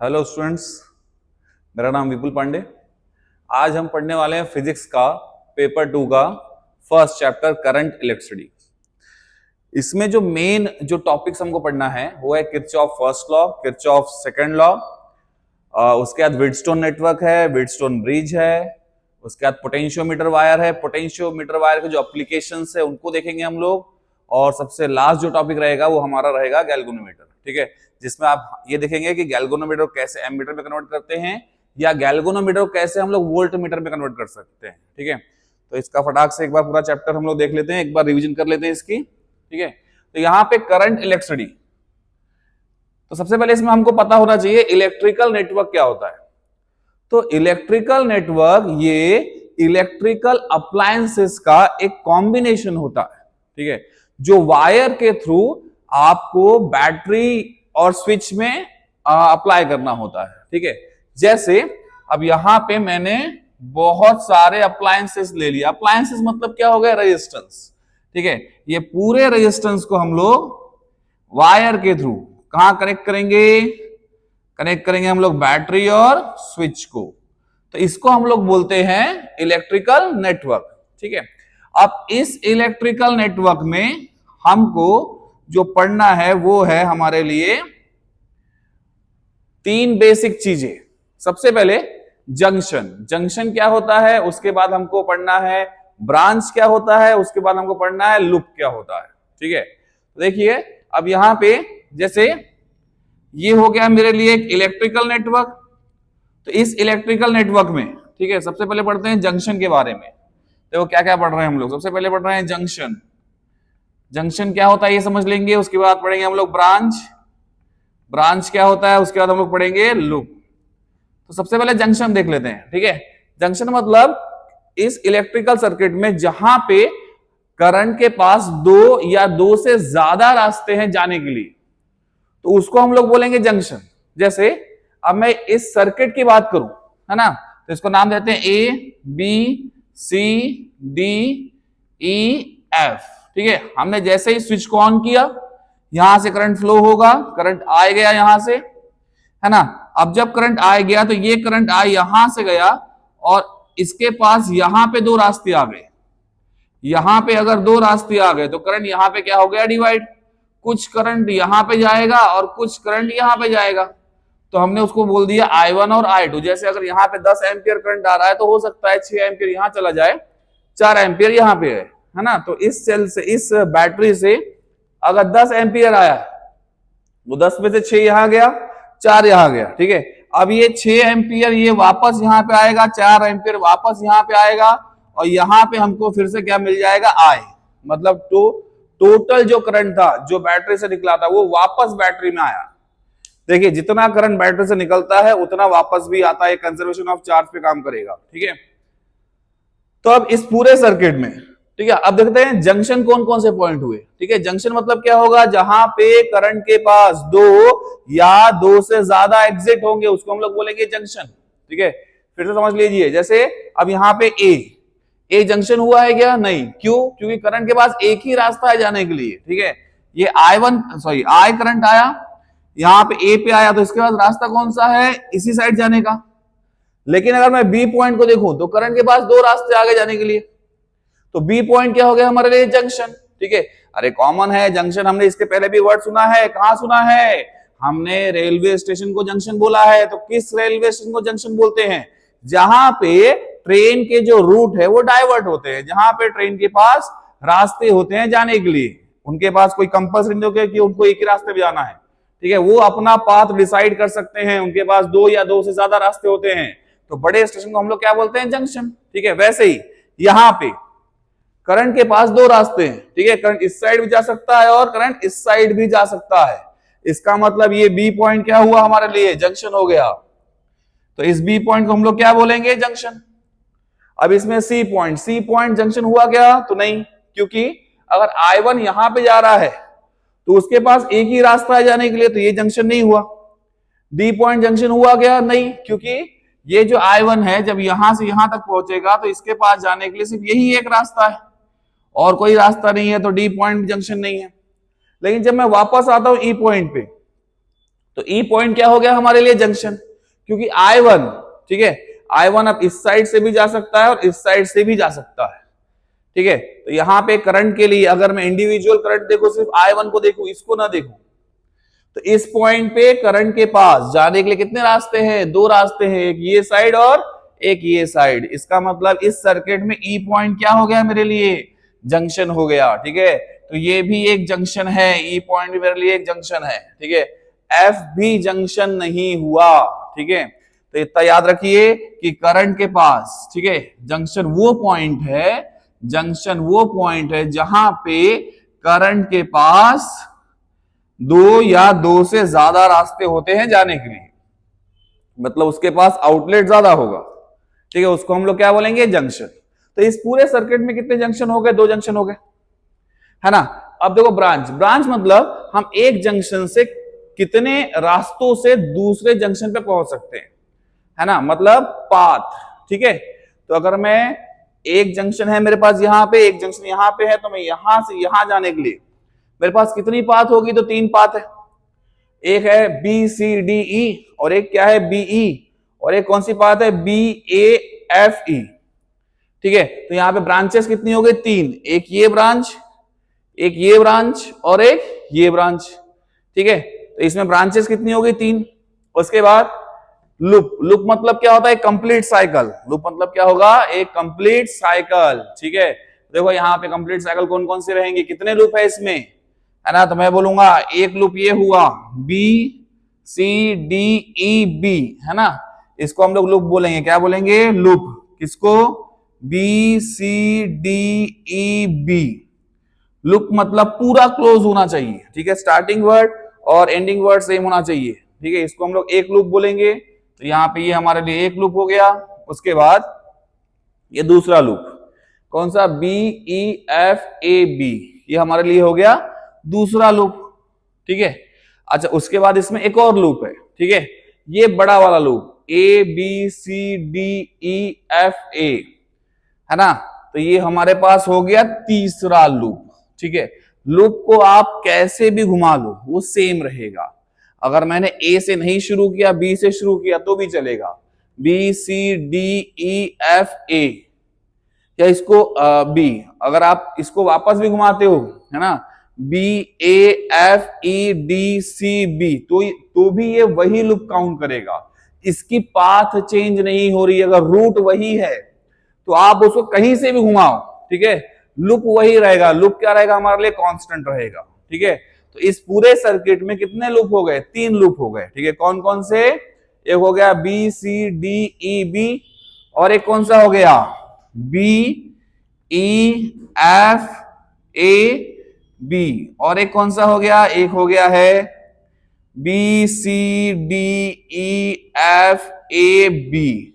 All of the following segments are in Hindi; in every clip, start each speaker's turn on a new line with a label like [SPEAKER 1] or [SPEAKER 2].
[SPEAKER 1] हेलो स्टूडेंट्स, मेरा नाम विपुल पांडे। आज हम पढ़ने वाले हैं फिजिक्स का पेपर 2 का फर्स्ट चैप्टर करंट इलेक्ट्रिसिटी। इसमें जो मेन टॉपिक्स हमको पढ़ना है वो है Kirchhoff first law, Kirchhoff second law, उसके बाद व्हीटस्टोन नेटवर्क है, व्हीटस्टोन ब्रिज है, उसके बाद पोटेंशियोमीटर वायर है। पोटेंशियोमीटर वायर के जो एप्लीकेशंस है उनको देखेंगे हम लोग, और सबसे लास्ट जो टॉपिक रहेगा वो हमारा रहेगा गैल्वेनोमीटर। ठीक है, जिसमें आप ये देखेंगे कि गैल्वेनोमीटर को कैसे एमीटर में कन्वर्ट करते हैं या गैल्वेनोमीटर को कैसे हम लोग वोल्ट मीटर में कन्वर्ट कर सकते हैं। ठीक है, तो इसका फटाक से एक बार पूरा चैप्टर हम लोग देख लेते हैं, एक बार रिवीजन कर लेते हैं इसकी। ठीक है, तो यहाँ पे करंट इलेक्ट्रिसिटी, तो सबसे पहले इसमें हमको पता होना चाहिए इलेक्ट्रिकल नेटवर्क क्या होता है। तो इलेक्ट्रिकल नेटवर्क ये इलेक्ट्रिकल अप्लायंसेस का एक कॉम्बिनेशन होता है। ठीक है, जो वायर के थ्रू आपको बैटरी और स्विच में अप्लाई करना होता है। ठीक है, जैसे अब यहां पे मैंने बहुत सारे अप्लायंसेस ले लिया। अप्लायंसेस मतलब क्या हो गया? रेजिस्टेंस। ठीक है, ये पूरे रेजिस्टेंस को हम लोग वायर के थ्रू कहां कनेक्ट करेंगे? कनेक्ट करेंगे हम लोग बैटरी और स्विच को। तो इसको हम लोग बोलते हैं इलेक्ट्रिकल नेटवर्क। ठीक है, अब इस इलेक्ट्रिकल नेटवर्क में हमको जो पढ़ना है वो है हमारे लिए तीन बेसिक चीजें। सबसे पहले जंक्शन। जंक्शन क्या होता है, उसके बाद हमको पढ़ना है ब्रांच क्या होता है, उसके बाद हमको पढ़ना है लूप क्या होता है। ठीक है, तो देखिए अब यहां पे जैसे ये हो गया मेरे लिए एक इलेक्ट्रिकल नेटवर्क। तो इस इलेक्ट्रिकल नेटवर्क में, ठीक है, सबसे पहले पढ़ते हैं जंक्शन के बारे में। देखो क्या क्या पढ़ रहे हैं हम लोग। सबसे पहले पढ़ रहे हैं जंक्शन। जंक्शन क्या होता है ये समझ लेंगे, उसके बाद पढ़ेंगे हम लोग ब्रांच। ब्रांच क्या होता है, उसके बाद हम लोग पढ़ेंगे लूप। तो सबसे पहले जंक्शन देख लेते हैं। ठीक है, जंक्शन मतलब इस इलेक्ट्रिकल सर्किट में जहां पे करंट के पास दो या दो से ज्यादा रास्ते हैं जाने के लिए, तो उसको हम लोग बोलेंगे जंक्शन। जैसे अब मैं इस सर्किट की बात करूं, है ना, तो इसको नाम देते हैं A B C D E F. ठीक है, हमने जैसे ही स्विच को ऑन किया, यहां से करंट फ्लो होगा, करंट आ गया यहां से, है ना। अब जब करंट आ गया तो ये करंट आ यहां से गया और इसके पास यहां पे दो रास्ते आ गए। यहां पे अगर दो रास्ते आ गए तो करंट यहां पे क्या हो गया? डिवाइड। कुछ करंट यहां पे जाएगा और कुछ करंट यहां पे जाएगा, तो हमने उसको बोल दिया I1 और I2। जैसे अगर यहाँ पे 10 एम्पियर करंट आ रहा है तो हो सकता है 6 एम्पियर यहां चला जाए, 4 एम्पियर यहां पे है ना। तो इस सेल से, इस बैटरी से अगर 10 एम्पियर आया वो 10 में से 6 यहां गया, 4 यहां गया। ठीक है, अब ये 6 एम्पियर ये वापस यहां पे आएगा, 4 एम्पियर वापस यहां पे आएगा, और यहां पे हमको फिर से क्या मिल जाएगा? I। मतलब टोटल जो करंट था जो बैटरी से निकला था वो वापस बैटरी में आया। देखिए जितना करंट बैटरी से निकलता है उतना वापस भी आता है, कंजर्वेशन ऑफ चार्ज पे काम करेगा। ठीक है, तो अब इस पूरे सर्किट में, ठीक है, अब देखते हैं जंक्शन कौन कौन से पॉइंट हुए। ठीक है, जंक्शन मतलब क्या होगा? जहां पे करंट के पास दो या दो से ज्यादा एग्जिट होंगे उसको हम लोग बोलेंगे जंक्शन। ठीक है, फिर से समझ लीजिए, जैसे अब यहां पे ए जंक्शन हुआ है क्या? नहीं। क्यों? क्योंकि करंट के पास एक ही रास्ता है जाने के लिए। ठीक है, ये I करंट आया, यहां पे ए पे आया, तो इसके पास रास्ता कौन सा है? इसी साइड जाने का। लेकिन अगर मैं बी पॉइंट को देखूं तो करंट के पास दो रास्ते आगे जाने के लिए, तो बी पॉइंट क्या हो गया हमारे लिए? जंक्शन। ठीक है, अरे कॉमन है जंक्शन, हमने इसके पहले भी वर्ड सुना है। कहां सुना है? हमने रेलवे स्टेशन को जंक्शन बोला है। तो किस रेलवे स्टेशन को जंक्शन बोलते हैं? जहां पे ट्रेन के जो रूट है वो डाइवर्ट होते हैं, जहां पे ट्रेन के पास रास्ते होते हैं जाने के लिए। उनके पास कोई कंपल्सरी नहीं होगा कि उनको एक ही रास्ते पे जाना है। ठीक है, वो अपना पाथ डिसाइड कर सकते हैं, उनके पास दो या दो से ज्यादा रास्ते होते हैं। तो बड़े स्टेशन को हम लोग क्या बोलते हैं? जंक्शन। ठीक है, वैसे ही यहां पे करंट के पास दो रास्ते हैं। ठीक है, करंट इस साइड भी जा सकता है और करंट इस साइड भी जा सकता है। इसका मतलब ये बी पॉइंट क्या हुआ हमारे लिए? जंक्शन हो गया। तो इस बी पॉइंट को हम लोग क्या बोलेंगे? जंक्शन। अब इसमें सी पॉइंट जंक्शन हुआ क्या? तो नहीं, क्योंकि अगर I1 यहां पे जा रहा है तो उसके पास एक ही रास्ता है जाने के लिए, तो ये जंक्शन नहीं हुआ। डी पॉइंट जंक्शन हुआ क्या? नहीं, क्योंकि ये जो I1 है जब यहां से यहां तक पहुंचेगा तो इसके पास जाने के लिए सिर्फ यही एक रास्ता है और कोई रास्ता नहीं है, तो डी पॉइंट जंक्शन नहीं है। लेकिन जब मैं वापस आता हूं ई पॉइंट पे, तो ई पॉइंट क्या हो गया हमारे लिए? जंक्शन। क्योंकि I1, ठीक है, I1 अब इस साइड से भी जा सकता है और इस साइड से भी जा सकता है, ठीक है। तो यहां पे करंट के लिए अगर मैं इंडिविजुअल करंट देखूं, सिर्फ I1 को देखूं, इसको ना देखूं, तो इस पॉइंट पे करंट के पास जाने के लिए कितने रास्ते हैं? दो रास्ते हैं, एक ये साइड और एक ये साइड। इसका मतलब इस सर्किट में ई पॉइंट क्या हो गया मेरे लिए? जंक्शन हो गया, ठीक है। तो ये भी एक जंक्शन है, ई पॉइंट भी मेरे लिए एक जंक्शन है, ठीक है। एफ भी जंक्शन नहीं हुआ, ठीक है। तो इतना याद रखिए कि करंट के पास, ठीक है, जंक्शन वो पॉइंट है, जंक्शन वो पॉइंट है जहां पे करंट के पास दो या दो से ज्यादा रास्ते होते हैं जाने के लिए, मतलब उसके पास आउटलेट ज्यादा होगा, ठीक है, उसको हम लोग क्या बोलेंगे? जंक्शन। तो इस पूरे सर्किट में कितने जंक्शन हो गए? दो जंक्शन हो गए, है ना। अब देखो ब्रांच, ब्रांच मतलब हम एक जंक्शन से कितने रास्तों से दूसरे जंक्शन पे पहुंच सकते हैं, है ना, मतलब पाथ, ठीक है। तो अगर मैं एक जंक्शन है मेरे पास यहां पे, एक जंक्शन यहां पे है, तो मैं यहां से यहां जाने के लिए मेरे पास कितनी पाथ होगी? तो तीन पाथ है। एक है बी सी डी ई और एक क्या है? बीई, और एक कौन सी पाथ है? बी ए एफ ई, ठीक है। तो यहां पे ब्रांचेस कितनी हो गई? तीन, एक ये ब्रांच, एक ये ब्रांच और एक ये ब्रांच, ठीक है। तो इसमें ब्रांचेस कितनी हो गई? तीन। उसके बाद लूप, लूप मतलब क्या होता है? Complete cycle. लूप मतलब क्या होगा? एक कंप्लीट साइकिल, ठीक है। देखो यहाँ पे कंप्लीट साइकिल कौन कौन से रहेंगे? कितने लूप है इसमें, है ना। तो मैं बोलूंगा एक लूप ये हुआ B C D E B, है ना, इसको हम लोग लूप बोलेंगे। क्या बोलेंगे? लूप। किसको? B C D E B. Loop मतलब पूरा क्लोज होना चाहिए, ठीक है, स्टार्टिंग वर्ड और एंडिंग वर्ड सेम होना चाहिए, ठीक है, इसको हम लोग एक लूप बोलेंगे। तो यहाँ पे ये हमारे लिए एक लूप हो गया। उसके बाद ये दूसरा लूप कौन सा? B E F A B, ये हमारे लिए हो गया दूसरा लूप, ठीक है। अच्छा, उसके बाद इसमें एक और लूप है, ठीक है, ये बड़ा वाला loop A B C D E F A, है ना। तो ये हमारे पास हो गया तीसरा लूप, ठीक है। लूप को आप कैसे भी घुमा लो वो सेम रहेगा। अगर मैंने ए से नहीं शुरू किया, बी से शुरू किया तो भी चलेगा, B C D E F A, या इसको बी, अगर आप इसको वापस भी घुमाते हो, है ना, B A F E D C B, तो भी ये वही लूप काउंट करेगा। इसकी पाथ चेंज नहीं हो रही, अगर रूट वही है तो आप उसको कहीं से भी घुमाओ, ठीक है, लूप वही रहेगा। लूप क्या रहेगा? हमारे लिए कांस्टेंट रहेगा, ठीक है। तो इस पूरे सर्किट में कितने लूप हो गए? तीन लूप हो गए, ठीक है। कौन कौन से? एक हो गया B C D E B, और एक कौन सा हो गया? B E F A B, और एक कौन सा हो गया? एक हो गया है B C D E F A B.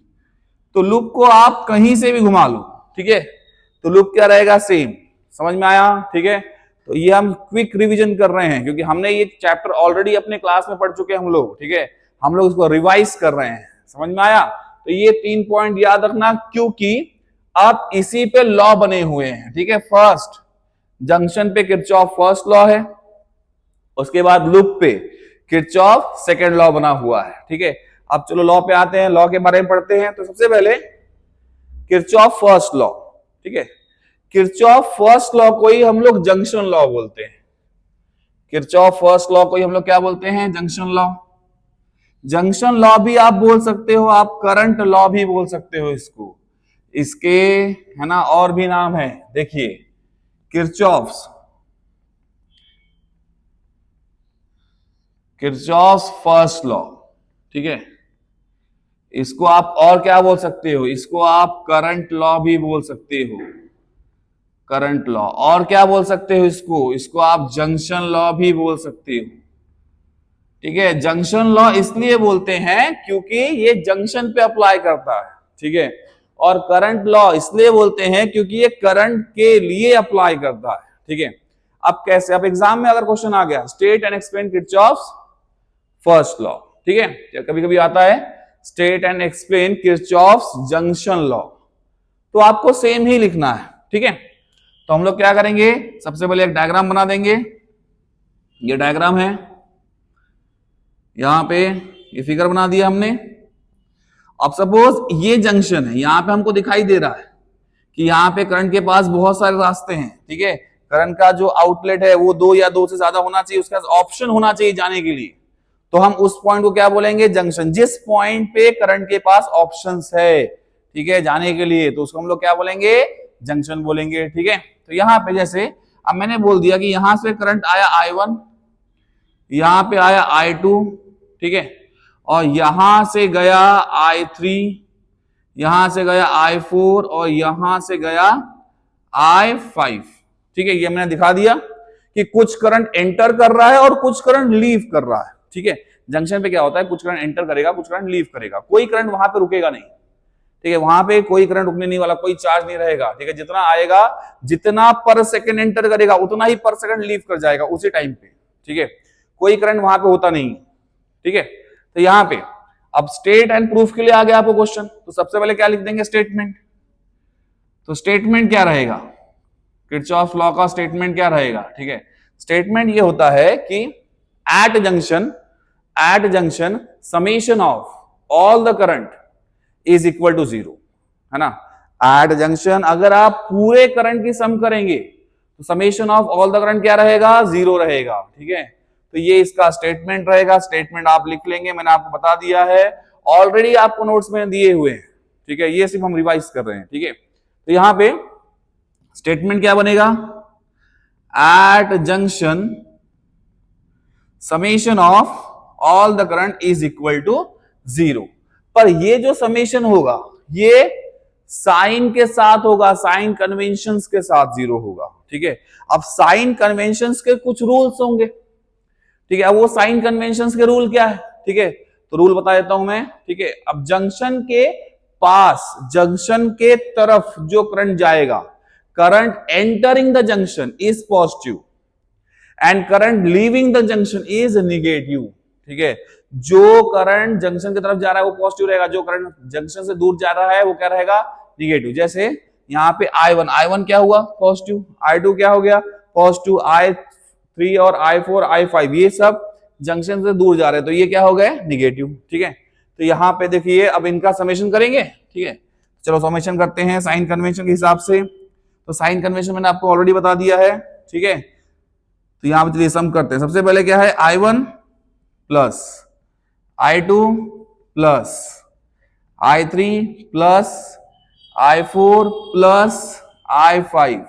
[SPEAKER 1] तो लूप को आप कहीं से भी घुमा लो, ठीक है, तो लूप क्या रहेगा? सेम। समझ में आया? ठीक है। तो ये हम क्विक रिवीजन कर रहे हैं क्योंकि हमने ये चैप्टर ऑलरेडी अपने क्लास में पढ़ चुके हैं हम लोग, ठीक है, हम लोग इसको रिवाइज कर रहे हैं। समझ में आया? तो ये 3 पॉइंट याद रखना क्योंकि अब इसी पे लॉ बने हुए हैं, ठीक है। फर्स्ट जंक्शन पे किरचॉफ फर्स्ट लॉ है, उसके बाद लूप पे किरचॉफ सेकंड लॉ बना हुआ है, ठीक है। अब चलो लॉ पे आते हैं, लॉ के बारे में पढ़ते हैं। तो सबसे पहले किरचॉफ फर्स्ट लॉ, ठीक है, किरचॉफ फर्स्ट लॉ को ही हम लोग जंक्शन लॉ बोलते हैं। किरचॉफ फर्स्ट लॉ को ही हम लोग क्या बोलते हैं? Junction law. जंक्शन लॉ भी आप बोल सकते हो, आप करंट लॉ भी बोल सकते हो इसको, इसके, है ना, और भी नाम है। देखिए किरचॉफ्स फर्स्ट लॉ, ठीक है, इसको आप और क्या बोल सकते हो? इसको आप करंट लॉ भी बोल सकते हो, करंट लॉ। और क्या बोल सकते हो इसको आप जंक्शन लॉ भी बोल सकते हो, ठीक है। जंक्शन लॉ इसलिए बोलते हैं क्योंकि ये जंक्शन पे अप्लाई करता है, ठीक है। और करंट लॉ इसलिए बोलते हैं क्योंकि ये करंट के लिए अप्लाई करता है, ठीक है। अब कैसे? अब एग्जाम में अगर क्वेश्चन आ गया state and explain Kirchhoff's first law, ठीक है, कभी कभी आता है state and explain Kirchhoff's junction law, तो आपको सेम ही लिखना है, ठीक है। तो हम लोग क्या करेंगे? सबसे पहले एक डायग्राम बना देंगे। ये डायग्राम है, यहां पे ये फिगर बना दिया हमने। अब सपोज ये जंक्शन है, यहां पे हमको दिखाई दे रहा है कि यहाँ पे करंट के पास बहुत सारे रास्ते हैं, ठीक है। करंट का जो आउटलेट है वो 2 या 2 से ज्यादा होना चाहिए, उसके पास ऑप्शन होना चाहिए जाने के लिए। तो हम उस पॉइंट को क्या बोलेंगे? जंक्शन। जिस पॉइंट पे करंट के पास ऑप्शंस है, ठीक है, जाने के लिए, तो उसको हम लोग क्या बोलेंगे? जंक्शन बोलेंगे, ठीक है। तो यहाँ पे जैसे अब मैंने बोल दिया कि यहां से करंट आया I1, यहां पे आया I2, ठीक है, और यहां से गया I3, यहां से गया I4 और यहां से गया I5, ठीक है। ये मैंने दिखा दिया कि कुछ करंट एंटर कर रहा है और कुछ करंट लीव कर रहा है, ठीक है। जंक्शन पे क्या होता है? कुछ करंट एंटर करेगा, कुछ करंट लीव करेगा, कोई करंट वहां पे रुकेगा नहीं, ठीक है। वहां पे कोई करंट रुकने नहीं वाला, कोई चार्ज नहीं रहेगा, ठीक है। जितना आएगा, जितना पर सेकंड एंटर करेगा उतना ही पर सेकंड लीव कर जाएगा उसी टाइम पे, ठीक है। कोई करंट वहां पे होता नहीं, ठीक है। तो यहां पे अब स्टेट एंड प्रूफ के लिए आ गया आपको क्वेश्चन, तो सबसे पहले क्या लिख देंगे? स्टेटमेंट। तो स्टेटमेंट क्या रहेगा? किरचॉफ लॉ का स्टेटमेंट क्या रहेगा? ठीक है, स्टेटमेंट ये होता है कि at junction summation of all the current is equal to 0, है ना। एट जंक्शन अगर आप पूरे करंट की सम करेंगे तो summation of all the current क्या रहेगा? 0 रहेगा, ठीक है। तो ये इसका स्टेटमेंट रहेगा। स्टेटमेंट आप लिख लेंगे, मैंने आपको बता दिया है, ऑलरेडी आपको नोट्स में दिए हुए हैं, ठीक है। ये सिर्फ हम रिवाइज कर रहे हैं, ठीक है। तो यहां पे स्टेटमेंट क्या बनेगा? At junction summation of all the current is equal to 0। पर ये जो समेशन होगा ये साइन के साथ होगा, साइन कन्वेंशंस के साथ 0 होगा, ठीक है। अब साइन कन्वेंशंस के कुछ रूल्स होंगे, ठीक है। अब वो साइन कन्वेंशंस के रूल क्या है? ठीक है, तो रूल बता देता हूं मैं, ठीक है। अब जंक्शन के पास, जंक्शन के तरफ जो करंट जाएगा, current entering the junction is positive and current leaving the junction is negative, ठीक है। जो करंट जंक्शन की तरफ जा रहा है वो पॉजिटिव रहेगा, जो करंट जंक्शन से दूर जा रहा है वो क्या रहेगा? नेगेटिव। जैसे यहाँ पे I1 क्या हुआ? पॉजिटिव। I2 क्या हो गया? पॉजिटिव। I3 और I4 I5 ये सब जंक्शन से दूर जा रहे हैं, तो ये क्या हो गए? नेगेटिव, ठीक है। तो यहाँ पे देखिए अब इनका समेशन करेंगे, ठीक है। चलो समेशन करते हैं साइन कन्वेंशन के हिसाब से। तो साइन कन्वेंशन मैंने आपको ऑलरेडी बता दिया है, ठीक है। तो यहां पे चलिए सम करते हैं। सबसे पहले क्या है? I1 plus I2 plus I3 plus I4 plus I5,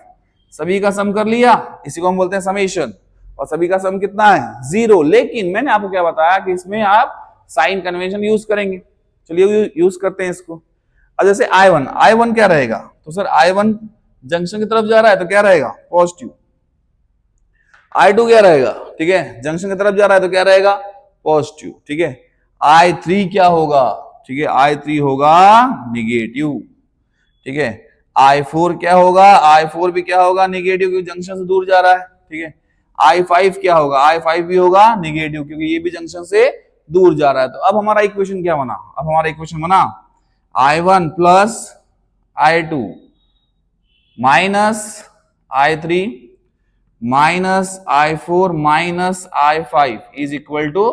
[SPEAKER 1] सभी का सम कर लिया, इसी को हम बोलते हैं समेशन। और सभी का सम कितना है? 0। लेकिन मैंने आपको क्या बताया कि इसमें आप साइन कन्वेंशन यूज करेंगे। चलिए यूज करते हैं इसको। अब जैसे I1 क्या रहेगा? तो सर I1 जंक्शन की तरफ जा रहा है तो क्या रहेगा? पॉजिटिव। I2 क्या रहेगा? ठीक है, जंक्शन की तरफ जा रहा है तो क्या रहेगा? पॉजिटिव, ठीक है। I3 क्या होगा? ठीक है, I3 होगा निगेटिव, ठीक है। I4 क्या होगा? I4 भी क्या होगा? निगेटिव, क्योंकि जंक्शन से दूर जा रहा है, ठीक है। I5 क्या होगा? I5 भी होगा निगेटिव, क्योंकि ये भी जंक्शन से दूर जा रहा है। तो अब हमारा इक्वेशन क्या बना? अब हमारा इक्वेशन बना I1 plus I2 minus I3 minus I4 minus I5 is equal to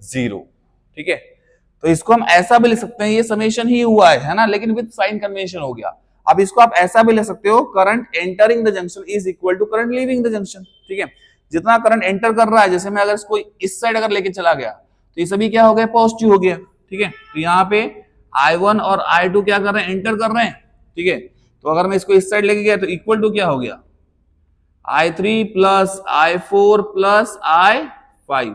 [SPEAKER 1] 0, ठीक है। तो इसको हम ऐसा भी लिख सकते हैं, ये समेशन ही हुआ है ना, लेकिन विद साइन कन्वेंशन हो गया। अब इसको आप ऐसा भी लिख सकते हो, current entering the junction is equal to current leaving the junction, ठीक है। जितना करंट एंटर कर रहा है, जैसे मैं अगर इसको इस साइड अगर लेके चला गया तो ये सभी क्या हो गया? पॉजिटिव हो गया, ठीक है। तो यहाँ पे I1 और I2 क्या कर रहे हैं? एंटर कर रहे हैं, ठीक है। तो अगर मैं इसको इस साइड लेके गया तो इक्वल टू क्या हो गया? I3 plus I4 plus I5।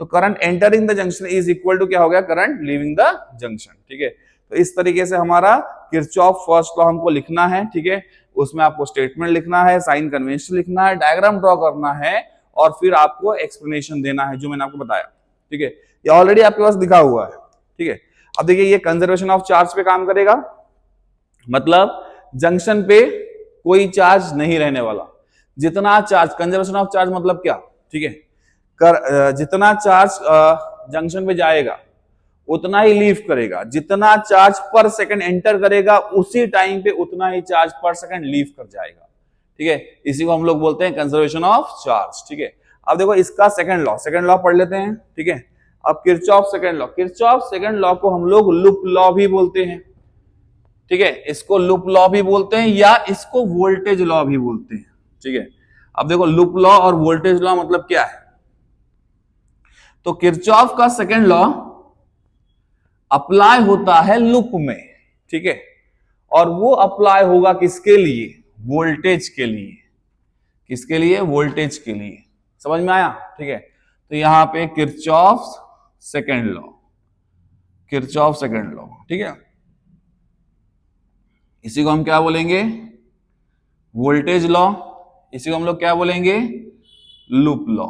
[SPEAKER 1] तो current entering the junction is equal to क्या हो गया? करंट लीविंग द जंक्शन, ठीक है। तो इस तरीके से हमारा किरचॉफ फर्स्ट लॉ हमको लिखना है, ठीक है। उसमें आपको स्टेटमेंट लिखना है, साइन कन्वेंशन लिखना है, डायग्राम ड्रॉ करना है और फिर आपको एक्सप्लेनेशन देना है, जो मैंने आपको बताया, ठीक है। ये ऑलरेडी आपके पास लिखा हुआ है, ठीक है। अब देखिए ये कंजर्वेशन ऑफ चार्ज पे काम करेगा, मतलब जंक्शन पे कोई चार्ज नहीं रहने वाला। जितना चार्ज, कंजर्वेशन ऑफ चार्ज मतलब क्या? ठीक है, जितना चार्ज जंक्शन पे जाएगा उतना ही लीव करेगा, जितना चार्ज पर सेकंड एंटर करेगा उसी टाइम पे उतना ही चार्ज पर सेकंड लीव कर जाएगा, ठीक है। इसी को हम लोग बोलते हैं कंजर्वेशन ऑफ चार्ज, ठीक है। अब देखो इसका सेकंड लॉ पढ़ लेते हैं, ठीक है। अब Kirchhoff second law, Kirchhoff second law को हम लोग लूप लॉ भी बोलते हैं, ठीक है, इसको लूप लॉ भी बोलते हैं या इसको वोल्टेज लॉ भी बोलते हैं, ठीक है। अब देखो लूप लॉ और वोल्टेज लॉ मतलब क्या है। तो किरचॉफ का सेकंड लॉ अप्लाई होता है लूप में, ठीक है, और वो अप्लाई होगा किसके लिए, वोल्टेज के लिए, किसके लिए, वोल्टेज के लिए। समझ में आया, ठीक है। तो यहां पे Kirchhoff second law, Kirchhoff second law, ठीक है, इसी को हम क्या बोलेंगे, वोल्टेज लॉ, इसी को हम लोग क्या बोलेंगे, लूप लॉ।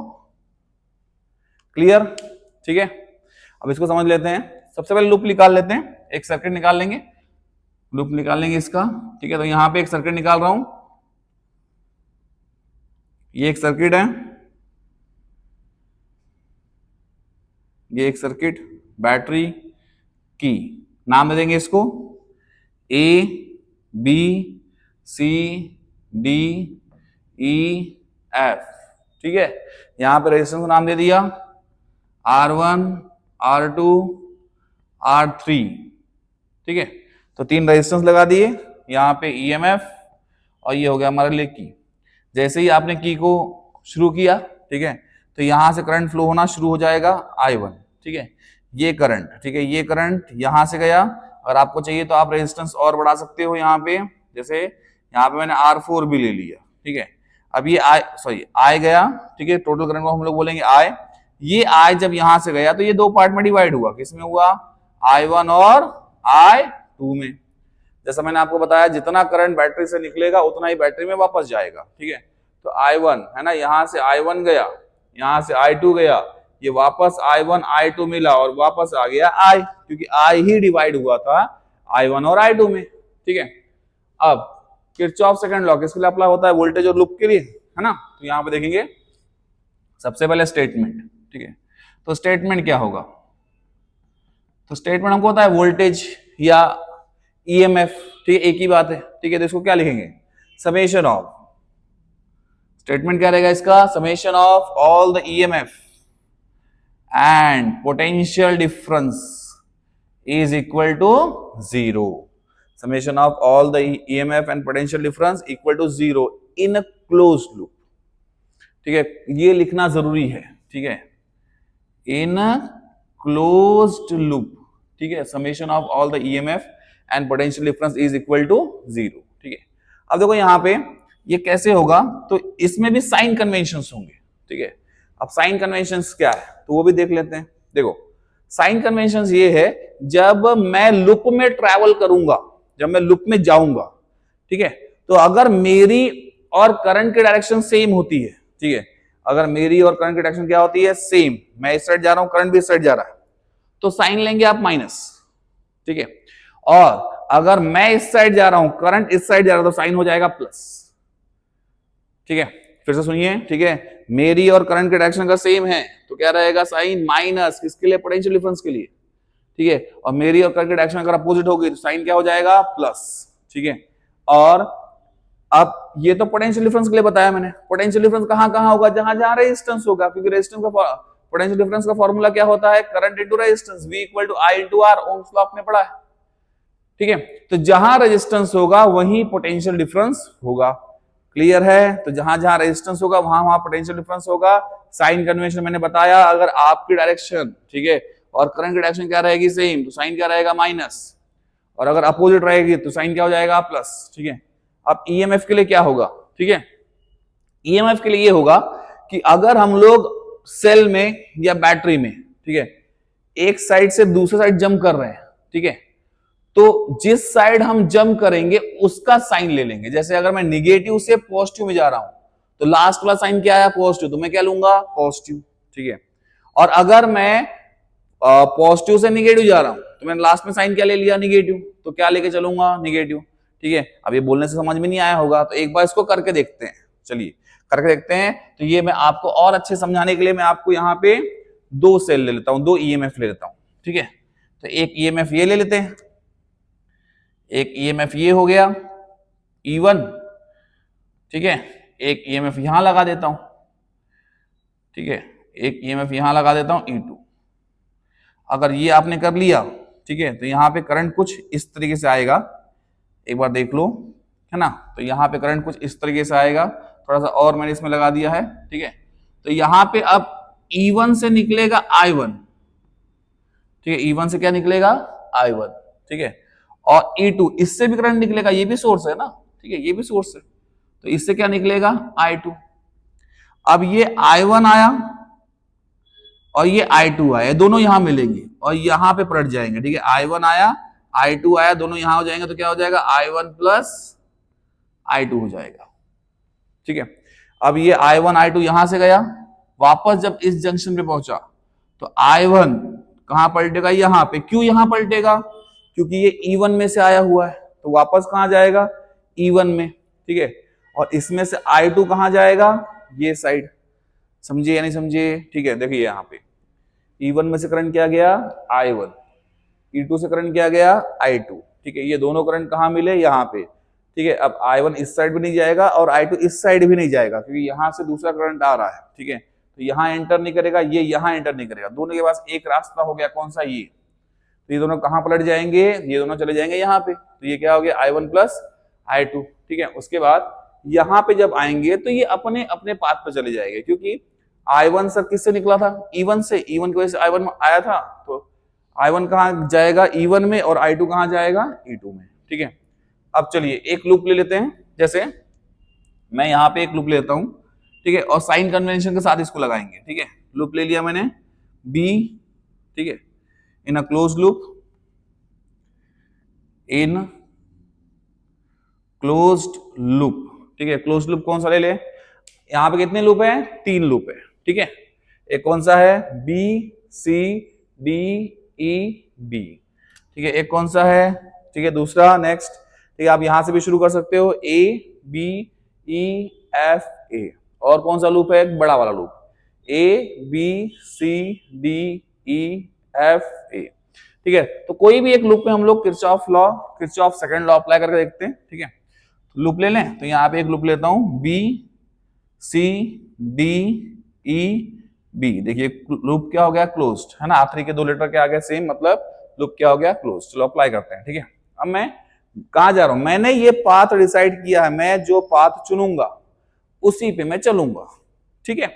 [SPEAKER 1] क्लियर, ठीक है। अब इसको समझ लेते हैं। सबसे पहले लूप निकाल लेते हैं, एक सर्किट निकाल लेंगे, लूप निकाल लेंगे इसका, ठीक है। तो यहां पे एक सर्किट निकाल रहा हूं, ये एक सर्किट है, ये एक सर्किट, बैटरी की, नाम दे देंगे इसको A B C D E F, ठीक है। यहां पे रेजिस्टेंस का नाम दे दिया R1 R2 R3, ठीक है। तो 3 रेजिस्टेंस लगा दिए, यहां पे EMF, और ये हो गया हमारे लिए की। जैसे ही आपने की को शुरू किया, ठीक है, तो यहां से करंट फ्लो होना शुरू हो जाएगा I1, ठीक है, ये करंट, ठीक है, ये करंट यहां से गया। अगर आपको चाहिए तो आप रेजिस्टेंस और बढ़ा सकते हो यहाँ पे, जैसे यहाँ पे मैंने R4 भी ले लिया, ठीक है। अब ये I गया, ठीक है, टोटल करंट को हम लोग बोलेंगे I। ये I जब यहां से गया तो ये 2 पार्ट में डिवाइड हुआ, किसमें हुआ, I1 और I2 में। जैसा मैंने आपको बताया जितना करंट बैटरी से निकलेगा उतना ही बैटरी में वापस जाएगा, ठीक है। तो I1 है ना, यहां से I1 गया, यहां से I2 गया, ये वापस I1 I2 मिला और वापस आ गया I, क्योंकि I ही डिवाइड हुआ था I1 और I2 में, ठीक है। अब किरचॉफ सेकंड लॉ किसके लिए अप्लाई होता है, वोल्टेज और लूप के लिए, है ना। तो यहां पे देखेंगे सबसे पहले स्टेटमेंट, ठीक है। तो स्टेटमेंट क्या होगा, तो स्टेटमेंट हमको होता है वोल्टेज या EMF, ठीक है, एक ही बात है, ठीक है। तो इसको क्या लिखेंगे, समेशन ऑफ, स्टेटमेंट क्या रहेगा इसका, summation of all the EMF and potential difference is equal to 0, summation of all the EMF and potential difference equal to 0 in closed loop, ठीक है, ये लिखना जरूरी है, ठीक है, इन क्लोज्ड लूप, ठीक है, summation of all the EMF and potential difference is equal to 0, ठीक है। अब देखो यहां पे ये कैसे होगा, तो इसमें भी साइन कन्वेंशंस होंगे, ठीक है। अब साइन कन्वेंशंस क्या है तो वो भी देख लेते हैं। देखो साइन कन्वेंशंस ये है, जब मैं लूप में ट्रैवल करूंगा, जब मैं लूप में जाऊंगा, ठीक है, तो अगर मेरी और करंट की डायरेक्शन सेम होती है, ठीक है, अगर मेरी और करंट की डायरेक्शन क्या होती है, सेम, मैं इस साइड जा रहा हूं, करंट भी इस साइड जा रहा है, तो साइन लेंगे आप माइनस, ठीक है। और अगर मैं इस साइड जा रहा हूं, करंट इस साइड जा रहा है, तो साइन हो जाएगा प्लस, ठीक है। फिर से सुनिए, ठीक है, मेरी और करंट के डायरेक्शन का सेम है तो क्या रहेगा, साइन माइनस, किसके लिए, पोटेंशियल डिफरेंस के लिए, ठीक है। और मेरी और करंट की डायरेक्शन अगर अपोजिट होगी तो साइन क्या हो जाएगा, प्लस, ठीक है। और अब ये तो पोटेंशियल डिफरेंस के लिए बताया मैंने, पोटेंशियल डिफरेंस कहां कहां होगा, जहां जहां रेजिस्टेंस होगा, क्योंकि रेजिस्टेंस का पोटेंशियल डिफरेंस का फॉर्मूला क्या होता है, current into resistance, V equal to I into R, Ohm's law आपने पढ़ा है, ठीक है। तो जहां रेजिस्टेंस होगा वहीं पोटेंशियल डिफरेंस होगा, क्लियर है। तो जहां जहां रेजिस्टेंस होगा वहां वहां पोटेंशियल डिफरेंस होगा। साइन कन्वेंशन मैंने बताया, अगर आपकी डायरेक्शन, ठीक है, और करंट की डायरेक्शन क्या रहेगी, सेम, तो साइन क्या रहेगा, माइनस, और अगर अपोजिट रहेगी तो साइन क्या हो जाएगा, प्लस, ठीक है। अब EMF के लिए क्या होगा, ठीक है, EMF के लिए ये होगा कि अगर हम लोग सेल में या बैटरी में, ठीक है, एक साइड से दूसरे साइड जंप कर रहे हैं, ठीक है, तो जिस साइड हम जंप करेंगे उसका साइन ले लेंगे। जैसे अगर मैं निगेटिव से पॉजिटिव में जा रहा हूं तो लास्ट वाला साइन क्या है, पॉजिटिव, तो मैं क्या लूंगा, पॉजिटिव, ठीक है। और अगर मैं पॉजिटिव से निगेटिव जा रहा हूं तो मैंने लास्ट में साइन क्या ले लिया, निगेटिव, तो क्या लेके चलूंगा, निगेटिव, ठीक है। अब ये बोलने से समझ में नहीं आया होगा तो एक बार इसको करके देखते हैं, चलिए करके देखते हैं। तो ये मैं आपको और अच्छे समझाने के लिए मैं आपको यहाँ पे 2 सेल ले लेता हूं, 2 EMF ले लेता हूं, ठीक है। तो एक EMF ये ले लेते हैं, एक EMF ये हो गया E1, ठीक है, एक EMF यहां लगा देता हूं, ठीक है, एक EMF यहां लगा देता हूं E2, अगर ये आपने कर लिया, ठीक है, तो यहाँ पे करंट कुछ इस तरीके से आएगा, एक बार देख लो, है ना। तो यहाँ पे करंट कुछ इस तरीके से आएगा, थोड़ा सा और मैंने इसमें लगा दिया है, ठीक है। तो यहाँ पे अब E1 से निकलेगा I1, ठीक है, E1 से क्या निकलेगा I1, ठीक है, और E2 इससे भी करंट निकलेगा, ये भी सोर्स है ना, ठीक है, ये भी सोर्स है, तो इससे क्या निकलेगा I2। अब ये I1 आया और ये I2 आया, दोनों यहां मिलेंगे और यहां पे पलट जाएंगे, ठीक है, I1 आया I2 आया, दोनों यहां हो जाएंगे, तो क्या हो जाएगा I1 प्लस I2 हो जाएगा, ठीक है। अब ये I1 I2 यहां से गया, वापस जब इस जंक्शन पे पहुंचा तो I1 कहां पलटेगा, यहां पे। क्यों यहां पलटेगा, क्योंकि ये E1 में से आया हुआ है, तो वापस कहां जाएगा E1 में, ठीक है। और इसमें से I2 कहां जाएगा, ये साइड, समझिए या नहीं समझिए, ठीक है। देखिए यहाँ पे E1 में से करंट क्या गया I1, E2 से करंट क्या गया I2, ठीक है। ये दोनों करंट कहां मिले, यहाँ पे, ठीक है। अब I1 इस साइड भी नहीं जाएगा और I2 इस साइड भी नहीं जाएगा, क्योंकि यहां से दूसरा करंट आ रहा है, ठीक है। तो यहाँ एंटर नहीं करेगा, ये यहाँ एंटर नहीं करेगा, दोनों के पास एक रास्ता हो गया, कौन सा, ये। तो ये दोनों कहां पलट जाएंगे, ये दोनों चले जाएंगे यहाँ पे, तो ये क्या हो गया I1 प्लस I2, ठीक है। उसके बाद यहाँ पे जब आएंगे तो ये अपने अपने पाथ पे चले जाएंगे, क्योंकि I1 सर किससे निकला था, E1 से, E1 की वजह से I1 आया था, तो I1 कहां जाएगा E1 में और I2 कहां जाएगा E2 में, ठीक है। अब चलिए एक लूप ले लेते हैं, जैसे मैं यहाँ पे एक लूप लेता हूं, ठीक है, और साइन कन्वेंशन के साथ इसको लगाएंगे, ठीक है। लूप ले लिया मैंने B, ठीक है, in a close loop, in closed loop, ठीक है। क्लोज लूप कौन सा ले ले, यहां पे कितने लूप है, 3 लूप है, ठीक है। एक कौन सा है B C D E B, ठीक है। एक कौन सा है, ठीक है, दूसरा, नेक्स्ट, ठीक है। आप यहां से भी शुरू कर सकते हो A B E F A, और कौन सा लूप है, एक बड़ा वाला loop A B C D E F A, ठीक है। तो कोई भी एक लूप में हम लोग Kirchhoff law, Kirchhoff second law apply करके देखते हैं, ठीक है। लूप ले लें, तो यहाँ पे एक लूप लेता हूं B C D E B, देखिए लूप क्या हो गया क्लोज्ड, है ना, आखिरी के 2 लेटर के आगे सेम, मतलब लूप क्या हो गया क्लोज्ड। चलो अप्लाई करते हैं, ठीक है। अब मैं कहां जा रहा हूं, मैंने ये पाथ डिसाइड किया है, मैं जो पाथ चुनूंगा उसी पे मैं चलूंगा, ठीक है।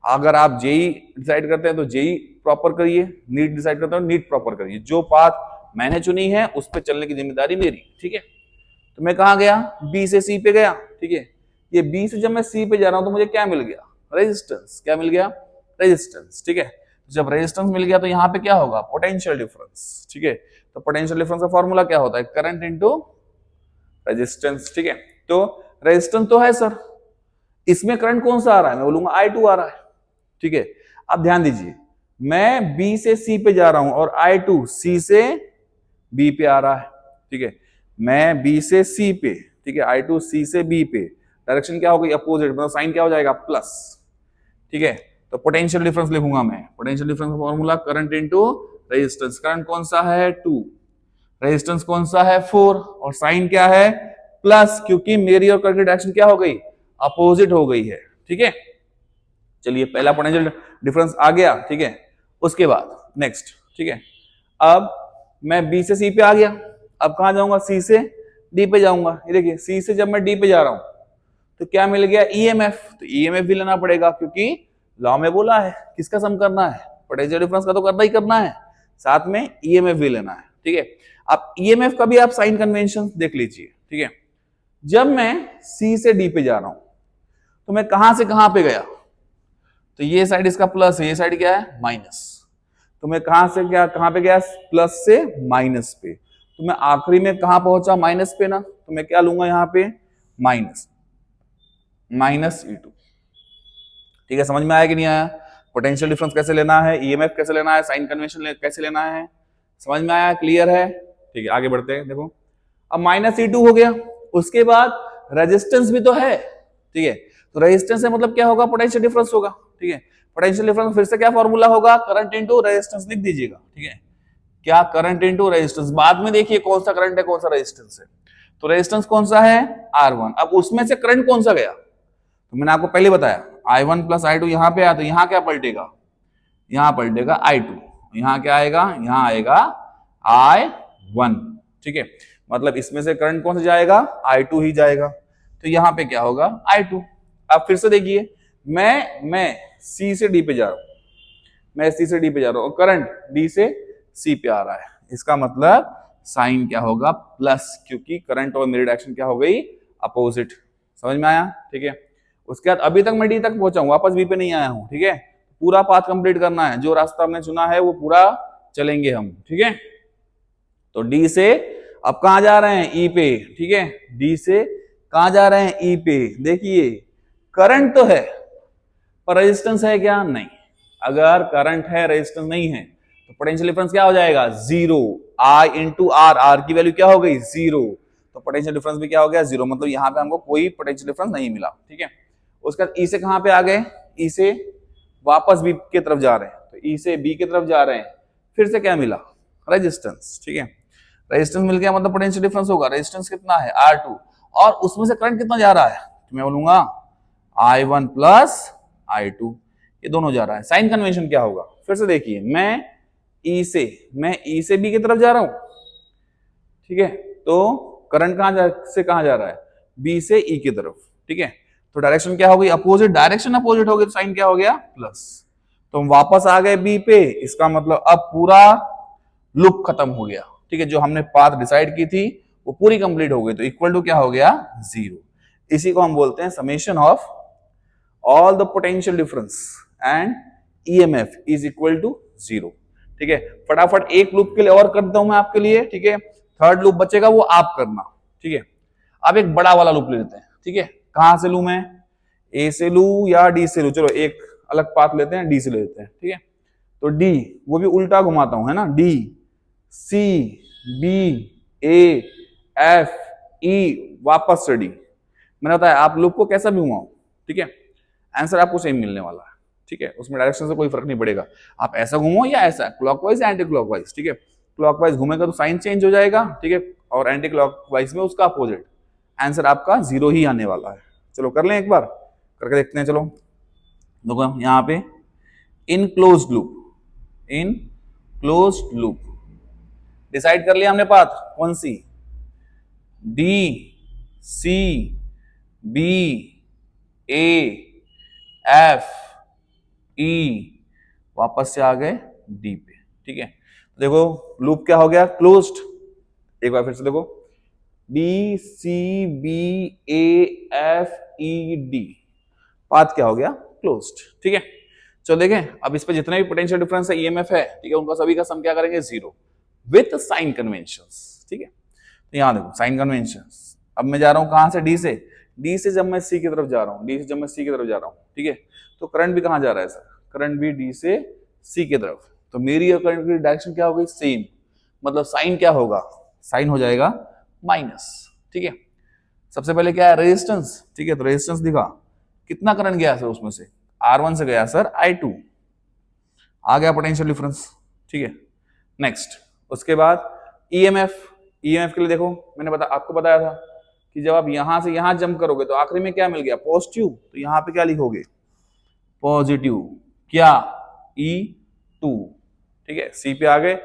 [SPEAKER 1] अगर आप जेई डिसाइड करते हैं तो जेई प्रॉपर करिए, नीट डिसाइड करते हो नीट प्रॉपर करिए, जो पाथ मैंने चुनी है उस पर चलने की जिम्मेदारी मेरी, ठीक है। तो मैं कहां गया, बी से सी पे गया, ठीक है। ये बी से जब मैं सी पे जा रहा हूं तो मुझे क्या मिल गया, रेजिस्टेंस, क्या मिल गया, रेजिस्टेंस, ठीक है। जब रेजिस्टेंस मिल गया तो यहाँ पे क्या होगा, पोटेंशियल डिफरेंस, ठीक है। तो पोटेंशियल डिफरेंस का फॉर्मूला क्या होता है, करंट इनटू रेजिस्टेंस, ठीक है। तो रेजिस्टेंस तो है सर, इसमें करंट कौन सा आ रहा है, मैं बोलूंगा I2 आ रहा है, ठीक है। अब ध्यान दीजिए, मैं B से C पे जा रहा हूं और I2 C से B पे आ रहा है, ठीक है। मैं B से C पे, ठीक है, I2 C से B पे, डायरेक्शन क्या हो गई अपोजिट, मतलब साइन क्या हो जाएगा प्लस, ठीक है। तो पोटेंशियल डिफरेंस लिखूंगा मैं, पोटेंशियल डिफरेंस का formula current into resistance, current कौन सा है 2, रेजिस्टेंस कौन सा है 4, और साइन क्या है प्लस, क्योंकि मेरी और करंट की डायरेक्शन क्या हो गई अपोजिट हो गई है, ठीक है। चलिए पहला पोटेंशियल डिफरेंस आ गया, ठीक है। उसके बाद नेक्स्ट, ठीक है, अब मैं B से C पे आ गया, अब कहां जाऊंगा, C से D पे जाऊंगा। ये देखिए C से जब मैं D पे जा रहा हूं तो क्या मिल गया EMF, तो EMF भी लेना पड़ेगा, क्योंकि लॉ में बोला है किसका सम करना है, पोटेंशियल डिफरेंस का तो करना ही करना है, साथ में EMF भी लेना है, ठीक है। अब EMF का भी आप साइन कन्वेंशन देख लीजिए, ठीक है। जब मैं C से D पे जा रहा हूं तो मैं कहां से कहां पे गया, तो ये साइड इसका प्लस है, ये साइड क्या है माइनस, तो मैं कहां से क्या कहां पे गया, प्लस से माइनस पे, तो मैं आखिरी में कहां पहुंचा, माइनस पे ना, तो मैं क्या लूंगा यहाँ पे माइनस, माइनस E2, ठीक है। समझ में आया कि नहीं आया, पोटेंशियल डिफरेंस कैसे लेना है, EMF कैसे लेना है, साइन कन्वेंशन कैसे लेना है, समझ में आया, क्लियर है, ठीक है। आगे बढ़ते हैं, देखो अब माइनस E2 हो गया, उसके बाद रेजिस्टेंस भी तो है, ठीक है। तो रेजिस्टेंस है मतलब क्या होगा, पोटेंशियल डिफरेंस होगा, ठीक है। पोटेंशियल डिफरेंस फिर से क्या फॉर्मूला होगा, करंट इनटू रेजिस्टेंस लिख दीजिएगा, ठीक है। क्या, करंट इनटू रेजिस्टेंस, बाद में देखिए कौन सा करंट है कौन सा रेजिस्टेंस है, तो रेजिस्टेंस कौन सा है R1, अब उसमें से करंट कौन सा गया, तो मैंने आपको पहले बताया I1 प्लस I2 यहां पे आया, तो यहां क्या पलटेगा, यहां पलटेगा I2, यहाँ क्या आएगा, यहाँ आएगा I1, ठीक है। मतलब इसमें से करंट कौन सा जाएगा, I2 ही जाएगा। तो यहाँ पे क्या होगा, I2। अब फिर से देखिए, मैं C से D पे जा रहा हूं, मैं C से D पे जा रहा हूं और करंट D से C पे आ रहा है। इसका मतलब साइन क्या होगा, प्लस, क्योंकि करंट और मेरी डायरेक्शन क्या हो गई, अपोजिट। समझ में आया, ठीक है। उसके बाद अभी तक मैं डी तक पहुंचा हूं, वापस बी पे नहीं आया हूं, ठीक है। पूरा पाथ कंप्लीट करना है, जो रास्ता हमने चुना है वो पूरा चलेंगे हम, ठीक है। तो डी से अब कहां जा रहे हैं, ई पे, ठीक है। डी से कहां जा रहे हैं, ई पे। देखिए करंट तो है पर रेजिस्टेंस है क्या, नहीं। अगर करंट है रेजिस्टेंस नहीं है तो पोटेंशियल डिफरेंस क्या हो जाएगा, zero. I into R, R की वैल्यू क्या हो गई, जीरो। तो पोटेंशियल डिफरेंस भी क्या हो गया, जीरो। मतलब यहाँ पे हमको कोई पोटेंशियल डिफरेंस नहीं मिला, ठीक है। उसके बाद ई से कहां पे आ गए, ई से वापस बी की तरफ जा रहे हैं, तो ई से बी की तरफ जा रहे हैं। फिर से क्या मिला, रेजिस्टेंस, ठीक है। रेजिस्टेंस मिल गया मतलब पोटेंशियल डिफरेंस होगा। रेजिस्टेंस कितना है, R2, और उसमें से करंट कितना जा रहा है, तो मैं बोलूंगा I1 प्लस I2, ये दोनों जा रहा है। साइन कन्वेंशन क्या होगा, फिर से देखिए, मैं ई से बी की तरफ जा रहा हूं, ठीक है। तो करंट कहां जा रहा है, बी से ई की तरफ, ठीक है। तो डायरेक्शन क्या होगी, अपोजिट। डायरेक्शन अपोजिट होगी तो साइन क्या हो गया, प्लस। तो हम वापस आ गए बी पे, इसका मतलब अब पूरा लूप खत्म हो गया, ठीक है। जो हमने पाथ डिसाइड की थी वो पूरी कंप्लीट हो गई, तो इक्वल टू क्या हो गया, जीरो। इसी को हम बोलते हैं summation of all the potential difference and EMF is equal to zero, ठीक है। फटाफट एक लूप के लिए और कर देता हूं मैं आपके लिए, ठीक है। थर्ड लूप बचेगा वो आप करना, ठीक है। अब एक बड़ा वाला लूप ले लेते हैं, ठीक है। कहां से लू मैं, ए से लू या डी से लू, चलो एक अलग पाथ लेते हैं, डी से ले लेते हैं, ठीक है। तो डी, वो भी उल्टा घुमाता हूं, है ना, D C B A F E, वापस से डी। मैंने बताया आप लूप को कैसा भी घुमाओ, ठीक है, आंसर आपको सेम मिलने वाला है, ठीक है। उसमें डायरेक्शन से कोई फर्क नहीं पड़ेगा, आप ऐसा घूमो या ऐसा, क्लॉकवाइज या एंटी क्लॉकवाइज, ठीक है। क्लॉकवाइज घूमेगा तो साइन चेंज हो जाएगा, ठीक है, और एंटी क्लॉकवाइज में उसका अपोजिट। आंसर आपका जीरो ही आने वाला है। चलो कर लें एक बार, करके देखते हैं। चलो देखो यहाँ पे इन क्लोज्ड लूप डिसाइड कर लिया हमने पाथ, कौन सी, D C B A F E, वापस से आ गए डी पे, ठीक है। देखो लूप क्या हो गया, क्लोज्ड। एक बार फिर से देखो, D C B A F E D, path क्या हो गया, क्लोज्ड, ठीक है। चलो देखें, अब इस पे जितने भी पोटेंशियल डिफरेंस है, ईएमएफ है, ठीक है, उनका सभी का सम क्या करेंगे, जीरो विथ साइन कन्वेंशंस, ठीक है। तो यहां देखो साइन कन्वेंशंस। अब मैं जा रहा हूं कहां से, डी से जब मैं सी की तरफ जा रहा हूं, ठीक है, तो करंट भी कहां जा रहा है सर, करंट भी डी से सी की तरफ। तो मेरी और करंट की डायरेक्शन क्या हो गई, सेम। मतलब साइन क्या होगा, साइन हो जाएगा माइनस, ठीक है। सबसे पहले क्या है, रेजिस्टेंस, ठीक है। तो रेजिस्टेंस दिखा, कितना करंट गया सर उसमें से, R1 से गया सर I2, आ गया पोटेंशियल डिफरेंस, ठीक है। नेक्स्ट, उसके बाद ईएमएफ के लिए देखो, मैंने आपको बताया था कि जब आप यहां से यहां जंप करोगे तो आखिरी में क्या मिल गया, पॉजिटिव। तो यहां पे क्या लिखोगे, पॉजिटिव, क्या, E2, ठीक है। सी पे आ गए,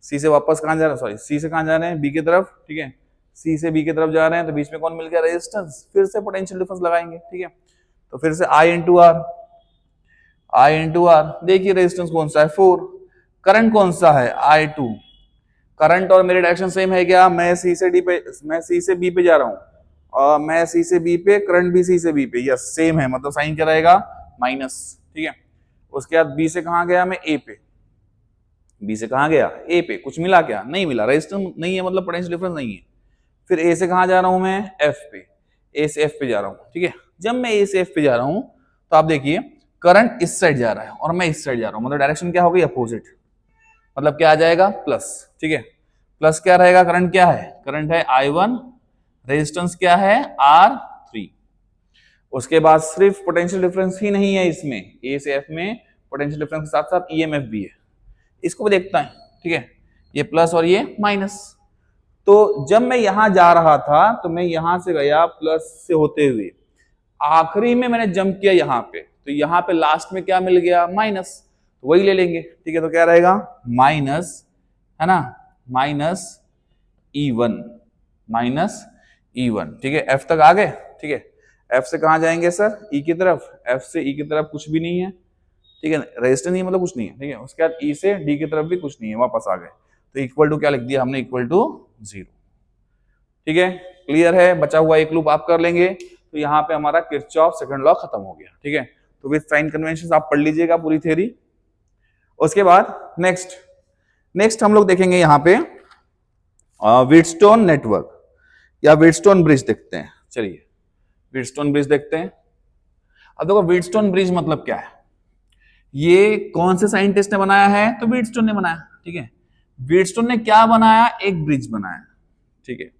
[SPEAKER 1] सी से वापस कहां जा रहे हैं, सॉरी सी से कहां जा रहे हैं, बी की तरफ, ठीक है। सी से बी की तरफ जा रहे हैं तो बीच में कौन मिल गया, रेजिस्टेंस। फिर से पोटेंशियल डिफरेंस लगाएंगे, ठीक है। तो फिर से I इंटू आर, देखिए रेजिस्टेंस कौन सा है, 4, करंट कौन सा है, I2। करंट और मेरी डायरेक्शन सेम है क्या, मैं सी से बी पे जा रहा हूं और मैं सी से बी पे, करंट भी सी से बी पे, यस सेम है, मतलब साइन क्या रहेगा, माइनस, ठीक है। उसके बाद बी से कहां गया मैं, ए पे, बी से कहां गया, ए पे, कुछ मिला क्या, नहीं मिला, रेजिस्टेंस नहीं है, मतलब पोटेंशियल डिफरेंस नहीं है। फिर ए से कहां जा रहा हूं मैं, एफ पे, ए से एफ पे जा रहा हूं, ठीक है। जब मैं ए से एफ पे जा रहा हूं तो आप देखिए करंट इस साइड जा रहा है और मैं इस साइड जा रहा हूं, मतलब डायरेक्शन क्या हो गई, अपोजिट। मतलब क्या आ जाएगा, प्लस, ठीक है। प्लस क्या रहेगा, करंट क्या है, करंट है I1, रेजिस्टेंस क्या है, R3। उसके बाद सिर्फ पोटेंशियल डिफरेंस ही नहीं है इसमें, ए से एफ में पोटेंशियल डिफरेंस के साथ साथ ईएमएफ भी है, इसको भी देखता है, ठीक है। ये प्लस और ये माइनस। तो जब मैं यहां जा रहा था तो मैं यहां से गया प्लस से होते हुए, आखिरी में मैंने जंप किया यहां पे, तो यहां पे लास्ट में क्या मिल गया, माइनस। तो वही ले लेंगे, ठीक है। तो क्या रहेगा माइनस, है ना, माइनस E1, माइनस E1, ठीक है। F तक आ गए, ठीक है। F से कहां जाएंगे सर, E की तरफ, F से E की तरफ कुछ भी नहीं है, ठीक है। रेजिस्टेंस नहीं मतलब कुछ नहीं है, ठीक है। उसके बाद E से D की तरफ भी कुछ नहीं है, वापस आ गए। तो इक्वल टू क्या लिख दिया हमने, इक्वल टू 0, ठीक है। क्लियर है, बचा हुआ एक लूप आप कर लेंगे, तो यहाँ पे हमारा किरचॉफ सेकंड लॉ खत्म हो गया, ठीक है। तो विद साइन कन्वेंशन आप पढ़ लीजिएगा पूरी थ्योरी। उसके बाद नेक्स्ट हम लोग देखेंगे यहाँ पे व्हीटस्टोन नेटवर्क या व्हीटस्टोन ब्रिज देखते हैं। चलिए व्हीटस्टोन ब्रिज देखते हैं। अब देखो व्हीटस्टोन ब्रिज मतलब क्या है, ये कौन से साइंटिस्ट ने बनाया है, तो व्हीटस्टोन ने बनाया, ठीक है। व्हीटस्टोन ने क्या बनाया, एक ब्रिज बनाया, ठीक है।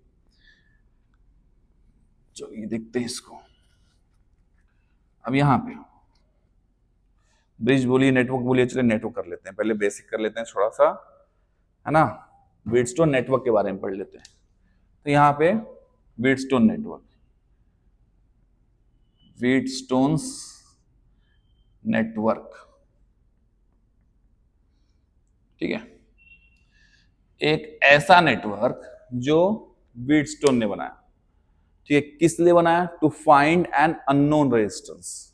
[SPEAKER 1] चलिए देखते हैं इसको। अब यहां पे ब्रिज बोलिए, नेटवर्क बोलिए, चलिए नेटवर्क कर लेते हैं, पहले बेसिक कर लेते हैं थोड़ा सा, है ना। व्हीटस्टोन नेटवर्क के बारे में पढ़ लेते हैं। तो यहां पे व्हीटस्टोन नेटवर्क, व्हीटस्टोन्स नेटवर्क, ठीक है। एक ऐसा नेटवर्क जो व्हीटस्टोन ने बनाया, ठीक है। किस लिए बनाया, to find an unknown resistance,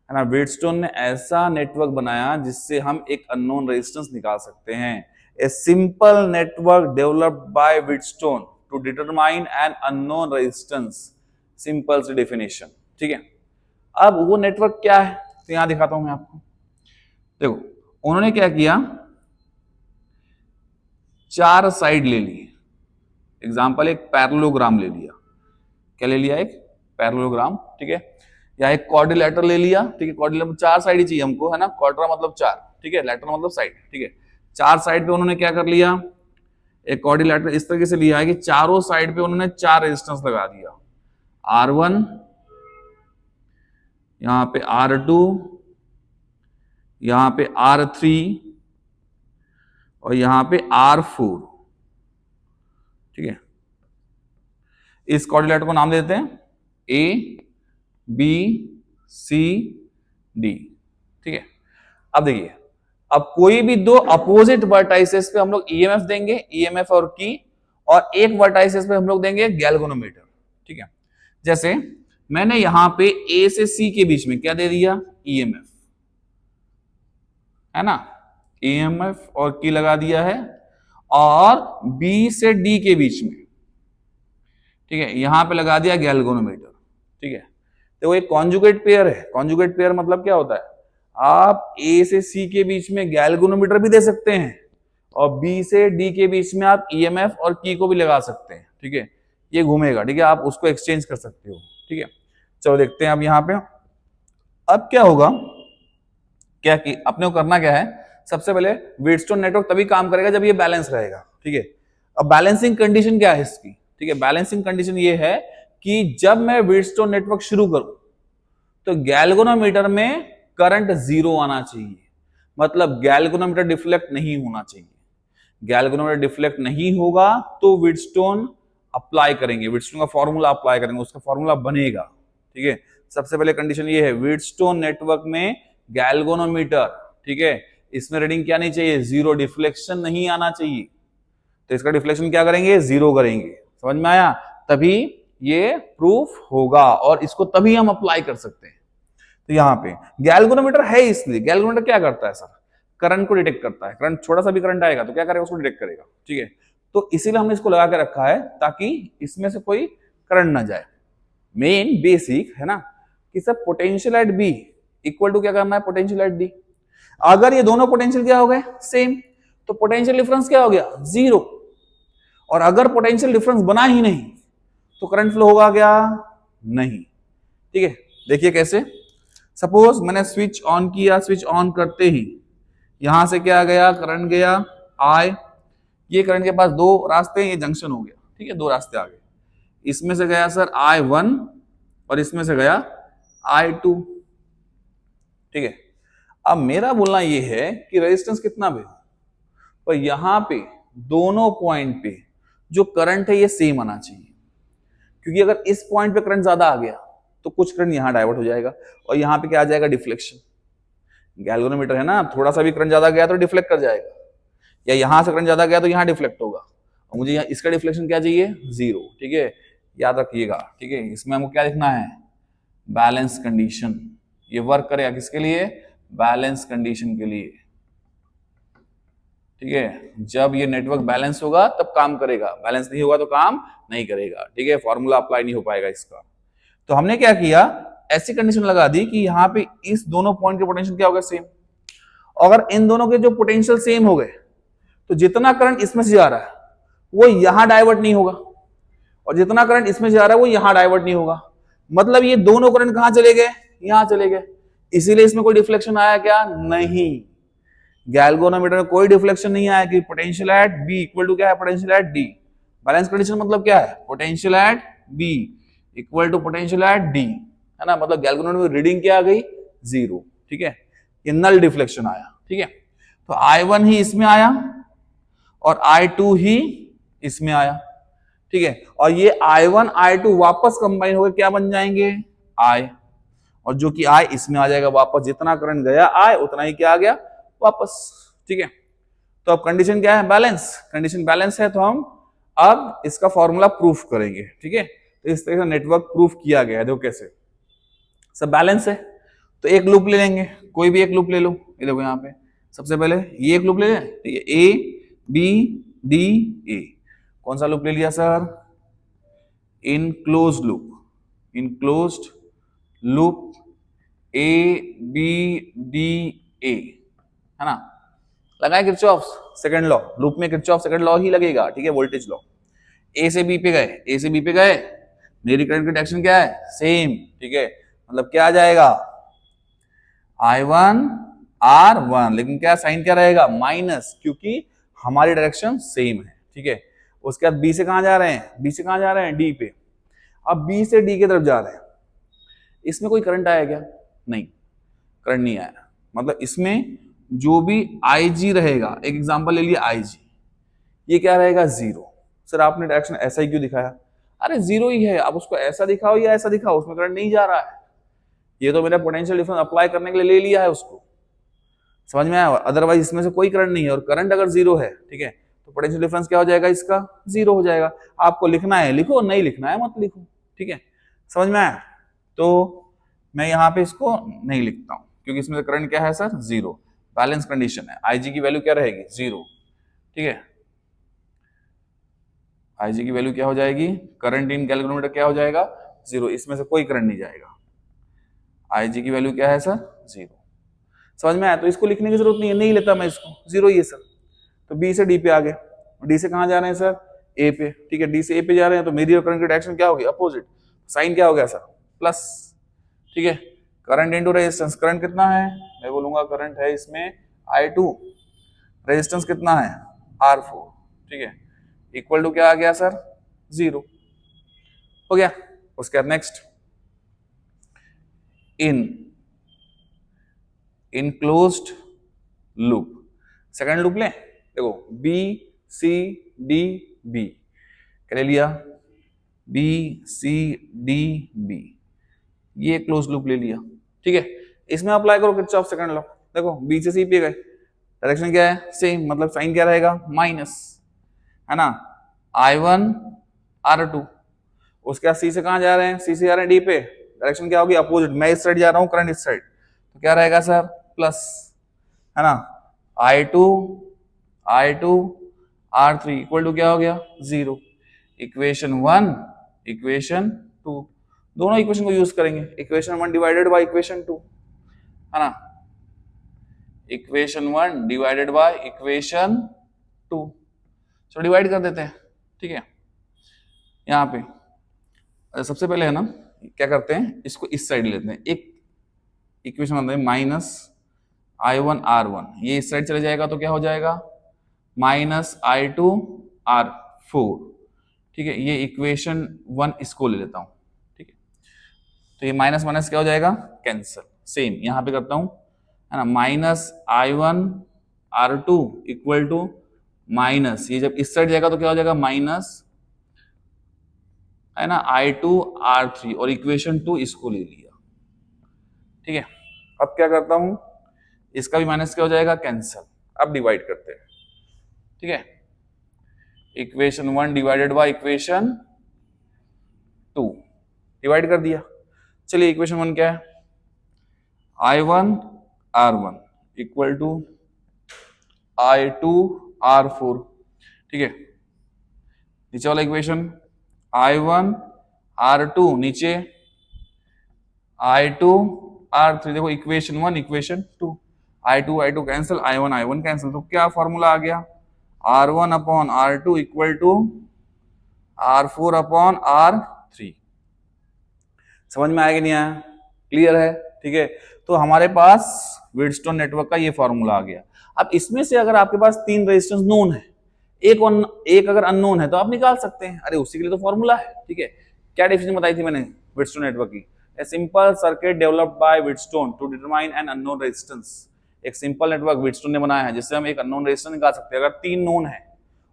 [SPEAKER 1] है ना। व्हीटस्टोन ने ऐसा नेटवर्क बनाया जिससे हम एक अननोन रेजिस्टेंस निकाल सकते हैं। A simple network developed by Wheatstone to determine an unknown resistance, simple सी डेफिनेशन, ठीक है। अब वो नेटवर्क क्या है, तो यहां दिखाता हूं मैं आपको। देखो उन्होंने क्या किया, 4 साइड ले लिए। एग्जाम्पल एक पैरेललोग्राम ले लिया, क्या ले लिया, एक पैरेललोग्राम, ठीक है। या एक क्वाड्रिलेटरल ले लिया, ठीक है। क्वाड्रिलेटरल 4 साइड ही चाहिए हमको, है ना। क्वाड्रा मतलब 4, ठीक है। लेटर मतलब साइड, ठीक है। 4 साइड पे उन्होंने क्या कर लिया, एक क्वाड्रिलेटरल इस तरीके से लिया है कि चारों साइड पे उन्होंने 4 रेजिस्टेंस लगा दिया। R1, यहां पे R2, यहां पे R3 और यहां पे R4, ठीक है। इस क्वाड्रिलेटरल को नाम देते हैं A B C D, ठीक है। अब देखिए, अब कोई भी दो अपोजिट वर्टाइसेस पे हम लोग ईएमएफ देंगे, ईएमएफ और की, और एक वर्टाइसेस पे हम लोग देंगे गैल्वेनोमीटर, ठीक है। जैसे मैंने यहां पे ए से सी के बीच में क्या दे दिया, ईएमएफ, है ना, ईएमएफ और की लगा दिया है, और बी से डी के बीच में, ठीक है, यहां पे लगा दिया गैल्वेनोमीटर, ठीक है। तो वो एक कॉन्जुगेट पेयर है। कॉन्जुगेट पेयर मतलब क्या होता है, आप ए से सी के बीच में गैल्वेनोमीटर भी दे सकते हैं, और बी से डी के बीच में आप ईएमएफ और की को भी लगा सकते हैं, ठीक है। ये घूमेगा, ठीक है, आप उसको एक्सचेंज कर सकते हो, ठीक है। चलो देखते हैं अब यहां पे अब क्या होगा, क्या कि अपने को करना क्या है, सबसे पहले व्हीटस्टोन नेटवर्क तभी काम करेगा जब ये बैलेंस रहेगा, ठीक है। अब बैलेंसिंग कंडीशन क्या है इसकी, ठीक है। बैलेंसिंग कंडीशन ये है कि जब मैं व्हीटस्टोन नेटवर्क शुरू करूं तो गैल्वेनोमीटर में करंट 0 आना चाहिए, मतलब गैल्वेनोमीटर डिफ्लेक्ट नहीं होना चाहिए। गैल्वेनोमीटर डिफ्लेक्ट नहीं होगा तो व्हीटस्टोन अप्लाई करेंगे, व्हीटस्टोन का फॉर्मूला अप्लाई करेंगे, उसका फॉर्मूला बनेगा, ठीक है। सबसे पहले कंडीशन ये है, व्हीटस्टोन नेटवर्क में गैल्वेनोमीटर, ठीक है, इसमें रीडिंग क्या नहीं चाहिए, 0, डिफ्लेक्शन नहीं आना चाहिए। तो इसका डिफ्लेक्शन क्या करेंगे, 0 करेंगे, समझ में आया। तभी ये प्रूफ होगा और इसको तभी हम अप्लाई कर सकते हैं। तो यहां पे गैल्वेनोमीटर है, इसलिए गैल्वेनोमीटर क्या करता है सर, करंट को डिटेक्ट करता है। करंट, छोटा सा भी करंट आएगा तो क्या करेगा, उसको डिटेक्ट करेगा, ठीक है। तो इसीलिए हमने इसको लगा के रखा है ताकि इसमें से कोई करंट ना जाए। मेन बेसिक है ना कि sir potential at B equal to क्या करना है, पोटेंशियल एट डी। अगर ये दोनों पोटेंशियल क्या हो गए, सेम, तो पोटेंशियल डिफरेंस क्या हो गया, 0। और अगर पोटेंशियल डिफरेंस बना ही नहीं तो करंट फ्लो होगा क्या, नहीं, ठीक है। देखिए कैसे, सपोज मैंने स्विच ऑन किया, स्विच ऑन करते ही यहां से क्या गया, करंट गया आई, ये करंट के पास 2 रास्ते, ये जंक्शन हो गया, ठीक है, 2 रास्ते आ गए। इसमें से गया सर I1 और इसमें से गया I2, ठीक है। अब मेरा बोलना ये है कि रेजिस्टेंस कितना भी हो, पर यहां पे दोनों पॉइंट पे जो करंट है ये सेम आना चाहिए, क्योंकि अगर इस पॉइंट पे करंट ज्यादा आ गया तो कुछ करंट यहां डाइवर्ट हो जाएगा और यहां पे क्या आ जाएगा, डिफ्लेक्शन। गैल्वेनोमीटर है ना, थोड़ा सा भी करंट ज्यादा गया तो डिफ्लेक्ट कर जाएगा, या यहां से करंट ज्यादा गया तो यहाँ डिफ्लेक्ट होगा, और मुझे यहाँ इसका डिफ्लेक्शन क्या चाहिए, 0, ठीक है, याद रखिएगा, ठीक है। इसमें हमको क्या लिखना है, बैलेंस कंडीशन। ये वर्क करेगा किसके लिए, बैलेंस कंडीशन के लिए, ठीक है। जब ये नेटवर्क बैलेंस होगा तब काम करेगा, बैलेंस नहीं होगा तो काम नहीं करेगा, ठीक है, फॉर्मूला अप्लाई नहीं हो पाएगा इसका। तो हमने क्या किया, ऐसी कंडीशन लगा दी कि यहाँ पे इस दोनों पॉइंट के पोटेंशियल क्या होगा, सेम। अगर इन दोनों के जो पोटेंशियल सेम हो गए तो जितना करंट इसमें से जा रहा है वो यहां डाइवर्ट नहीं होगा, और जितना करंट इसमें से जा रहा है वो यहां डाइवर्ट नहीं होगा। मतलब ये दोनों करंट कहां चले गए, यहां चले गए, इसीलिए इसमें कोई डिफ्लेक्शन आया क्या, नहीं। गैल्वेनोमीटर में कोई डिफ्लेक्शन नहीं आया कि potential at B equal to क्या है, potential at D. Balance condition मतलब क्या है, potential at B equal to potential at D, है ना। मतलब गैल्वेनोमीटर में रीडिंग क्या आ गई, 0, ठीक है, ये नल डिफ्लेक्शन आया, ठीक है। तो I1 ही इसमें आया और I2 ही इसमें आया, ठीक है, और ये I1 I2 वापस कंबाइन होकर क्या बन जाएंगे, I, और जो कि I इसमें आ जाएगा वापस, जितना करंट गया I उतना ही क्या आ गया वापस, ठीक है। तो अब कंडीशन क्या है, बैलेंस, कंडीशन बैलेंस है, तो हम अब इसका फॉर्मूला प्रूफ करेंगे, ठीक है। तो इस तरह से नेटवर्क प्रूफ किया गया है, देखो कैसे, सब बैलेंस है। तो एक लूप ले लेंगे, कोई भी एक लूप ले लो, ये देखो यहाँ पे सबसे पहले ये एक लूप ले लें, तो ये ए बी डी ए, कौन सा लूप ले लिया sir, enclosed loop, enclosed loop A B D A, है ना। लगाए किरचॉफ सेकंड लॉ, लूप में किरचॉफ सेकंड लॉ ही लगेगा, ठीक है, वोल्टेज लॉ। ए से बी पे गए, ए से बी पे गए, मेरी करंट की डायरेक्शन क्या है, सेम, ठीक है, मतलब क्या आ जाएगा, I1 R1, लेकिन क्या साइन क्या रहेगा, माइनस, क्योंकि हमारी डायरेक्शन सेम है, ठीक है। उसके बाद बी से कहां जा रहे हैं, बी से कहां जा रहे हैं, डी पे। अब बी से डी की तरफ जा रहे हैं, इसमें कोई करंट आया क्या, नहीं, करंट नहीं आया। मतलब इसमें जो भी IG रहेगा, एक एग्जांपल ले लिया IG, ये क्या रहेगा, 0। सर आपने डायरेक्शन ऐसा ही क्यों दिखाया, अरे 0 ही है, आप उसको ऐसा दिखाओ या ऐसा दिखाओ, उसमें करंट नहीं जा रहा है, ये तो मेरा पोटेंशियल डिफरेंस अप्लाई करने के लिए ले लिया है उसको, समझ में आया। अदरवाइज इसमें से कोई करंट नहीं है, और करंट अगर 0 है, ठीक है, तो पोटेंशियल डिफरेंस क्या हो जाएगा, इसका 0 हो जाएगा। आपको लिखना है लिखो, नहीं लिखना है मत लिखो, ठीक है, समझ में आया। तो मैं यहाँ पे इसको नहीं लिखता हूँ, क्योंकि इसमें से करंट क्या है सर, 0, बैलेंस कंडीशन है, IG की वैल्यू क्या रहेगी, 0, ठीक है। IG की वैल्यू क्या हो जाएगी, करंट इन गैल्वेनोमीटर क्या हो जाएगा, 0, इसमें से कोई करंट नहीं जाएगा। IG की वैल्यू क्या है सर, 0, समझ में आया। तो इसको लिखने की जरूरत नहीं है, नहीं लेता मैं इसको, 0 ही है सर। तो बी से डी पे आ गए, डी से कहां जा रहे हैं सर, ए पे, ठीक है, डी से ए पे जा रहे हैं, तो मेरी और करंट की डायरेक्शन क्या होगी, अपोजिट, साइन क्या हो गया सर, प्लस, ठीक है। करंट इनटू रेजिस्टेंस, करंट कितना है, मैं बोलूंगा करंट है इसमें I2, रेजिस्टेंस कितना है R4, ठीक है, इक्वल टू क्या आ गया सर, 0 हो गया। उसके बाद next, enclosed loop, second loop लें, देखो बी सी डी बी, क्या ले लिया, बी सी डी बी, ये क्लोज लूप ले लिया, ठीक है। इसमें अप्लाई करो किरचॉफ सेकंड लॉ, देखो बी से सी पे गए, डायरेक्शन क्या है, सेम, मतलब साइन क्या रहेगा, माइनस, है ना, I1 R2। उसके बाद सी से कहां जा रहे हैं, सी से जा रहे हैं डी पे, डायरेक्शन क्या होगी, अपोजिट, मैं इस साइड जा रहा हूं, करंट इस साइड, तो क्या रहेगा सर, प्लस, है ना, I2 R3 इक्वल टू क्या हो गया, 0। इक्वेशन 1 इक्वेशन 2, दोनों इक्वेशन को यूज करेंगे, इक्वेशन 1 डिवाइडेड बाय इक्वेशन 2, है ना, इक्वेशन 1 डिवाइडेड बाय इक्वेशन 2, चलो डिवाइड कर देते हैं, ठीक है। यहाँ पे सबसे पहले है ना, क्या करते हैं, इसको इस साइड लेते हैं, एक इक्वेशन बनता है माइनस I1 R1, ये इस साइड चले जाएगा तो क्या हो जाएगा, माइनस I2 R4, ठीक है, ये इक्वेशन 1 इसको ले लेता हूं, ठीक है। तो ये माइनस माइनस क्या हो जाएगा, कैंसिल, सेम यहां पे करता हूं, है ना, minus I1 R2 equal to minus, ये जब इस साइड जाएगा तो क्या हो जाएगा, माइनस, है ना, I2 R3, और इक्वेशन 2 इसको ले लिया, ठीक है। अब क्या करता हूं, इसका भी माइनस क्या हो जाएगा, कैंसल। अब डिवाइड करते हैं, ठीक है। Equation 1 divided by equation 2, divide कर दिया। चलिए इक्वेशन 1 क्या है, I1 R1 equal to I2 R4, ठीक है। नीचे वाला इक्वेशन I1 R2 नीचे I2 R3, देखो equation 1 equation 2, I2 cancel, I1 cancel, तो क्या फॉर्मूला आ गया, R1 upon R2 equal to R4 upon R3। समझ में आया कि नहीं आया, क्लियर है, ठीक है। तो हमारे पास व्हीटस्टोन नेटवर्क का ये फॉर्मूला आ गया। अब इसमें से अगर आपके पास 3 रेजिस्टेंस नोन है, एक अगर अननोन है तो आप निकाल सकते हैं, अरे उसी के लिए तो फॉर्मूला है, ठीक है। क्या डेफिनेशन बताई थी मैंने व्हीटस्टोन नेटवर्क की, a simple circuit developed by Wheatstone to determine an unknown resistance. एक सिंपल नेटवर्क व्हीटस्टोन ने बनाया है जिससे हम एक अननोन रेजिस्टेंस निकाल सकते हैं। अगर 3 नोन है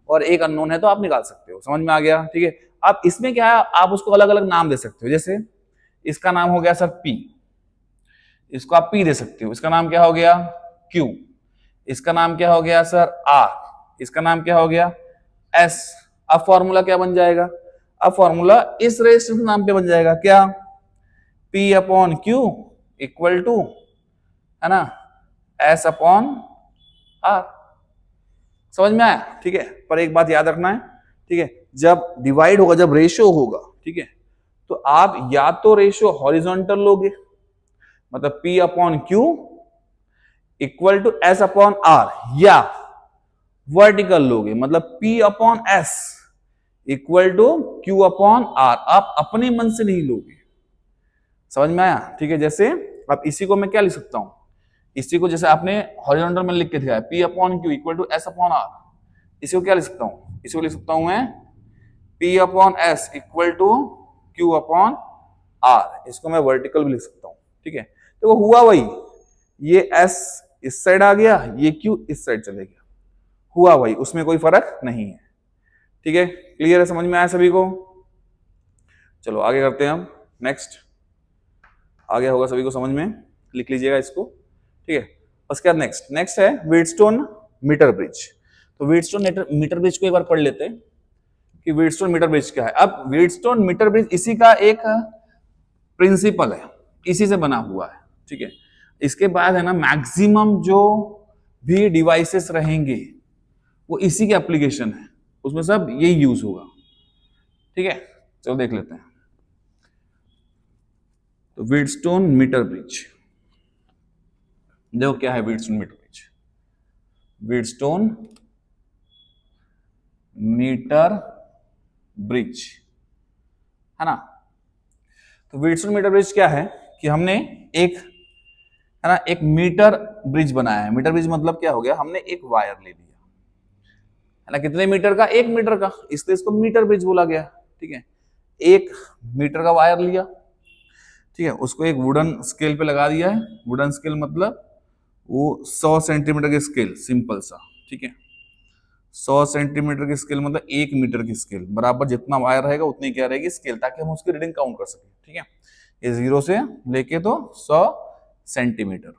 [SPEAKER 1] और एक अननोन है तो आप निकाल सकते हो, समझ में आ गया, ठीक है। अब इसमें क्या है, आप उसको अलग अलग नाम दे सकते हो, जैसे इसका नाम हो गया सर P, इसको आप P दे सकते हो, इसका नाम क्या हो गया Q, इसका नाम क्या हो गया सर R, इसका नाम क्या हो गया S। अब फॉर्मूला क्या बन जाएगा, अब फॉर्मूला इस रेजिस्टेंस नाम पे बन जाएगा, क्या, P upon Q equal to, है ना, S अपॉन R। समझ में आया, ठीक है। पर एक बात याद रखना है, ठीक है, जब डिवाइड होगा, जब रेशियो होगा, ठीक है, तो आप या तो रेशियो हॉरिजॉन्टल लोगे, मतलब P upon Q equal to S upon R, या वर्टिकल लोगे, मतलब P upon S equal to Q upon R। आप अपने मन से नहीं लोगे, समझ में आया, ठीक है। जैसे अब इसी को मैं क्या लिख सकता हूं, इसी को जैसे आपने हॉरिजॉन्टल में लिख के दिखाया P upon Q equal to S upon R, इसी को क्या लिख सकता हूं, इसी को लिख सकता हूं मैं P upon S equal to Q upon R, इसको मैं वर्टिकल भी लिख सकता हूं, ठीक है। तो वो हुआ वही, ये S इस साइड आ गया, ये Q इस साइड चले गया, हुआ वही, उसमें कोई फर्क नहीं है, ठीक है। क्लियर है, समझ में आया सभी को। चलो आगे करते हैं हम, नेक्स्ट आ गया होगा सभी को समझ में, लिख लीजिएगा इसको, ठीक है। उसके बाद नेक्स्ट है व्हीटस्टोन मीटर ब्रिज। तो व्हीटस्टोन मीटर ब्रिज को एक बार पढ़ लेते हैं कि व्हीटस्टोन मीटर ब्रिज क्या है। अब व्हीटस्टोन मीटर ब्रिज इसी का एक प्रिंसिपल है, इसी से बना हुआ है, ठीक है। इसके बाद है ना मैक्सिमम जो भी डिवाइसेस रहेंगे वो इसी के एप्लीकेशन है, उसमें सब यही यूज होगा, ठीक है। चलो देख लेते हैं। तो व्हीटस्टोन मीटर ब्रिज, देखो क्या है Wheatstone meter bridge, Wheatstone meter bridge, है ना। तो व्हीटस्टोन मीटर ब्रिज क्या है कि हमने एक, है ना, एक मीटर ब्रिज बनाया है। मीटर ब्रिज मतलब क्या हो गया, हमने एक वायर ले लिया, है ना, कितने मीटर का, 1 मीटर का, इसलिए इसको मीटर ब्रिज बोला गया, ठीक है। 1 मीटर का वायर लिया, ठीक है, उसको एक वुडन स्केल पे लगा दिया है। वुडन स्केल मतलब वो 100 सेंटीमीटर की स्केल, सिंपल सा, ठीक है। 100 सेंटीमीटर की स्केल मतलब 1 मीटर की स्केल, बराबर जितना वायर रहेगा उतनी क्या रहेगी स्केल, ताकि हम उसकी रीडिंग काउंट कर सकें, ठीक है। ये 0 से लेके तो 100 सेंटीमीटर,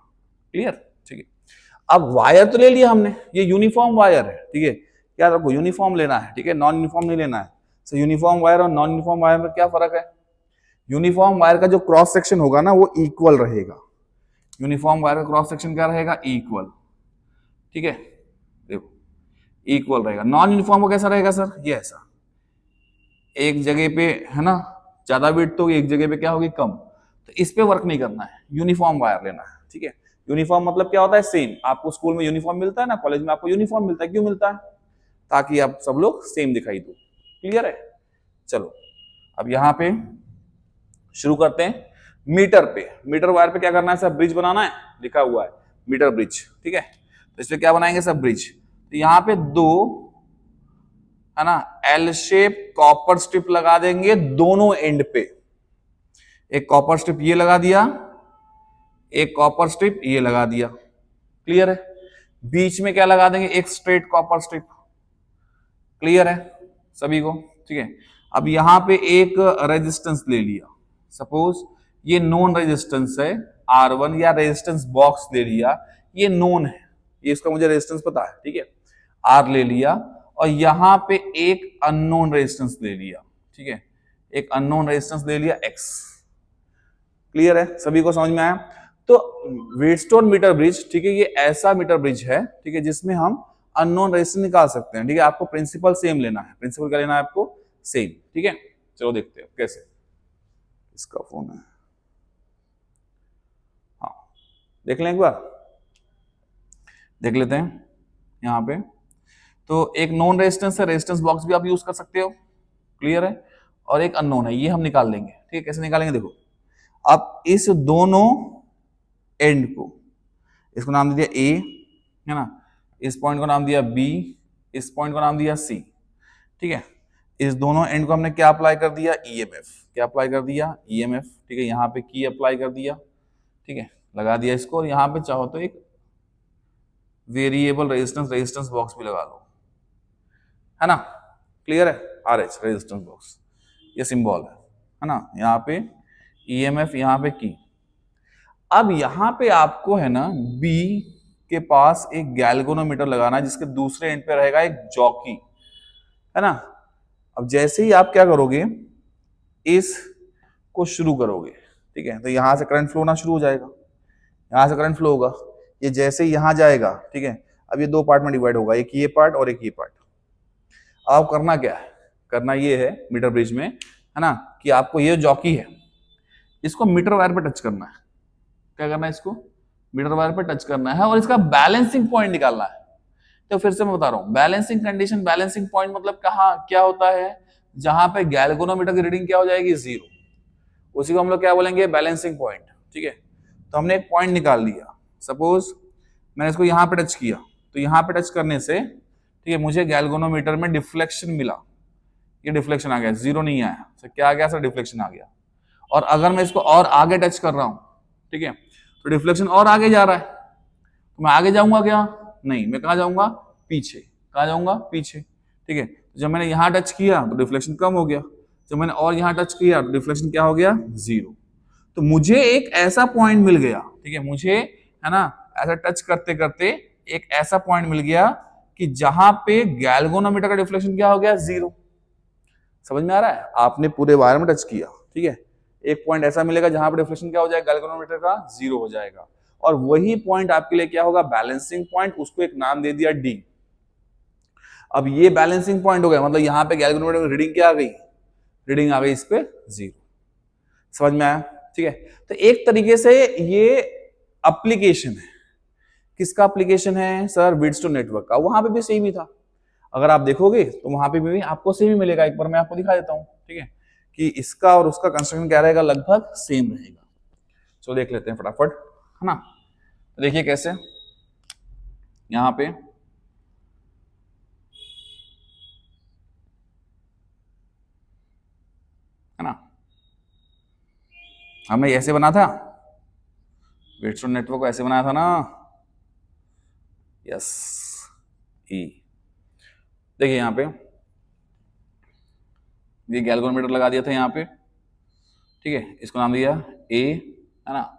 [SPEAKER 1] क्लियर, ठीक है। अब वायर तो ले लिया हमने, ये यूनिफॉर्म वायर है, ठीक है, याद रखो यूनिफॉर्म लेना है, ठीक है, नॉन यूनिफॉर्म नहीं लेना है। तो यूनिफॉर्म वायर और नॉन यूनिफॉर्म वायर में क्या फर्क है, यूनिफॉर्म वायर का जो क्रॉस सेक्शन होगा ना वो इक्वल रहेगा, यूनिफॉर्म वायर का क्रॉस सेक्शन क्या रहेगा, इक्वल, ठीक है, देखो इक्वल रहेगा। नॉन यूनिफॉर्म कैसा रहेगा सर, ये ऐसा, एक जगह पे है ना ज्यादा विड्थ तो एक जगह पे क्या होगी कम, तो इस पे वर्क नहीं करना है, यूनिफॉर्म वायर लेना है, ठीक है। यूनिफॉर्म मतलब क्या होता है, सेम। आपको स्कूल में यूनिफॉर्म मिलता है ना, कॉलेज में आपको यूनिफॉर्म मिलता है, क्यों मिलता है, ताकि आप सब लोग सेम दिखाई दो, क्लियर है। चलो अब यहां पे शुरू करते हैं मीटर पे। मीटर वायर पे क्या करना है सर, ब्रिज बनाना है, लिखा हुआ है मीटर ब्रिज, ठीक है। तो इसमें क्या बनाएंगे सर, ब्रिज। तो यहाँ पे 2, है ना, एल शेप कॉपर स्ट्रिप लगा देंगे दोनों एंड पे, एक कॉपर स्ट्रिप ये लगा दिया, एक कॉपर स्ट्रिप ये लगा दिया, क्लियर है। बीच में क्या लगा देंगे, एक स्ट्रेट कॉपर स्ट्रिप, क्लियर है सभी को, ठीक है। अब यहां पे एक रेजिस्टेंस ले लिया, सपोज ये नॉन रेजिस्टेंस है R1, या रेजिस्टेंस बॉक्स ले लिया, ये नोन है, ये इसका मुझे रेजिस्टेंस पता है, ठीक है, आर ले लिया, और यहां पे एक अननोन रेजिस्टेंस ले लिया, ठीक है, एक अननोन रेजिस्टेंस ले लिया एक्स। क्लियर है, सभी को समझ में आया? तो व्हीटस्टोन मीटर ब्रिज, ठीक है, ये ऐसा मीटर ब्रिज है, ठीक है, जिसमें हम अननोन रेजिस्टेंस निकाल सकते हैं, ठीक है। आपको प्रिंसिपल सेम लेना है, प्रिंसिपल क्या लेना है आपको? सेम, ठीक है। चलो देखते हैं कैसे। इसका फोन है, हाँ, देख लें एक बार, देख लेते हैं यहां पे। तो एक नॉन रेजिस्टेंस है, रेजिस्टेंस बॉक्स भी आप यूज कर सकते हो, क्लियर है, और एक अननोन है, ये हम निकाल लेंगे, ठीक है। कैसे निकालेंगे? देखो, अब इस दोनों एंड को, इसको नाम दे दिया ए, है ना, इस पॉइंट को नाम दिया बी, इस पॉइंट को नाम दिया सी, ठीक है। इस दोनों एंड को हमने क्या अप्लाई कर दिया? ईएमएफ। क्या अप्लाई कर दिया? ईएमएफ, ठीक है। यहाँ पे की अप्लाई कर दिया, ठीक है, लगा दिया इसको, और यहाँ पे चाहो तो एक वेरिएबल रेजिस्टेंस बॉक्स भी लगा लो, है ना, क्लियर है, आरएच रेजिस्टेंस बॉक्स, ये सिंबल है ना, यहाँ पे ईएमएफ, यहाँ पे की। अब यहाँ पे आपको है ना बी के पास एक गैल्वेनोमीटर लगाना है, जिसके दूसरे एंड पे रहेगा एक जॉकी, है ना। अब जैसे ही आप क्या करोगे, इस को शुरू करोगे, ठीक है, तो यहां से करंट फ्लो होना शुरू हो जाएगा, यहां से करंट फ्लो होगा, ये जैसे ही यहां जाएगा, ठीक है। अब ये दो पार्ट में डिवाइड होगा, एक ये पार्ट और एक ये पार्ट। अब करना क्या है? करना ये है मीटर ब्रिज में, है ना, कि आपको ये जॉकी है, इसको मीटर वायर पे टच करना है। क्या करना है? इसको मीटर वायर पे टच करना है, और इसका बैलेंसिंग पॉइंट निकालना है। तो फिर से मैं बता रहा हूं, बैलेंसिंग कंडीशन, बैलेंसिंग पॉइंट मतलब कहाँ क्या होता है? जहां पे गैल्वेनोमीटर की रीडिंग क्या हो जाएगी? 0, उसी को हम लोग क्या बोलेंगे? बैलेंसिंग पॉइंट, ठीक है। तो हमने एक पॉइंट निकाल लिया, सपोज मैंने इसको यहां पे टच किया, तो यहां पे टच करने से, ठीक है, मुझे गैल्वेनोमीटर में डिफ्लेक्शन मिला, ये डिफ्लेक्शन आ गया, 0 नहीं आया, तो क्या आ गया सर? डिफ्लेक्शन आ गया। और अगर मैं इसको और आगे टच कर रहा हूं, ठीक है, तो डिफ्लेक्शन और आगे जा रहा है, तो मैं आगे जाऊंगा क्या? नहीं, मैं कहा जाऊंगा? पीछे। कहा जाऊंगा? पीछे, ठीक है। जब मैंने यहां टच किया तो डिफ्लेक्शन कम हो गया, जब मैंने और यहां टच किया तो डिफ्लेक्शन क्या हो गया? 0। तो मुझे एक ऐसा पॉइंट मिल गया, ठीक है, मुझे, है ना, ऐसा टच करते करते एक ऐसा पॉइंट मिल गया कि जहां पे गैल्वेनोमीटर का डिफ्लेक्शन क्या हो गया? 0। समझ में आ रहा है? आपने पूरे वायर में टच किया, ठीक है, एक पॉइंट ऐसा मिलेगा जहां पे डिफ्लेक्शन क्या हो जाएगा? गैल्वेनोमीटर का 0 हो जाएगा, और वही पॉइंट आपके लिए क्या होगा? Balancing point. उसको एक नाम दे दिया डी। अब ये बैलेंसिंग पॉइंट हो गया, मतलब यहाँ पे गैल्वेनोमीटर में रीडिंग क्या आ गई? रीडिंग आ गई इस पे 0। समझ में आया? ठीक है। तो एक तरीके से ये एप्लीकेशन है, किसका एप्लीकेशन है सर? व्हीटस्टोन नेटवर्क का। वहां पे भी सेम ही था, अगर आप देखोगे तो वहां पे भी आपको सेम ही मिलेगा। एक बार मैं आपको दिखा देता हूं, ठीक है, कि इसका और उसका कंस्ट्रक्शन क्या रहेगा? लगभग सेम रहेगा। चलो देख लेते हैं फटाफट, है ना। देखिए कैसे, यहां पे है ना, हमने ऐसे बना था, व्हीटस्टोन नेटवर्क को ऐसे बनाया था ना, यस, ई। देखिए यहां पे ये गैल्वेनोमीटर लगा दिया था यहां पे, ठीक है, इसको नाम दिया ए, है ना,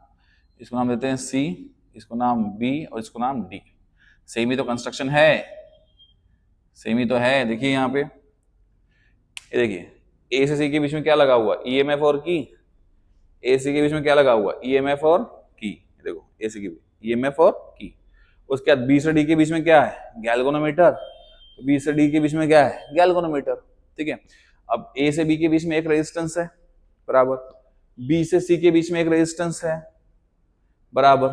[SPEAKER 1] इसको नाम देते हैं सी, इसको नाम बी, और इसको नाम डी। सेम ही तो कंस्ट्रक्शन है, सेम ही तो है। देखिए यहां पे, ये देखिए, ए से सी के बीच में क्या लगा हुआ? ईएमएफ और की। ए सी के बीच में क्या लगा हुआ? ईएमएफ और की। देखो ए सी के बीच ईएमएफ और की। उसके बाद बी से डी के बीच में क्या है? गैल्वेनोमीटर। तो बी से डी के बीच में क्या है? गैल्वेनोमीटर, ठीक है। अब ए से बी के बीच में एक रेजिस्टेंस है, बराबर। बी से सी के बीच में एक रेजिस्टेंस है, बराबर,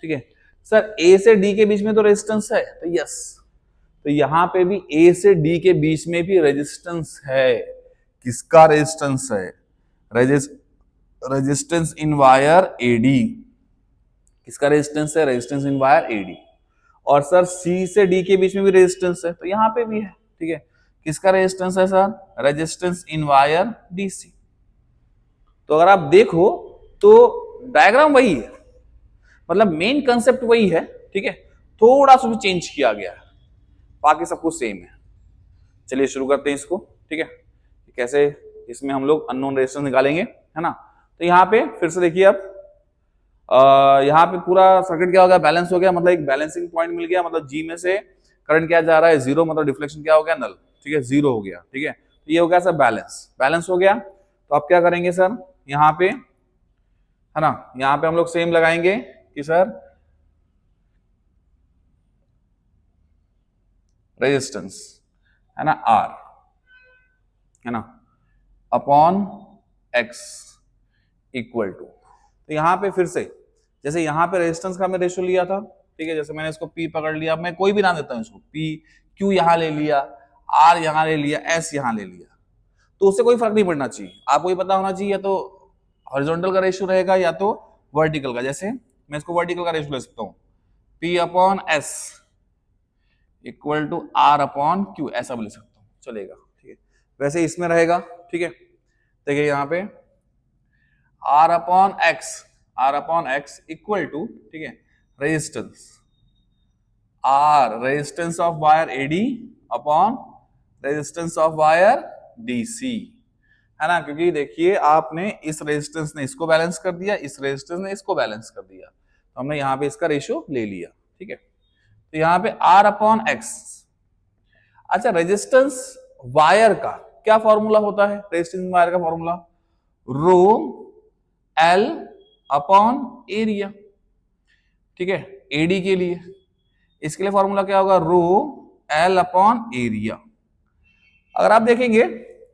[SPEAKER 1] ठीक है। सर ए से डी के बीच में तो रेजिस्टेंस है, तो यस, तो यहां पे भी ए से डी के बीच में भी रेजिस्टेंस है। किसका रेजिस्टेंस है? Resistance in wire AD. किसका रेजिस्टेंस है? Resistance in wire AD. और सर सी से डी के बीच में भी रेजिस्टेंस है, तो यहां पे भी है, ठीक है। किसका रेजिस्टेंस है sir? Resistance in wire DC. तो अगर आप देखो तो डायग्राम वही है, मतलब मेन कंसेप्ट वही है, ठीक है, थोड़ा सा भी चेंज किया गया है, बाकी सब कुछ सेम है। चलिए शुरू करते हैं इसको, ठीक है, कैसे इसमें हम लोग अननोन रेजिस्टेंस निकालेंगे, है ना। तो यहाँ पे फिर से देखिए, अब यहाँ पे पूरा सर्किट क्या हो गया, बैलेंस हो गया, मतलब एक बैलेंसिंग पॉइंट मिल गया, मतलब जी में से करंट क्या जा रहा है, जीरो, मतलब डिफ्लेक्शन क्या हो गया, नल, ठीक है, जीरो हो गया, ठीक है। तो ये हो गया सर बैलेंस, बैलेंस हो गया। तो आप क्या करेंगे सर, यहाँ पे है ना, यहाँ पे हम लोग सेम लगाएंगे कि सर रेजिस्टेंस है ना आर, है ना, अपॉन एक्स इक्वल टू, तो यहां पे फिर से जैसे यहां पे रेजिस्टेंस का हमने रेशियो लिया था, ठीक है, जैसे मैंने इसको पी पकड़ लिया, मैं कोई भी नाम देता हूं इसको, पी, क्यू यहां ले लिया, आर यहां ले लिया, एस यहां ले लिया, तो उससे कोई फर्क नहीं पड़ना चाहिए, आपको ये पता होना चाहिए या तो हॉरिजॉन्टल का रेशियो रहेगा या तो वर्टिकल का। जैसे मैं इसको वर्टिकल का रेशियो ले सकता हूं, P upon S equal to R upon Q, ऐसा भी ले सकता हूं, चलेगा, ठीक है। वैसे इसमें रहेगा, ठीक है, देखिए यहाँ पे R upon X equal to, ठीक है, resistance R, resistance of wire AD upon resistance of wire DC, है ना, क्योंकि देखिए आपने इस रेजिस्टेंस ने इसको बैलेंस कर दिया, इस रेजिस्टेंस ने इसको बैलेंस कर दिया, तो हमने यहाँ पे इसका रेशियो ले लिया, ठीक है। तो यहाँ पे आर अपॉन एक्स, अच्छा रेजिस्टेंस वायर का क्या फॉर्मूला होता है, रेजिस्टेंस वायर का फॉर्मूला रो एल अपॉन एरिया, ठीक है, एडी के लिए इसके लिए फॉर्मूला क्या होगा, रो एल अपॉन एरिया। अगर आप देखेंगे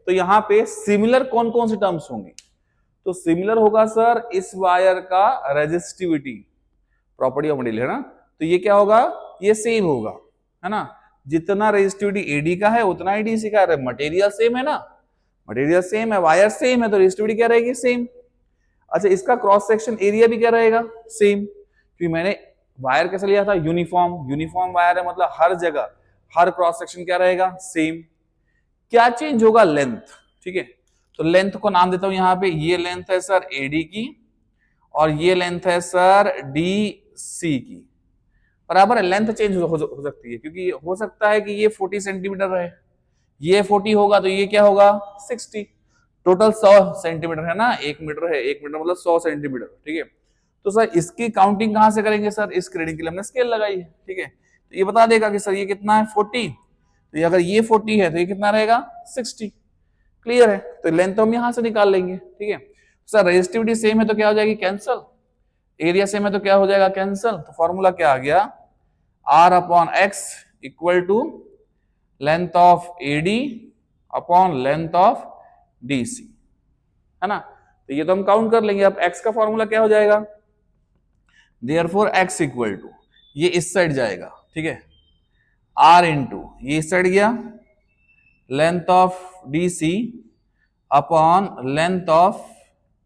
[SPEAKER 1] तो यहां पे सिमिलर कौन कौन सी टर्म्स होंगी, तो सिमिलर होगा सर इस वायर का रेजिस्टिविटी, प्रॉपर्टी ऑफ मटेरियल, है ना, तो ये क्या होगा, ये सेम होगा, है ना, जितना रेजिस्टिविटी एडी का है उतना ही डीसी का है, मटेरियल सेम है ना, मटेरियल सेम है, वायर सेम है, तो रेजिस्टिविटी क्या रहेगी, सेम। अच्छा इसका क्रॉस सेक्शन एरिया भी क्या रहेगा, सेम, क्योंकि मैंने वायर कैसे लिया था, यूनिफॉर्म, यूनिफॉर्म वायर है, मतलब हर जगह हर क्रॉस सेक्शन क्या रहेगा, सेम। क्या चेंज होगा, लेंथ, ठीक है, तो लेंथ को नाम देता हूं यहां पे, ये लेंथ है सर एडी की और ये लेंथ है सर डी सी की, बराबर है, लेंथ चेंज हो सकती है, क्योंकि हो सकता है कि ये 40 सेंटीमीटर रहे, ये 40 होगा तो ये क्या होगा 60, टोटल 100 सेंटीमीटर है ना, 1 मीटर है, 1 मीटर मतलब 100 सेंटीमीटर, ठीक है। तो सर इसकी काउंटिंग कहां से करेंगे सर, इस रीडिंग के लिए हमने स्केल लगाई है, ठीक है, तो ये बता देगा कि सर ये कितना है 40, तो ये अगर ये 40 है तो ये कितना रहेगा 60, क्लियर है, तो लेंथ हम यहां से निकाल लेंगे, ठीक है। सर रेजिस्टिविटी सेम है तो क्या हो जाएगी कैंसल, एरिया सेम है तो क्या हो जाएगा कैंसल, तो फॉर्मूला क्या आ गया, R upon X equal to length of AD upon length of DC, है ना, तो ये तो हम काउंट कर लेंगे। अब x का फॉर्मूला क्या हो जाएगा, देयरफॉर x इक्वल टू, ये इस साइड जाएगा, ठीक है, r इंटू ये इस साइड गया, length of DC upon length of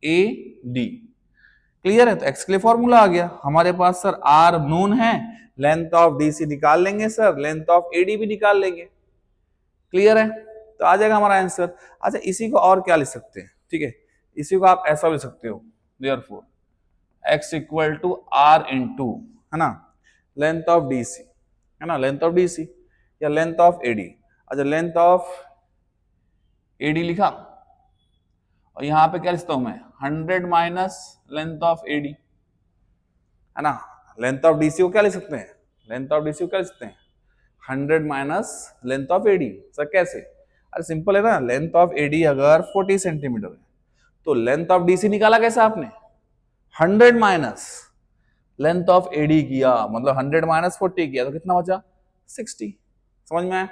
[SPEAKER 1] A D, clear है, तो x के लिए फॉर्मूला आ गया हमारे पास सर, r नोन है, लेंथ ऑफ डीसी निकाल लेंगे सर, लेंथ ऑफ एडी भी निकाल लेंगे, क्लियर है, तो आ जाएगा हमारा आंसर। अच्छा इसी को और क्या लिख सकते हैं, ठीक है, इसी को आप ऐसा लिख सकते हो, therefore x equal to R into, है ना, लेंथ ऑफ डीसी, है ना, लेंथ ऑफ डीसी या लेंथ ऑफ एडी, अच्छा लेंथ ऑफ एडी लिखा और यहां पे क्या लिखता हूं मैं, 100 माइनस लेंथ ऑफ एडी, है ना, लेंथ ऑफ डीसी को क्या लिख सकते हैं, लेंथ ऑफ डीसी को क्या लिख सकते हैं, 100 minus length of AD, sir कैसे, अरे सिंपल है ना, लेंथ ऑफ एडी अगर 40 सेंटीमीटर है तो लेंथ ऑफ डीसी निकाला कैसे आपने, 100 माइनस लेंथ ऑफ एडी किया, मतलब 100 माइनस 40 किया तो कितना बचा 60, समझ में आया।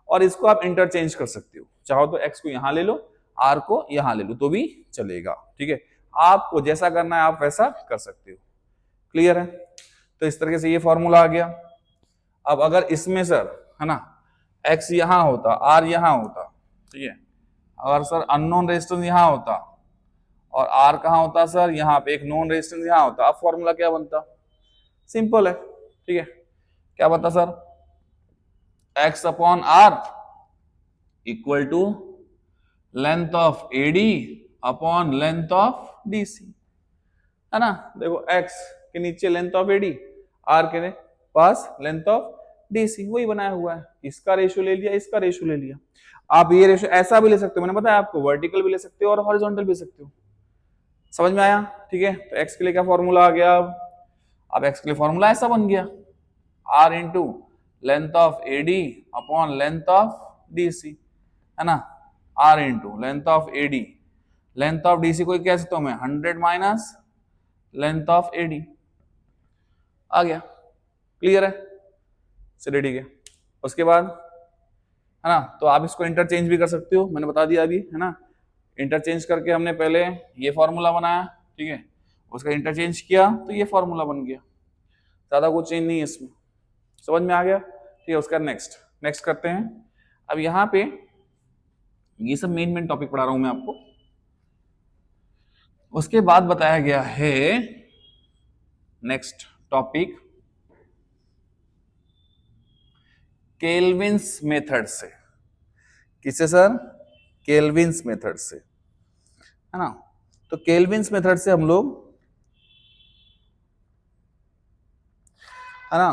[SPEAKER 1] और इसको आप इंटरचेंज कर सकते हो, चाहो तो x को यहां ले लो, r को यहां ले लो तो भी चलेगा, ठीक है, आपको जैसा करना है आप वैसा कर सकते हो, क्लियर है। तो इस तरीके से ये फॉर्मूला आ गया। अब अगर इसमें सर, है ना, x यहां होता, r यहां होता, ठीक है, अगर सर अननोन रेजिस्टेंस यहां होता और r कहां होता सर, यहां पे एक नॉन रेजिस्टेंस यहां होता, अब फॉर्मूला क्या बनता, सिंपल है, ठीक है, क्या बनता sir, x upon r equal to length of AD upon length of DC, है ना, देखो x के नीचे लेंथ ऑफ एडी, r के पास लेंथ ऑफ डीसी, वही बनाया हुआ है, इसका रेशियो ले लिया, इसका रेशियो ले लिया। आप ये रेशियो ऐसा भी ले सकते हो, मैंने बताया आपको, वर्टिकल भी ले सकते हो और हॉरिजॉन्टल भी ले सकते हो, समझ में आया? ठीक है, तो एक्स के लिए क्या फॉर्मूला आ गया? अब एक्स के लिए फॉर्मूला ऐसा बन गया, R into length of AD upon length of DC, है ना, R into length of AD, length of DC को कह सकता हूं मैं 100 माइनस लेंथ ऑफ एडी। आ गया, क्लियर है? चलिए ठीक है। उसके बाद है ना, तो आप इसको इंटरचेंज भी कर सकते हो, मैंने बता दिया अभी, है ना। इंटरचेंज करके हमने पहले ये फॉर्मूला बनाया, ठीक है, उसका इंटरचेंज किया तो ये फॉर्मूला बन गया, ज्यादा कुछ चेंज नहीं है इसमें। समझ में आ गया? ठीक है, उसका नेक्स्ट नेक्स्ट करते हैं। अब यहाँ पे ये सब मेन टॉपिक पढ़ा रहा हूं मैं आपको। उसके बाद बताया गया है नेक्स्ट टॉपिक केल्विन्स मेथड से। किससे सर? केल्विन्स मेथड से, है ना। तो केल्विन्स मेथड से हम लोग, है ना,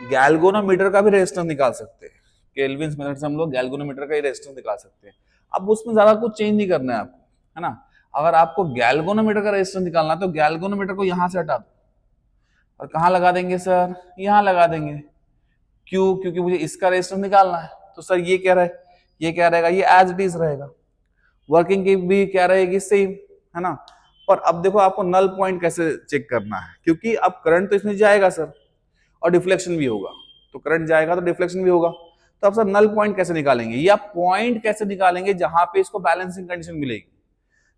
[SPEAKER 1] गैल्वेनोमीटर का भी रेजिस्टेंस निकाल सकते हैं। केल्विन्स मेथड से हम लोग गैल्वेनोमीटर का ही रेजिस्टेंस निकाल सकते हैं। अब उसमें ज्यादा कुछ चेंज नहीं करना है आपको, है ना। अगर आपको गैल्वेनोमीटर का रेजिस्टेंस निकालना है तो गैल्वेनोमीटर को यहां से हटा दो और कहां लगा देंगे सर? यहां लगा देंगे। क्यों? क्योंकि मुझे इसका रेजिस्टेंस निकालना है। तो सर ये क्या रहे, ये क्या रहेगा? ये एज इट इज रहेगा। वर्किंग की भी क्या रहेगी? सेम, है ना। पर अब देखो आपको नल पॉइंट कैसे चेक करना है, क्योंकि अब करंट तो इसमें जाएगा सर और डिफ्लेक्शन भी होगा, तो करंट जाएगा तो डिफ्लेक्शन भी होगा। तो अब सर नल पॉइंट कैसे निकालेंगे या पॉइंट कैसे निकालेंगे जहां पे इसको बैलेंसिंग कंडीशन मिलेगी,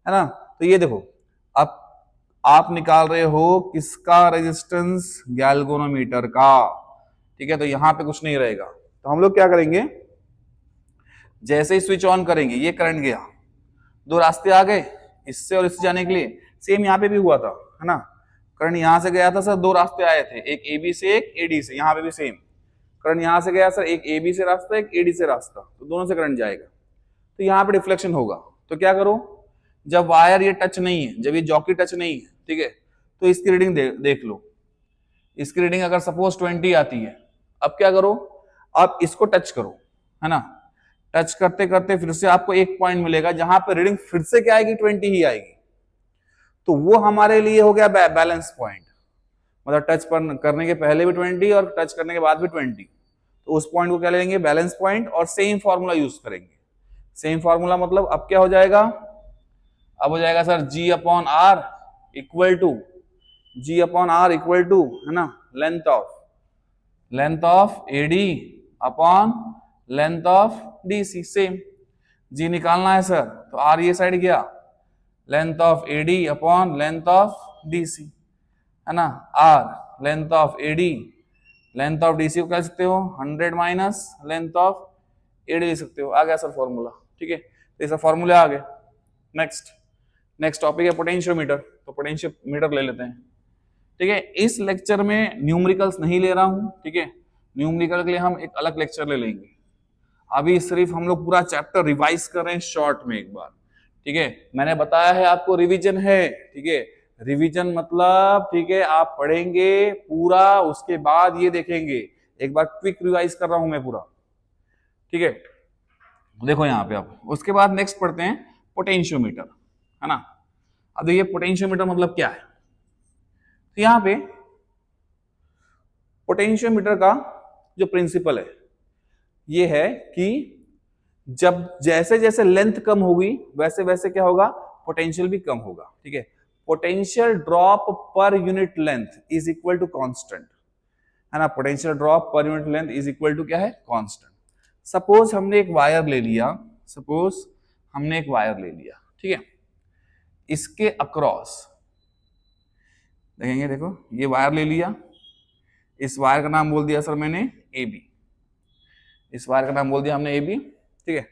[SPEAKER 1] है ना। तो ये देखो, अब आप निकाल रहे हो किसका रेजिस्टेंस? गैल्वेनोमीटर का, ठीक है। तो यहां पे कुछ नहीं रहेगा, तो हम लोग क्या करेंगे, जैसे ही स्विच ऑन करेंगे ये करंट गया, दो रास्ते आ गए इससे और इससे जाने के लिए। सेम यहाँ पे भी हुआ था, है ना। करंट यहां से गया था सर, दो रास्ते आए थे, एक एबी से एक एडी से। यहाँ पे भी सेम करंट यहां से गया सर, एक एबी से रास्ता एक एडी से रास्ता, तो दोनों से करंट जाएगा। तो यहाँ पे डिफ्लेक्शन होगा। तो क्या करो, जब वायर ये टच नहीं है, जब ये जॉकी टच नहीं है, ठीक है, तो इसकी रीडिंग देख लो। इसकी रीडिंग अगर सपोज 20 आती है, अब क्या करो, आप इसको टच करो, है ना। टच करते करते फिर से आपको एक पॉइंट मिलेगा जहां पर रीडिंग फिर से क्या आएगी? 20 ही आएगी। तो वो हमारे लिए हो गया बैलेंस पॉइंट, मतलब टच करने के पहले भी 20 और टच करने के बाद भी 20। तो उस पॉइंट को क्या लेंगे? बैलेंस पॉइंट, और सेम फॉर्मूला यूज करेंगे। सेम फॉर्मूला मतलब अब क्या हो जाएगा? अब हो जाएगा sir G upon R equal to, G upon R equal to, है ना, length of AD upon length of DC. Same G निकालना है सर, तो आर ये साइड गया, length of AD upon length of DC, है ना। R length of AD, length of DC को कह सकते हो 100 माइनस लेंथ ऑफ एडी लिख सकते हो। आ गया सर फॉर्मूला, ठीक है। तो ये फॉर्मूले आ गए। नेक्स्ट टॉपिक है पोटेंशियोमीटर। तो पोटेंशियोमीटर ले लेते हैं, ठीक है। इस लेक्चर में न्यूमेरिकल्स नहीं ले रहा हूं, ठीक है। न्यूमेरिकल के लिए हम एक अलग लेक्चर ले लेंगे। अभी सिर्फ हम लोग पूरा चैप्टर रिवाइज कर रहे हैं शॉर्ट में एक बार, ठीक है। मैंने बताया है आपको रिवीजन है, ठीक है। रिवीजन मतलब, ठीक है, आप पढ़ेंगे पूरा, उसके बाद ये देखेंगे। एक बार क्विक रिवाइज कर रहा हूं मैं पूरा, ठीक है। देखो यहाँ पे आप, उसके बाद नेक्स्ट पढ़ते हैं पोटेंशियोमीटर, है ना। अब देखिए पोटेंशियोमीटर मतलब क्या है। तो यहाँ पे पोटेंशियोमीटर का जो प्रिंसिपल है ये है कि जब जैसे जैसे लेंथ कम होगी वैसे वैसे क्या होगा? पोटेंशियल भी कम होगा, ठीक है। Potential drop per unit length is equal to constant, है ना। Potential drop per unit length is equal to क्या है? कांस्टेंट। सपोज हमने एक वायर ले लिया, ठीक है। इसके अक्रॉस देखेंगे, देखो ये वायर ले लिया, इस वायर का नाम बोल दिया सर मैंने ए बी, इस वायर का नाम बोल दिया हमने ए बी, ठीक है।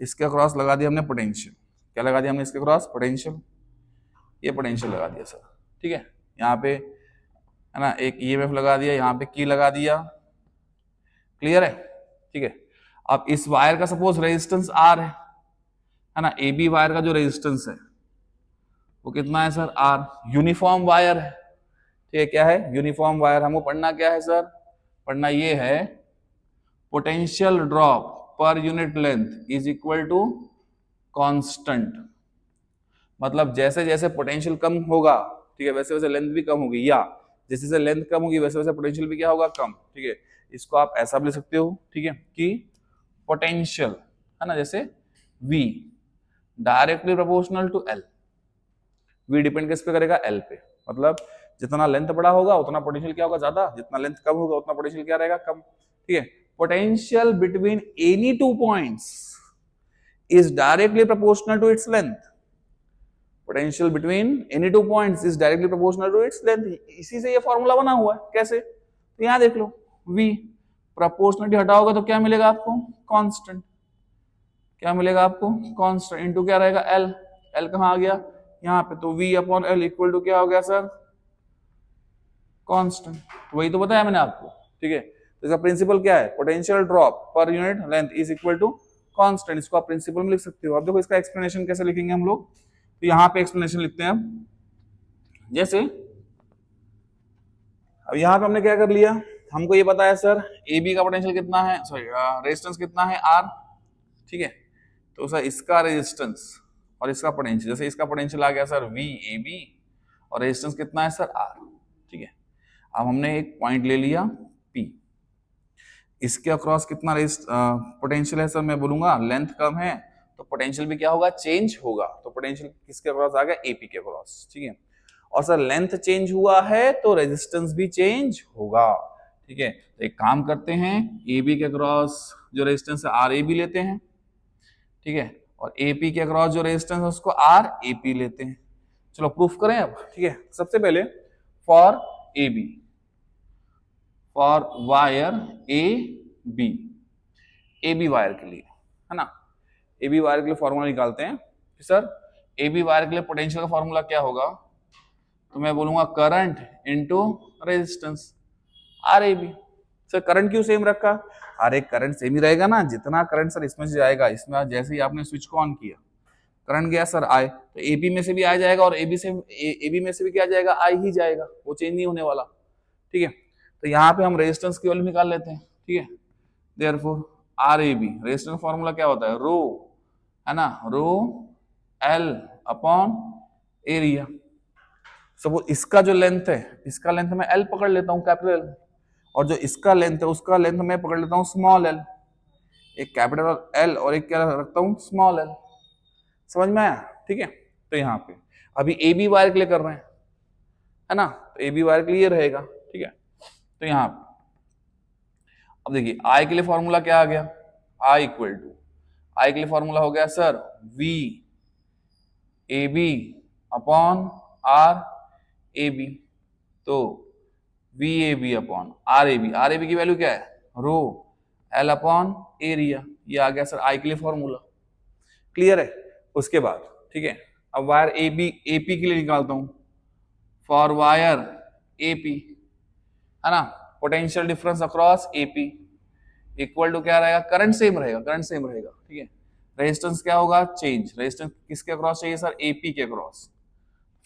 [SPEAKER 1] इसके क्रॉस लगा दिया हमने पोटेंशियल। क्या लगा दिया हमने इसके क्रॉस? पोटेंशियल। ये पोटेंशियल लगा दिया सर, ठीक है। यहाँ पे, है ना, एक ईएमएफ लगा दिया, यहाँ पे की लगा दिया। क्लियर है? ठीक है। अब इस वायर का सपोज रेजिस्टेंस आर है ना। ए बी वायर का जो रेजिस्टेंस है वो कितना है सर? आर। यूनिफॉर्म वायर है, ठीक है। क्या है? Uniform wire. हमको पढ़ना क्या है सर? पढ़ना ये है potential drop per unit length is equal to constant. मतलब जैसे जैसे पोटेंशियल कम होगा, ठीक है, वैसे वैसे लेंथ भी कम होगी, या जैसे जैसे लेंथ कम होगी वैसे वैसे पोटेंशियल भी क्या होगा, कम। ठीक है, इसको आप ऐसा भी लिख सकते हो, ठीक है, कि पोटेंशियल है ना, जैसे V directly proportional to L। V depend किस पे करेगा, L पे। मतलब जितना लेंथ बड़ा होगा उतना पोटेंशियल क्या होगा, ज्यादा, जितना लेंथ कम होगा उतना पोटेंशियल क्या रहेगा, कम। ठीक है, potential between any two points is directly proportional to its length. Potential between any two points is directly proportional to its length. इसी से ये फॉर्मूला बना हुआ है। कैसे? तो यहां देख लो, V प्रोपोर्शनलिटी हटाओगे तो क्या मिलेगा आपको, कांस्टेंट। क्या मिलेगा आपको, कांस्टेंट, इनटू क्या रहेगा, L। L कहां आ गया, यहाँ पे। तो V upon L equal to क्या हो गया सर, कांस्टेंट। वही तो बताया मैंने आपको। ठीक है, तो इसका प्रिंसिपल क्या है, potential drop per unit length is equal to constant. इसको आप प्रिंसिपल में लिख सकते हो। अब देखो इसका एक्सप्लेनेशन कैसे लिखेंगे हम लोग। तो यहाँ पे एक्सप्लेनेशन लिखते हैं हम, जैसे अब यहाँ पे हमने क्या कर लिया, हमको ये पता है सर ए बी का पोटेंशियल कितना है, सॉरी रेजिस्टेंस कितना है, आर। ठीक है, तो सर इसका रेजिस्टेंस और इसका पोटेंशियल, जैसे इसका पोटेंशियल आ गया सर वी ए बी और रेजिस्टेंस कितना है सर आर। ठीक है, अब हमने एक पॉइंट ले लिया पी, इसके अक्रॉस कितना पोटेंशियल है सर, मैं बोलूंगा लेंथ कम है तो पोटेंशियल भी क्या होगा, चेंज होगा। तो पोटेंशियल किसके अक्रॉस आ गया, एपी के अक्रॉस। ठीक है, और सर लेंथ चेंज हुआ है तो रेजिस्टेंस भी चेंज होगा। ठीक है, तो एक काम करते हैं, ए बी के अक्रॉस जो रेजिस्टेंस है आर ए बी लेते हैं। ठीक है, और एपी के अक्रॉस जो रेजिस्टेंस है उसको आर ए पी लेते हैं। चलो प्रूफ करें अब। ठीक है, सबसे पहले for A B, for wire A B wire के लिए, है ना, ए बी वायर के लिए फॉर्मूला निकालते हैं कि सर ए बी वायर के लिए पोटेंशियल का फॉर्मूला क्या होगा। तो मैं बोलूंगा current into resistance R A B. Sir current क्यों सेम रखा, अरे करंट सेम ही रहेगा ना, जितना करंट सर इसमें से जाएगा, इसमें जैसे ही आपने स्विच को ऑन किया करंट गया सर आई, तो एबी में से भी आ जाएगा और एबी में से भी क्या जाएगा, आई ही जाएगा, वो चेंज नहीं होने वाला। ठीक है, तो यहाँ पे हम रेजिस्टेंस की वैल्यू निकाल लेते हैं। ठीक है, therefore R A B resistance formula क्या होता है, रो, है ना, rho L upon area. Suppose इसका जो लेंथ है, इसका लेंथ मैं एल पकड़ लेता हूँ, कैपिटल एल, और जो इसका लेंथ है उसका लेंथ मैं पकड़ लेता हूँ स्मॉल एल। एक कैपिटल एल और एक क्या रखता हूँ, स्मॉल एल। समझ में आया? ठीक है, तो यहाँ पे अभी ए बी वायर के लिए कर रहे हैं, है ना, तो ए बी वायर के लिए रहेगा। ठीक है, तो यहाँ पे अब देखिए आई के लिए फॉर्मूला क्या आ गया, आई इक्वल टू, आई के लिए फॉर्मूला हो गया sir V A B upon R A B. तो V A B upon R A B की वैल्यू क्या है, रो एल अपॉन एरिया। ये आ गया सर आई के लिए फॉर्मूला। क्लियर है? उसके बाद ठीक है, अब wire A B A P के लिए निकालता हूं, फॉर वायर ए पी, है ना, potential difference across A P equal to क्या रहेगा, करंट सेम रहेगा, करंट सेम रहेगा। ठीक है, रेजिस्टेंस क्या होगा, चेंज, रेजिस्टेंस किसके अक्रॉस चाहिए सर, एपी के अक्रॉस।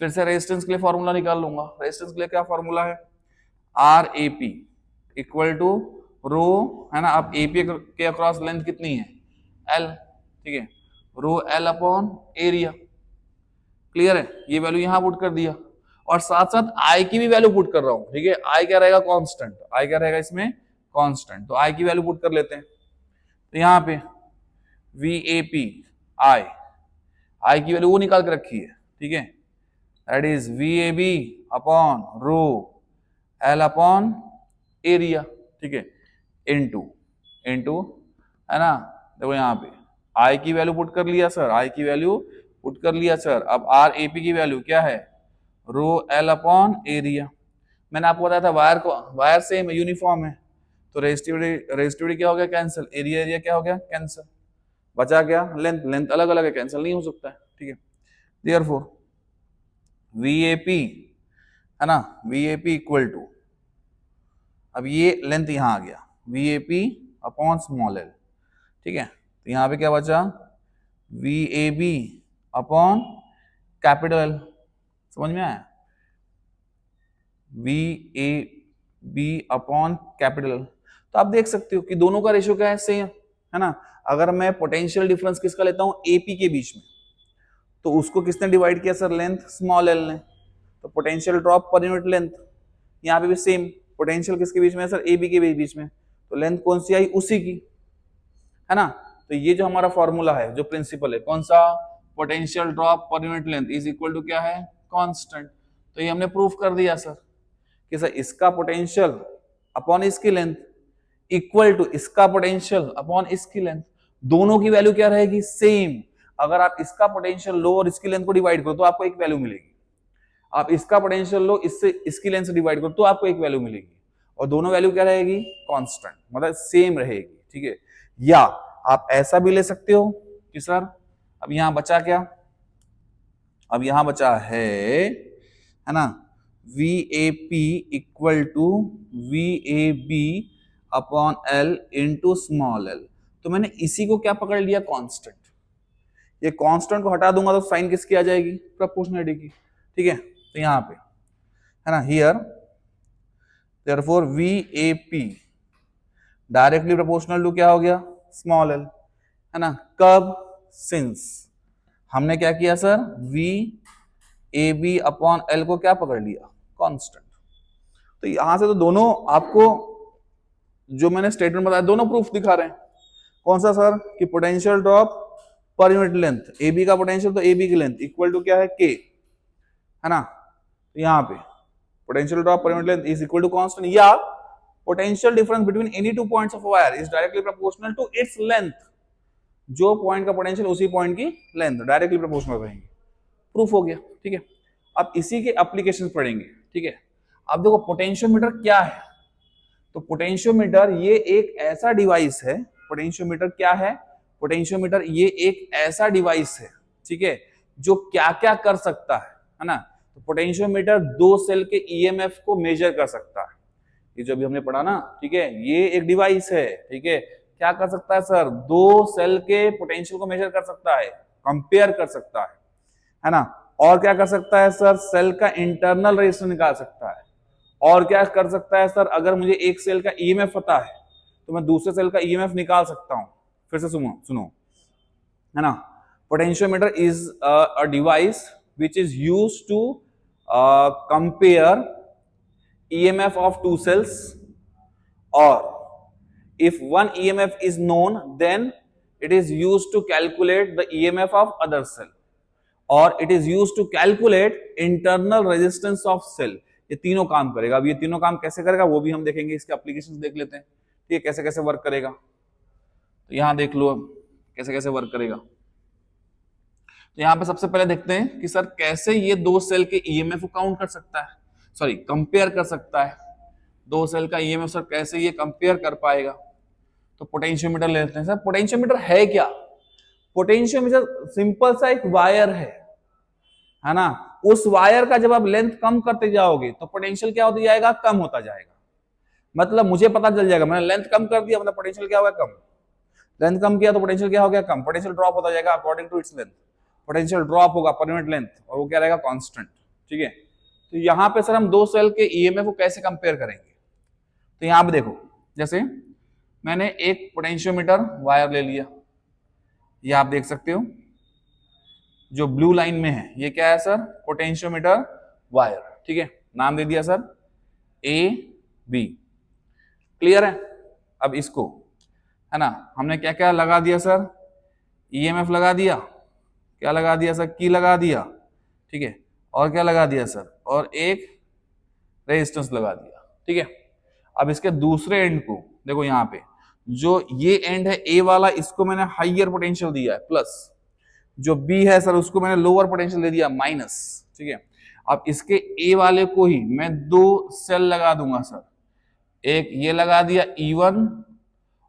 [SPEAKER 1] फिर से रेजिस्टेंस के लिए फॉर्मूला निकाल लूंगा। रेजिस्टेंस के लिए क्या फॉर्मूला है, R A P equal to rho, है ना, अब एपी के अक्रॉस लेंथ कितनी है, एल। ठीक है, रो एल अपॉन एरिया। क्लियर है? ये वैल्यू यहां पुट कर दिया और साथ साथ आई की भी वैल्यू पुट कर रहा हूं। ठीक है, आई क्या रहेगा, कांस्टेंट, आई क्या रहेगा इसमें, कांस्टेंट। तो आई की वैल्यू पुट कर लेते हैं। तो यहां पे वी ए पी आई, आई की वैल्यू वो निकाल के रखी है। ठीक है, that is V A B upon rho L upon area. ठीक है, इनटू इनटू, है ना, देखो यहाँ पे आई की वैल्यू पुट कर लिया सर, आई की वैल्यू पुट कर लिया सर। अब आर ए पी की वैल्यू क्या है, रो एल अपॉन एरिया। मैंने आपको बताया था वायर को, वायर सेम यूनिफॉर्म है, तो रेजिस्टिविटी क्या हो गया, कैंसिल, एरिया एरिया क्या हो गया, कैंसिल, बचा क्या, लेंथ, लेंथ अलग अलग है, कैंसिल नहीं हो सकता है। ठीक है, देयरफॉर वी ए पी, है ना, V A P equal to, अब ये लेंथ यहां आ गया V A P upon small L. ठीक है, तो यहां पे क्या बचा, V A B upon capital L. समझ में आया, V A B upon capital L. तो आप देख सकते हो कि दोनों का रेशियो क्या है, सेम, है ना। अगर मैं पोटेंशियल डिफरेंस किसका लेता हूं, एपी के बीच में, तो उसको किसने डिवाइड किया सर? लेंथ स्मॉल एल ने। तो potential drop per unit length, यहाँ पे भी सेम, पोटेंशियल किसके बीच में है सर? ए बी के बीच में, तो लेंथ कौन सी आई? उसी की, है ना। तो ये जो हमारा फॉर्मूला है, जो प्रिंसिपल है, कौन सा? Potential drop per unit length is equal to क्या है? कांस्टेंट। तो ये हमने प्रूफ कर दिया सर कि सर इसका पोटेंशियल अपॉन इसकी लेंथ इक्वल टू इसका पोटेंशियल अपॉन इसकी लेंथ, दोनों की वैल्यू क्या रहेगी? सेम। अगर आप इसका पोटेंशियल लो और इसकी लेंथ को डिवाइड करो तो आपको एक वैल्यू मिलेगी, आप इसका पोटेंशियल लो इससे इसकी लेंथ से डिवाइड करो तो आपको एक वैल्यू मिलेगी, और दोनों वैल्यू क्या रहेगी? कांस्टेंट, मतलब सेम रहेगी, ठीक है। या आप ऐसा भी ले सकते हो कि सर अब यहां बचा क्या? अब यहां बचा है ना, V A P equal to V A B upon L into small L. तो मैंने इसी को क्या पकड़ लिया? कांस्टेंट। ये कांस्टेंट को हटा दूंगा तो साइन किसकी आ जाएगी? प्रोपोर्शनलिटी की, ठीक है। तो यहां पे है ना, here therefore V A P directly proportional to क्या हो गया? स्मॉल एल, है ना। कब? सिंस हमने क्या किया sir? V A B upon L को क्या पकड़ लिया? कांस्टेंट। तो यहां से तो दोनों आपको जो मैंने स्टेटमेंट बताया दोनों प्रूफ दिखा रहे हैं। कौन सा सर? कि potential drop per unit length, A B का पोटेंशियल तो ए बी की लेंथ इक्वल टू क्या है? के, है ना। तो यहां पे potential drop per unit length is equal to constant, या potential difference between any two points of wire is directly proportional to its length. जो पॉइंट का पोटेंशियल उसी पॉइंट की लेंथ डायरेक्टली प्रोपोर्शनल रहेंगे। प्रूफ हो गया, ठीक है। अब इसी के एप्लीकेशन पढ़ेंगे, ठीक है। अब देखो पोटेंशियोमीटर क्या है। तो पोटेंशियोमीटर ये एक ऐसा डिवाइस है, पोटेंशियोमीटर क्या है? पोटेंशियोमीटर ये एक ऐसा डिवाइस है, ठीक है, जो क्या क्या कर सकता है ना। तो पोटेंशियोमीटर दो सेल के ईएमएफ को मेजर कर सकता है, ये जो भी हमने पढ़ा ना, ठीक है। ये एक डिवाइस है, ठीक है। क्या कर सकता है सर? दो सेल के पोटेंशियल को मेजर कर सकता है, कंपेयर कर सकता है ना। और क्या कर सकता है सर? सेल का इंटरनल रेजिस्टेंस निकाल सकता है। और क्या कर सकता है सर? अगर मुझे एक सेल का ईएमएफ पता है तो मैं दूसरे सेल का ईएमएफ निकाल सकता हूं। फिर से सुनो, है ना। Potentiometer is a device which is used to compare EMF of two cells, or if one EMF is known then it is used to calculate the EMF of other cell, or it is used to calculate internal resistance of cell। ये तीनों काम करेगा। अब ये तीनों काम कैसे करेगा वो भी हम देखेंगे, इसके एप्लीकेशंस देख लेते हैं, ठीक है, कैसे कैसे वर्क करेगा। तो यहां देख लो अब कैसे कैसे वर्क करेगा। तो यहां पे सबसे पहले देखते हैं कि सर कैसे ये दो सेल के ईएमएफ को काउंट कर सकता है, सॉरी कंपेयर कर सकता है। दो सेल का ईएमएफ सर कैसे ये कंपेयर कर पाएगा। तो पोटेंशियोमीटर ले लेते हैं। सर पोटेंशियोमीटर है क्या? पोटेंशियोमीटर सिंपल सा एक वायर है ना। उस वायर का जब आप लेंथ कम करते जाओगे तो पोटेंशियल क्या होता जाएगा? कम होता जाएगा। मतलब मुझे पता चल जाएगा मैंने लेंथ कम कर दिया, मतलब पोटेंशियल क्या होगा? कम। लेंथ कम किया तो पोटेंशियल क्या हो गया? कम। पोटेंशियल ड्रॉप होता जाएगा according to its length. Potential drop होगा पर यूनिट लेंथ, और वो क्या रहेगा? कांस्टेंट, ठीक है। तो यहां पे सर हम दो सेल के ईएमएफ को कैसे कंपेयर करेंगे? तो यहां पे देखो, जैसे मैंने एक पोटेंशियोमीटर वायर ले लिया, ये आप देख सकते हो जो ब्लू लाइन में है, ये क्या है सर? पोटेंशियोमीटर वायर, ठीक है। नाम दे दिया सर ए बी, क्लियर है। अब इसको है ना, हमने क्या क्या लगा दिया सर? ईएमएफ लगा दिया, क्या लगा दिया सर? की लगा दिया, ठीक है। और क्या लगा दिया सर? और एक रेजिस्टेंस लगा दिया, ठीक है। अब इसके दूसरे एंड को देखो, यहां पे जो ये एंड है ए वाला, इसको मैंने हाइयर पोटेंशियल दिया है प्लस, जो बी है सर उसको मैंने लोअर पोटेंशियल दे दिया माइनस, ठीक है। अब इसके ए वाले को ही मैं दो सेल लगा दूंगा सर, एक ये लगा दिया E1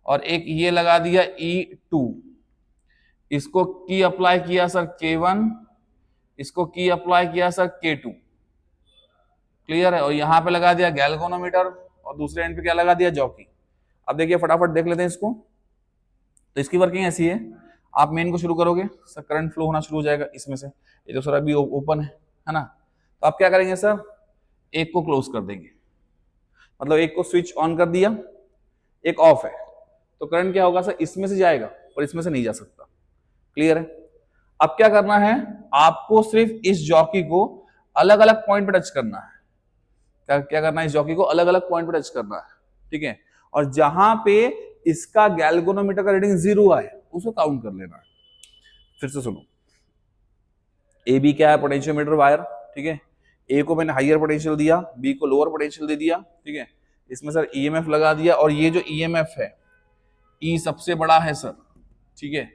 [SPEAKER 1] और एक ये लगा दिया E2। इसको की अप्लाई किया सर K1, इसको की अप्लाई किया सर K2, क्लियर है। और यहां पे लगा दिया गैल्वेनोमीटर और दूसरे एंड पे क्या लगा दिया? जॉकी। अब देखिए फटाफट देख लेते हैं इसको। तो इसकी वर्किंग ऐसी है, आप मेन को शुरू करोगे सर, करंट फ्लो होना शुरू हो जाएगा इसमें से, ये तो सर अभी ओपन है ना। तो आप क्या करेंगे सर? एक को क्लोज कर देंगे, मतलब एक को स्विच ऑन कर दिया, एक ऑफ है, तो करंट क्या होगा सर? इसमें से जाएगा और इसमें से नहीं जा सकता, क्लियर है। अब क्या करना है? आपको सिर्फ इस जॉकी को अलग अलग पॉइंट पे टच करना है। क्या क्या करना है, इस जॉकी को अलग अलग पॉइंट पे टच करना है, ठीक है। और जहां पे इसका गैल्वेनोमीटर का रीडिंग 0 आए उसको काउंट कर लेना है। फिर से सुनो, ए बी क्या है, पोटेंशियोमीटर वायर, ठीक है। ए को मैंने हाइयर पोटेंशियल दिया, बी को लोअर पोटेंशियल दे दिया, ठीक है। इसमें सर ईएमएफ लगा दिया, और ये जो ईएमएफ है ई सबसे बड़ा है सर, ठीक है।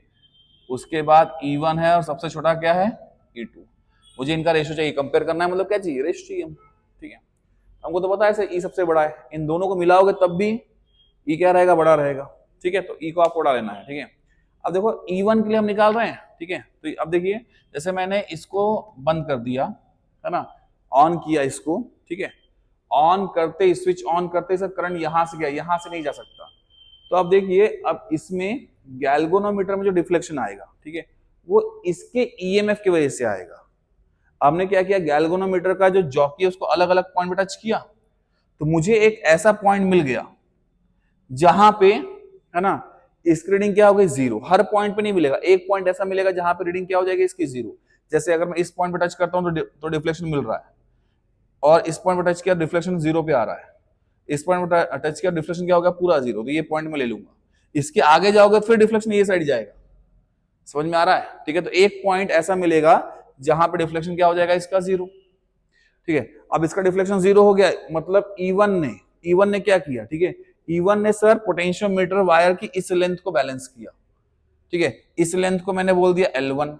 [SPEAKER 1] उसके बाद E1 है और सबसे छोटा क्या है, E2। मुझे इनका रेशियो चाहिए, कंपेयर करना है, मतलब क्या चाहिए, रेशियो चाहिए, ठीक है। हमको तो पता है सर ई सबसे बड़ा है, इन दोनों को मिलाओगे तब भी ई क्या रहेगा, बड़ा रहेगा, ठीक है। तो ई को आपको उड़ा लेना है, ठीक है। अब देखो E1 के लिए हम निकाल रहे हैं, ठीक है। तो अब देखिए, जैसे मैंने इसको बंद कर दिया है ना, ऑन किया इसको, ठीक है। ऑन करते, स्विच ऑन करते सर करंट यहां से गया, यहां से नहीं जा सकता। तो अब देखिए, अब इसमें गैल्वेनोमीटर में जो डिफ्लेक्शन आएगा, ठीक है, वो इसके ईएमएफ की वजह से आएगा। आपने क्या किया, गैल्वेनोमीटर का जो जॉकी है उसको अलग अलग पॉइंट पे टच किया, तो मुझे एक ऐसा पॉइंट मिल गया जहां पे, है ना, इसकी रीडिंग क्या हो गई, 0। हर पॉइंट पे नहीं मिलेगा, एक पॉइंट ऐसा मिलेगा जहां पे रीडिंग क्या हो जाएगी इसकी, 0। जैसे अगर मैं इस पॉइंट पे टच करता हूं तो डिफ्लेक्शन मिल रहा है, और इस पॉइंट पे टच किया डिफ्लेक्शन 0 पे आ रहा है, इस पॉइंट पे टच किया डिफ्लेक्शन क्या होगा, पूरा 0। तो ये पॉइंट में ले लूंगा, इसके आगे जाओगे फिर डिफ्लेक्शन ये साइड जाएगा। समझ में आ रहा है, ठीक है। तो एक पॉइंट ऐसा मिलेगा जहां पे डिफ्लेक्शन क्या हो जाएगा, इसका 0, ठीक है। अब इसका डिफ्लेक्शन 0 हो गया, मतलब E1 ने क्या किया, ठीक है, E1 ने सर पोटेंशियोमीटर वायर की इस लेंथ को बैलेंस किया, ठीक है। इस लेंथ को मैंने बोल दिया L1,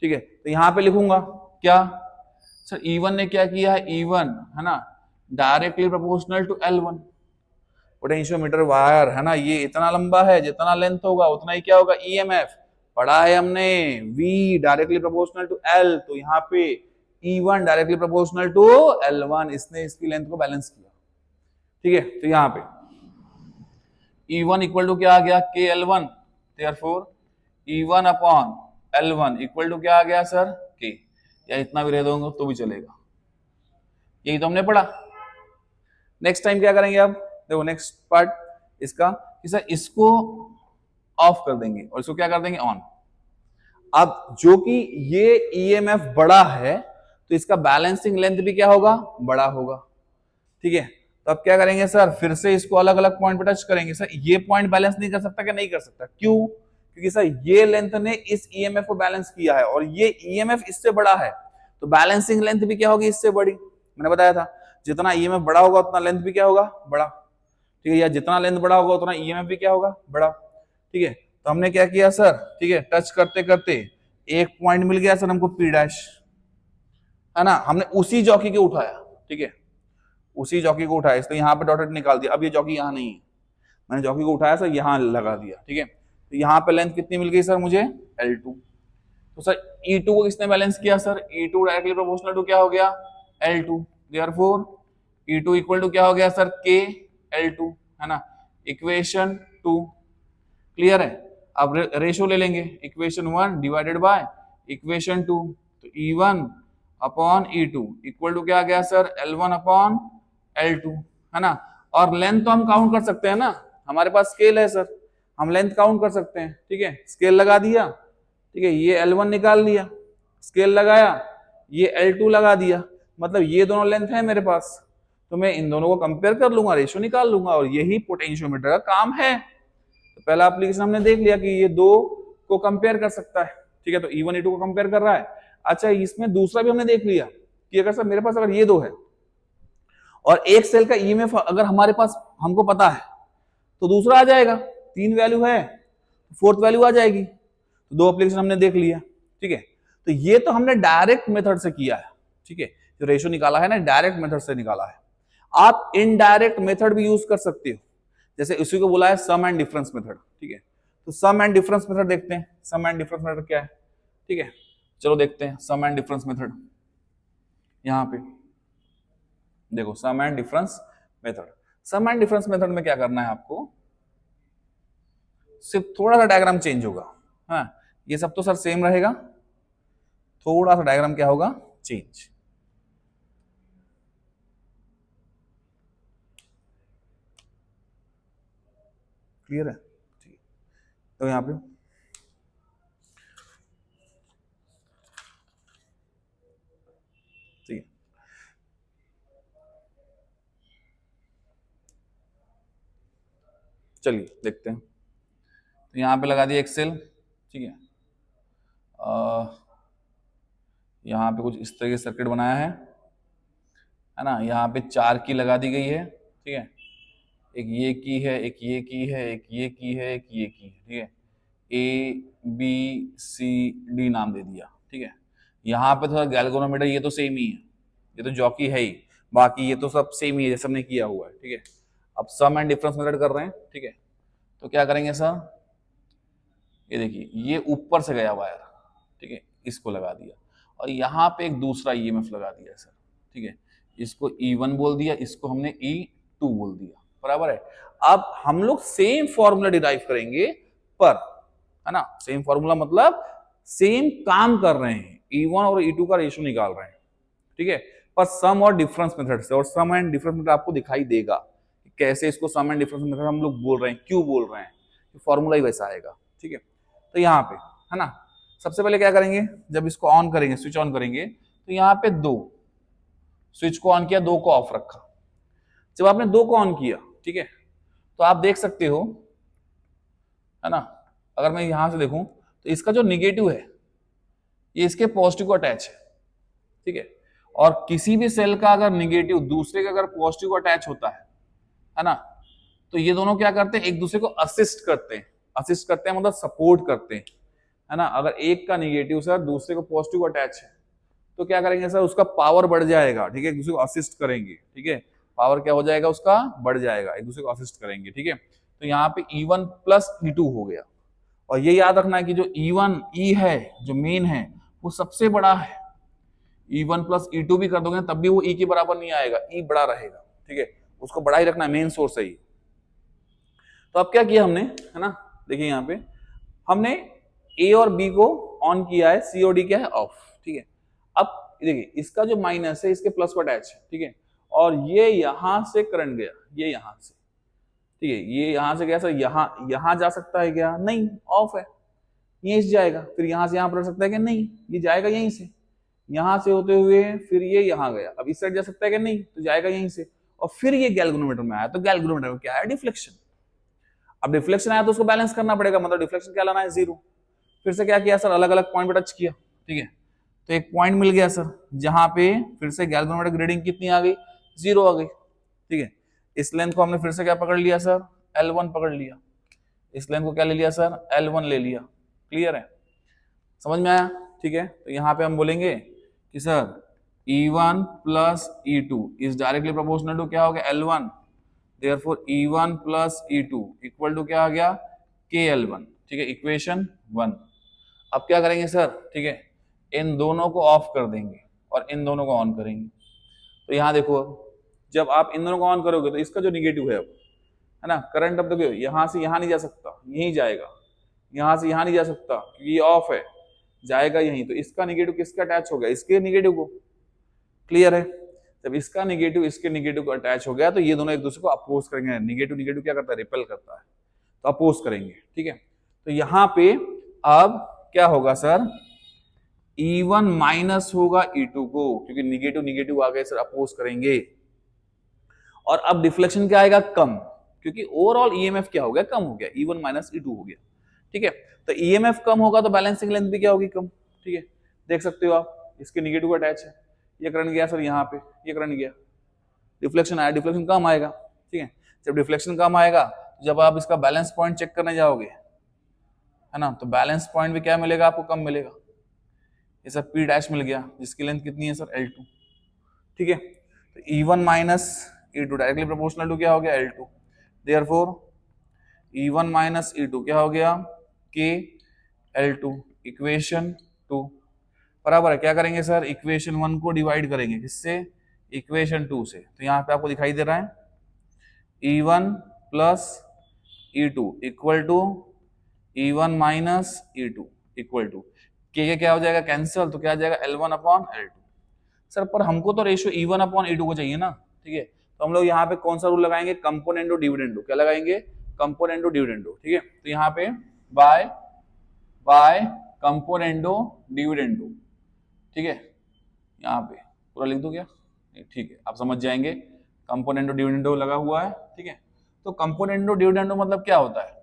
[SPEAKER 1] ठीक है। तो यहां पे लिखूंगा क्या, सर E1 ने क्या किया है, E1 है ना directly proportional to L1। Potentiometer wire है ना, ये इतना लंबा है, जितना लेंथ होगा उतना ही क्या होगा, ईएमएफ। पढ़ा है हमने, V directly proportional to L, तो यहाँ पे E1 directly proportional to L1, इसने इसकी लेंथ को बैलेंस किया, ठीक है। तो यहाँ पे E1 इक्वल टू क्या आ गया, KL1, therefore E1 upon L1 equal to क्या आ गया सर, K, या इतना भी रह दोगे तो भी चलेगा। यही तो हमने पढ़ा। नेक्स्ट टाइम क्या करेंगे, अब देखो नेक्स्ट पार्ट इसका कि सर इसको ऑफ कर देंगे और इसको क्या कर देंगे, ऑन। अब जो कि ये ईएमएफ बड़ा है तो इसका बैलेंसिंग लेंथ भी क्या होगा, बड़ा होगा, ठीक है। तो अब क्या करेंगे सर, फिर से इसको अलग अलग पॉइंट पे टच करेंगे। सर ये पॉइंट बैलेंस नहीं कर सकता, क्या नहीं कर सकता, क्यों, क्योंकि सर ये लेंथ ने इस ईएमएफ को बैलेंस किया है और ये ईएमएफ इससे बड़ा है, तो बैलेंसिंग लेंथ भी क्या होगी, इससे बड़ी। मैंने बताया था जितना ईएमएफ बड़ा होगा उतना लेंथ भी क्या होगा, बड़ा, ठीक है। या जितना लेंथ बड़ा होगा उतना ईएमएफ भी क्या होगा, बड़ा, ठीक है। तो हमने क्या किया सर, ठीक है, टच करते करते एक पॉइंट मिल गया सर हमको P डैश, है ना, हमने उसी जॉकी को उठाया, ठीक है, उसी जॉकी को उठाया, इसलिए यहाँ पे डॉटेड निकाल दिया। अब ये जॉकी यहाँ नहीं है, मैंने जॉकी को उठाया सर, यहाँ लगा दिया, ठीक है। तो यहाँ पे लेंथ कितनी मिल गई सर मुझे, L2। तो सर E2 को किसने बैलेंस किया sir, E2 directly proportional to क्या हो गया, L2, therefore E2 equal to क्या हो गया सर, K L2, है ना, इक्वेशन 2, क्लियर है। अब रेशो ले लेंगे, इक्वेशन 1 डिवाइडेड बाय इक्वेशन 2, तो E1 upon E2 equal to क्या आ गया सर, L1 अपॉन L2, है ना। और लेंथ तो हम काउंट कर सकते हैं ना, हमारे पास स्केल है सर, हम लेंथ काउंट कर सकते हैं, ठीक है। स्केल लगा दिया, ठीक है, ये L1 निकाल लिया, स्केल लगाया, ये L2 लगा दिया, मतलब ये दोनों लेंथ है मेरे पास, तो मैं इन दोनों को कंपेयर कर लूंगा, रेशियो निकाल लूंगा, और यही पोटेंशियोमीटर का काम है। तो पहला एप्लीकेशन हमने देख लिया कि ये दो को कंपेयर कर सकता है, ठीक है। तो E1 E2 को कंपेयर कर रहा है। अच्छा, इसमें दूसरा भी हमने देख लिया कि अगर सर मेरे पास अगर ये दो है और एक सेल का ईएमएफ अगर हमारे पास हमको पता है तो दूसरा आ जाएगा, 3 वैल्यू है, 4th वैल्यू आ जाएगी। तो दो एप्लीकेशन हमने देख लिया, ठीक है। तो ये तो हमने डायरेक्ट मेथड से किया है, ठीक है, जो रेशियो निकाला है ना डायरेक्ट मेथड से निकाला है। आप इनडायरेक्ट मेथड भी यूज कर सकते हो, जैसे इसी को बोला है सम एंड डिफरेंस मेथड, ठीक है। तो सम एंड डिफरेंस मेथड देखते हैं, सम एंड डिफरेंस मेथड क्या है, ठीक है, चलो देखते हैं सम एंड डिफरेंस मेथड। यहां पे देखो sum and difference method, sum and difference method में क्या करना है आपको, सिर्फ थोड़ा सा डायग्राम चेंज होगा, हाँ, ये सब तो सर सेम रहेगा, थोड़ा सा डायग्राम क्या होगा, चेंज। क्लियर है, ठीक है। तो यहां पे चलिए देखते हैं। तो यहाँ पे लगा दिया एक्सेल, ठीक है। यहाँ पे कुछ इस तरह के सर्किट बनाया है ना। यहाँ पे 4 की लगा दी गई है, ठीक है। एक ये की है, एक ये की है, एक ये की है, एक ये की है, ठीक है। A B C D नाम दे दिया, ठीक है। यहाँ पे थोड़ा गैल्वेनोमीटर, ये तो सेम ही है, ये तो जॉकी है ही, बाकी ये तो सब सेम ही है जैसे हमने किया हुआ है, ठीक है। अब सम एंड डिफरेंस मेथड कर रहे हैं, ठीक है। तो क्या करेंगे सर, ये देखिए ये ऊपर से गया वायर, ठीक है, इसको लगा दिया और यहाँ पे एक दूसरा ईएमएफ लगा दिया सर, ठीक है। इसको E1 बोल दिया, इसको हमने E2 बोल दिया, बराबर है। अब हम लोग सेम फॉर्मूला डिराइव करेंगे, पर है ना, सेम फॉर्मूला मतलब सेम काम कर रहे हैं, E1 और E2 का रेशियो निकाल रहे हैं, ठीक है। पर सम और डिफरेंस मेथड से, और सम एंड डिफरेंस मेथड आपको दिखाई देगा कैसे इसको सम एंड डिफरेंस मेथड हम लोग बोल रहे हैं, क्यों बोल रहे हैं, फॉर्मूला ही वैसा आएगा, ठीक है। तो यहाँ पे है ना, सबसे पहले क्या करेंगे, जब इसको ऑन करेंगे, स्विच ऑन करेंगे, तो यहाँ पे 2 स्विच को ऑन किया, 2 को ऑफ रखा। जब आपने 2 को ऑन किया, ठीक है, तो आप देख सकते हो, है ना, अगर मैं यहां से देखूं तो इसका जो निगेटिव है ये इसके पॉजिटिव को अटैच है, ठीक है। और किसी भी सेल का अगर निगेटिव दूसरे का अगर पॉजिटिव को अटैच होता है ना, तो ये दोनों क्या करते हैं, एक दूसरे को असिस्ट करते हैं। असिस्ट करते हैं मतलब सपोर्ट करते हैं, है ना। अगर एक का निगेटिव सर दूसरे को पॉजिटिव को अटैच है तो क्या करेंगे सर, उसका पावर बढ़ जाएगा, ठीक है, एक दूसरे को असिस्ट करेंगे, ठीक है। पावर क्या हो जाएगा, उसका बढ़ जाएगा, एक दूसरे को असिस्ट करेंगे, ठीक है। तो यहाँ पे E1 प्लस E2 हो गया। और ये याद रखना है कि जो E1 E है, जो मेन है, वो सबसे बड़ा है। E1 प्लस E2 भी कर दोगे तब भी वो E के बराबर नहीं आएगा, E बड़ा रहेगा, ठीक है। उसको बड़ा ही रखना है, मेन सोर्स है ये। तो अब क्या किया हमने, है ना, देखिए यहाँ पे हमने A और B को ऑन किया है, C और D क्या है, ऑफ, ठीक है। अब देखिए इसका जो माइनस है इसके प्लस को अटैच है, ठीक है। और ये यहां से करंट गया, ये यहां से, ठीक है, ये यहां से गया सर, यहां जा सकता है क्या, नहीं, ऑफ है, यहीं से जाएगा। फिर यहां से यहां पर सकता है कि नहीं, ये जाएगा यहीं से, यहां से होते हुए फिर ये यहां गया, अब इस साइड जा सकता है कि नहीं, तो जाएगा यहीं से, और फिर ये गैल्वेनोमीटर में आया, तो गैल्वेनोमीटर में क्या है, डिफ्लेक्शन। अब डिफ्लेक्शन आया तो उसको बैलेंस करना पड़ेगा, मतलब डिफ्लेक्शन क्या लाना है, 0। फिर से क्या किया सर, अलग अलग पॉइंट पे टच किया, ठीक है। तो एक पॉइंट मिल गया सर जहां पे फिर से गैल्वेनोमीटर की रीडिंग कितनी आ गई, 0 आ गई, ठीक है। इस लेंथ को हमने फिर से क्या पकड़ लिया सर, L1 पकड़ लिया। इस लेंथ को क्या ले लिया सर, L1 ले लिया। क्लियर है, समझ में आया, ठीक है। तो यहाँ पे हम बोलेंगे कि sir E1 plus E2 is directly proportional to क्या हो गया, L1। Therefore E1 plus E2 equal to क्या आ गया, KL1, ठीक है, इक्वेशन 1। अब क्या करेंगे सर, ठीक है, इन दोनों को ऑफ कर देंगे और इन दोनों को ऑन करेंगे। तो यहाँ देखो, जब आप इन दोनों को ऑन करोगे तो इसका जो निगेटिव है ना, करंट, अब देखो यहां से यहां नहीं जा सकता, यहीं जाएगा, यहां से यहां नहीं जा सकता क्योंकि ये ऑफ है, जाएगा यहीं। तो इसका निगेटिव किसका अटैच हो गया, इसके निगेटिव को। क्लियर है, जब इसका निगेटिव इसके निगेटिव को अटैच हो गया तो ये दोनों एक दूसरे को अपोज करेंगे। निगेटिव निगेटिव क्या करता है, रिपेल करता है, तो अपोज करेंगे, ठीक है। तो यहाँ पे अब क्या होगा सर, E1 माइनस होगा E2 को, क्योंकि निगेटिव निगेटिव आ गए सर, अपोज करेंगे। और अब डिफ्लेक्शन क्या आएगा, कम, क्योंकि ओवरऑल ईएमएफ क्या हो गया, कम हो गया, E1 माइनस E2 हो गया, ठीक है। तो ईएमएफ कम होगा तो बैलेंसिंग लेंथ भी क्या होगी, कम, ठीक है। देख सकते हो आप, इसके निगेटिव अटैच है, ये करंट गया सर यहाँ पे, ये करंट गया, डिफ्लेक्शन आया, डिफ्लेक्शन कम आएगा, ठीक है। जब डिफ्लेक्शन कम आएगा, जब आप इसका बैलेंस पॉइंट चेक करने जाओगे, है ना, तो बैलेंस पॉइंट भी क्या मिलेगा आपको, कम मिलेगा। ये सब P डैश मिल गया, जिसकी लेंथ कितनी है सर, L2, ठीक है। तो E1 minus E2 directly proportional to क्या हो गया, L2। Therefore E1 minus E2 क्या हो गया, K L2, इक्वेशन 2, बराबर है। क्या करेंगे सर, इक्वेशन 1 को डिवाइड करेंगे किससे, इक्वेशन 2 से। तो यहाँ पे आपको दिखाई दे रहा है E1 plus E2 equal to E1 minus E2 equal to K क्या हो जाएगा, कैंसिल, तो क्या आ जाएगा, L1 अपॉन L2। सर पर हमको तो रेशियो E1 अपॉन E2 को चाहिए ना, ठीक है। तो हम लोग यहाँ पे कौन सा रूल लगाएंगे, कंपोनेंडो डिविडेंडो, क्या लगाएंगे, कंपोनेंडो डिविडेंडो, ठीक है। तो यहाँ पे बाय कंपोनेंडो डिविडेंडो, ठीक है। यहाँ पे पूरा लिख दो क्या, ठीक है, आप समझ जाएंगे, कंपोनेंडो डिविडेंडो लगा हुआ है, ठीक है। तो कंपोनेंडो डिविडेंडो मतलब क्या होता है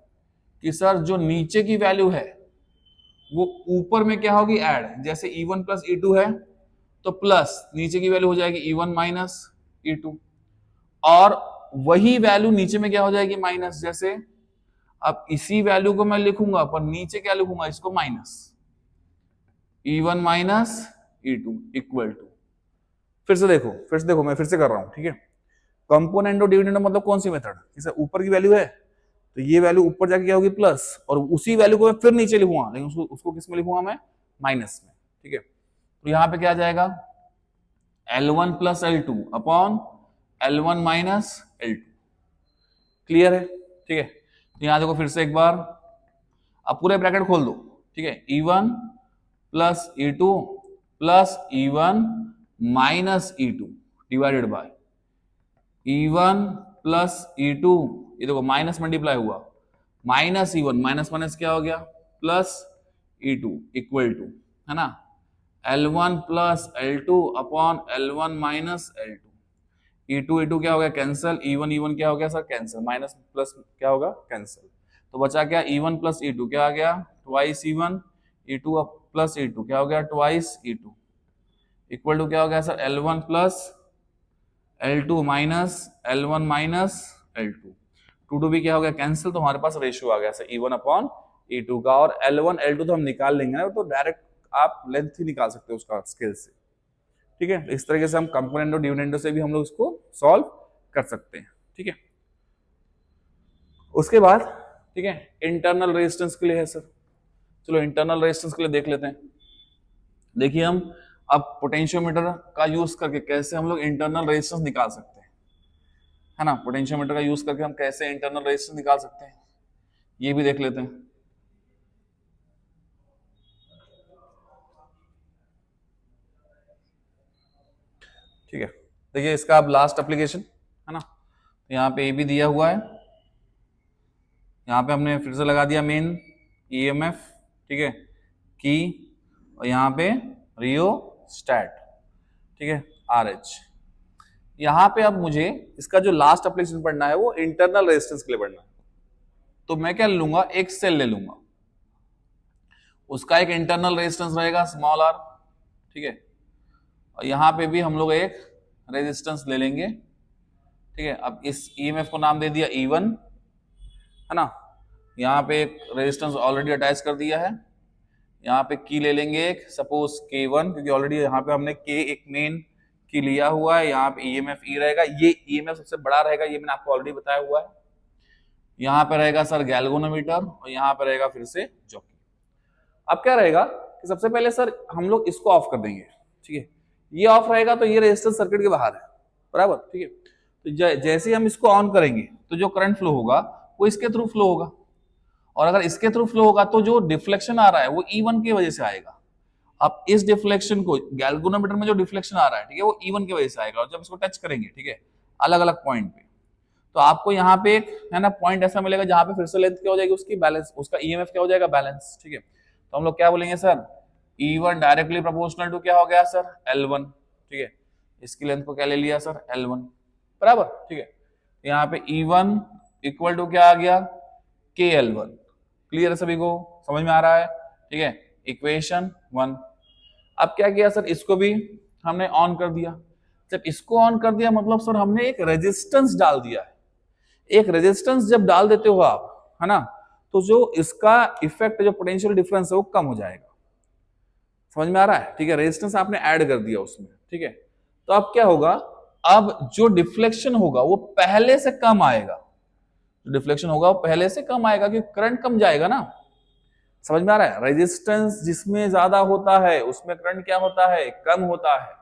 [SPEAKER 1] कि सर जो नीचे की वैल्यू है वो ऊपर में क्या होगी, ऐड। जैसे E1 प्लस E2 है तो प्लस नीचे की वैल्यू हो जाएगी E1 माइनस E2, और वही वैल्यू नीचे में क्या हो जाएगी, माइनस। जैसे अब इसी वैल्यू को मैं लिखूंगा पर नीचे क्या लिखूंगा, इसको minus, E1 minus E2 equal to, फिर से देखो मैं फिर से कर रहा हूं, ठीक है। कंपोनेंडो डिविडेंडो मतलब कौन सी मेथड, जैसे ऊपर की वैल्यू है तो ये वैल्यू ऊपर जाके क्या होगी, प्लस, और उसी वैल्यू को मैं फिर नीचे लिखूंगा, लेकिन उसको किस में लिखूंगा मैं, माइनस में, ठीक है। तो यहां पे क्या आ जाएगा, L1 plus L2 upon L1 minus L2। Clear है, ठीक है। तो यहां देखो फिर से एक बार, अब पूरे ब्रैकेट खोल दो, ठीक है। E1 plus E2 plus E1 minus E2 divided by E1 plus E2, ये देखो माइनस मल्टीप्लाई हुआ, माइनस E1, माइनस माइनस क्या हो गया, प्लस E2 इक्वल टू, है ना, L1 plus L2 upon L1 minus L2। E2 क्या हो गया, कैंसिल, E1 क्या हो गया सर, कैंसिल, माइनस प्लस क्या होगा, कैंसिल। तो बचा क्या, E1 प्लस E2 क्या आ गया, twice E1, E2 plus E2 क्या हो गया, ट्वाइस E2 इक्वल टू क्या हो गया sir, L1 plus L2 minus L1 minus L2। 2 भी क्या हो गया, कैंसिल। तो हमारे पास रेशियो आ गया सर E1 अपॉन E2 का, और L1 L2 तो हम निकाल लेंगे ना, तो डायरेक्ट आप लेंथ ही निकाल सकते हो उसका स्केल से, ठीक है। इस तरीके से हम कंपोनेंडो डिविडेंडो से भी हम लोग इसको सॉल्व कर सकते हैं, ठीक है। उसके बाद, ठीक है, इंटरनल रेजिस्टेंस के लिए है सर, चलो इंटरनल रेजिस्टेंस के लिए देख लेते हैं। देखिए हम अब पोटेंशियोमीटर का यूज करके कैसे हम लोग इंटरनल रेजिस्टेंस निकाल सकते हैं, है ना। पोटेंशियोमीटर का यूज करके हम कैसे इंटरनल रेजिस्टेंस निकाल सकते हैं, ये भी देख लेते हैं। ठीक है, देखिए इसका अब लास्ट एप्लीकेशन, है ना। यहाँ पे ये भी दिया हुआ है, यहाँ पे हमने फिर से लगा दिया मेन EMF, ठीक है, की, और यहाँ पे रियोस्टैट, ठीक है, RH। यहाँ पे अब मुझे इसका जो लास्ट एप्लीकेशन पढ़ना है वो इंटरनल रेजिस्टेंस के लिए पढ़ना है। तो मैं क्या लूंगा, एक सेल ले लूंगा, उसका एक इंटरनल रेजिस्टेंस रहेगा स्मॉल r, ठीक है, और यहाँ पे भी हम लोग एक रेजिस्टेंस ले लेंगे, ठीक है। अब इस EMF को नाम दे दिया E1, है ना। यहाँ पे एक रेजिस्टेंस ऑलरेडी अटैच कर दिया है, यहाँ पे की ले लेंगे एक, सपोज K1, क्योंकि ऑलरेडी यहाँ पे हमने K एक मेन की लिया हुआ है, यहाँ पे EMF E रहेगा, ये EMF सबसे बड़ा रहेगा, ये मैंने आपको ऑलरेडी बताया हुआ है। यहाँ पे रहेगा सर गैल्वेनोमीटर, और यहाँ पे रहेगा फिर से जॉकी। अब क्या रहेगा कि सबसे पहले सर हम लोग इसको ऑफ कर देंगे, ठीक है। ये ऑफ रहेगा तो ये रेजिस्टेंस सर्किट के बाहर है, बराबर, ठीक है। तो जैसे ही हम इसको ऑन करेंगे तो जो करंट फ्लो होगा वो इसके थ्रू फ्लो होगा, और अगर इसके थ्रू फ्लो होगा तो जो डिफ्लेक्शन आ रहा है वो E1 की वजह से आएगा। अब इस डिफ्लेक्शन को, गैल्वेनोमीटर में जो डिफ्लेक्शन आ रहा है, ठीक है, वो E1 की वजह से आएगा, और जब इसको टच करेंगे, ठीक है, अलग अलग पॉइंट पे, तो आपको यहाँ पे एक, है ना, पॉइंट ऐसा मिलेगा जहां पे फिर से लेंथ क्या हो जाएगी उसकी, बैलेंस, उसका EMF क्या हो जाएगा, बैलेंस, ठीक है। तो हम लोग क्या बोलेंगे sir, E1 directly proportional to क्या हो गया सर, L1, ठीक है। इसकी लेंथ को क्या ले लिया सर, L1, बराबर, ठीक है। यहाँ पे E1 इक्वल टू क्या आ गया, KL1। क्लियर है सभी को, समझ में आ रहा है, ठीक है, इक्वेशन 1। अब क्या किया सर, इसको भी हमने ऑन कर दिया। जब इसको ऑन कर दिया मतलब सर हमने एक रेजिस्टेंस डाल दिया है। एक रेजिस्टेंस जब डाल देते हो आप, है ना, तो जो इसका इफेक्ट, जो पोटेंशियल डिफरेंस है वो कम हो जाएगा। समझ में आ रहा है, ठीक है। रेजिस्टेंस आपने ऐड कर दिया उसमें, ठीक है। तो अब क्या होगा, अब जो डिफ्लेक्शन होगा वो पहले से कम आएगा, जो डिफ्लेक्शन होगा वो पहले से कम आएगा, क्योंकि करंट कम जाएगा ना। समझ में आ रहा है, रेजिस्टेंस जिसमें ज्यादा होता है उसमें करंट क्या होता है, कम होता है।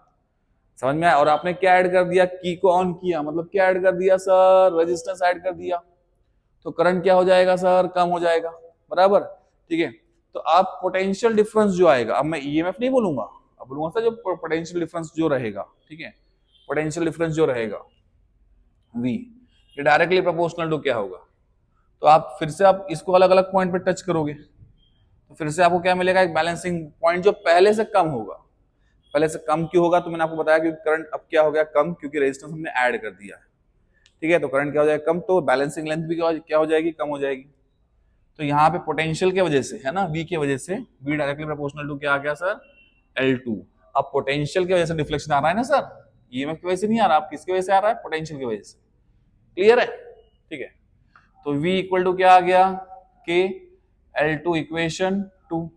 [SPEAKER 1] समझ में आया। और आपने क्या ऐड कर दिया, की को ऑन किया, मतलब क्या ऐड कर दिया सर, रेजिस्टेंस ऐड कर दिया, तो करंट क्या हो जाएगा सर, कम हो जाएगा, बराबर, ठीक है। तो आप पोटेंशियल डिफरेंस जो आएगा, अब मैं EMF नहीं बोलूंगा, अब बोलूंगा सर जो पोटेंशियल डिफरेंस जो रहेगा, ठीक है, पोटेंशियल डिफरेंस जो रहेगा V, ये डायरेक्टली प्रोपोर्शनल टू क्या होगा। तो आप फिर से आप इसको अलग अलग पॉइंट पे टच करोगे तो फिर से आपको क्या मिलेगा, एक बैलेंसिंग पॉइंट जो पहले से कम होगा। पहले से कम क्यों होगा, तो मैंने आपको बताया कि करंट अब क्या हो गया, कम, क्योंकि रेजिस्टेंस हमने ऐड कर दिया है, ठीक है, तो करंट क्या हो जाएगा, कम, तो बैलेंसिंग लेंथ भी क्या हो जाएगी, कम हो जाएगी। तो यहाँ पे पोटेंशियल के वजह से है ना, V के वजह से V डायरेक्टली प्रोपोर्शनल टू क्या आ गया सर, L2। अब पोटेंशियल की वजह से डिफ्लेक्शन आ रहा है ना सर, ईएमएफ की वजह से नहीं आ रहा, आप किसकी वजह से आ रहा है, पोटेंशियल की वजह से। क्लियर है, ठीक है। तो V इक्वल टू क्या आ गया, K L2 इक्वेशन 2।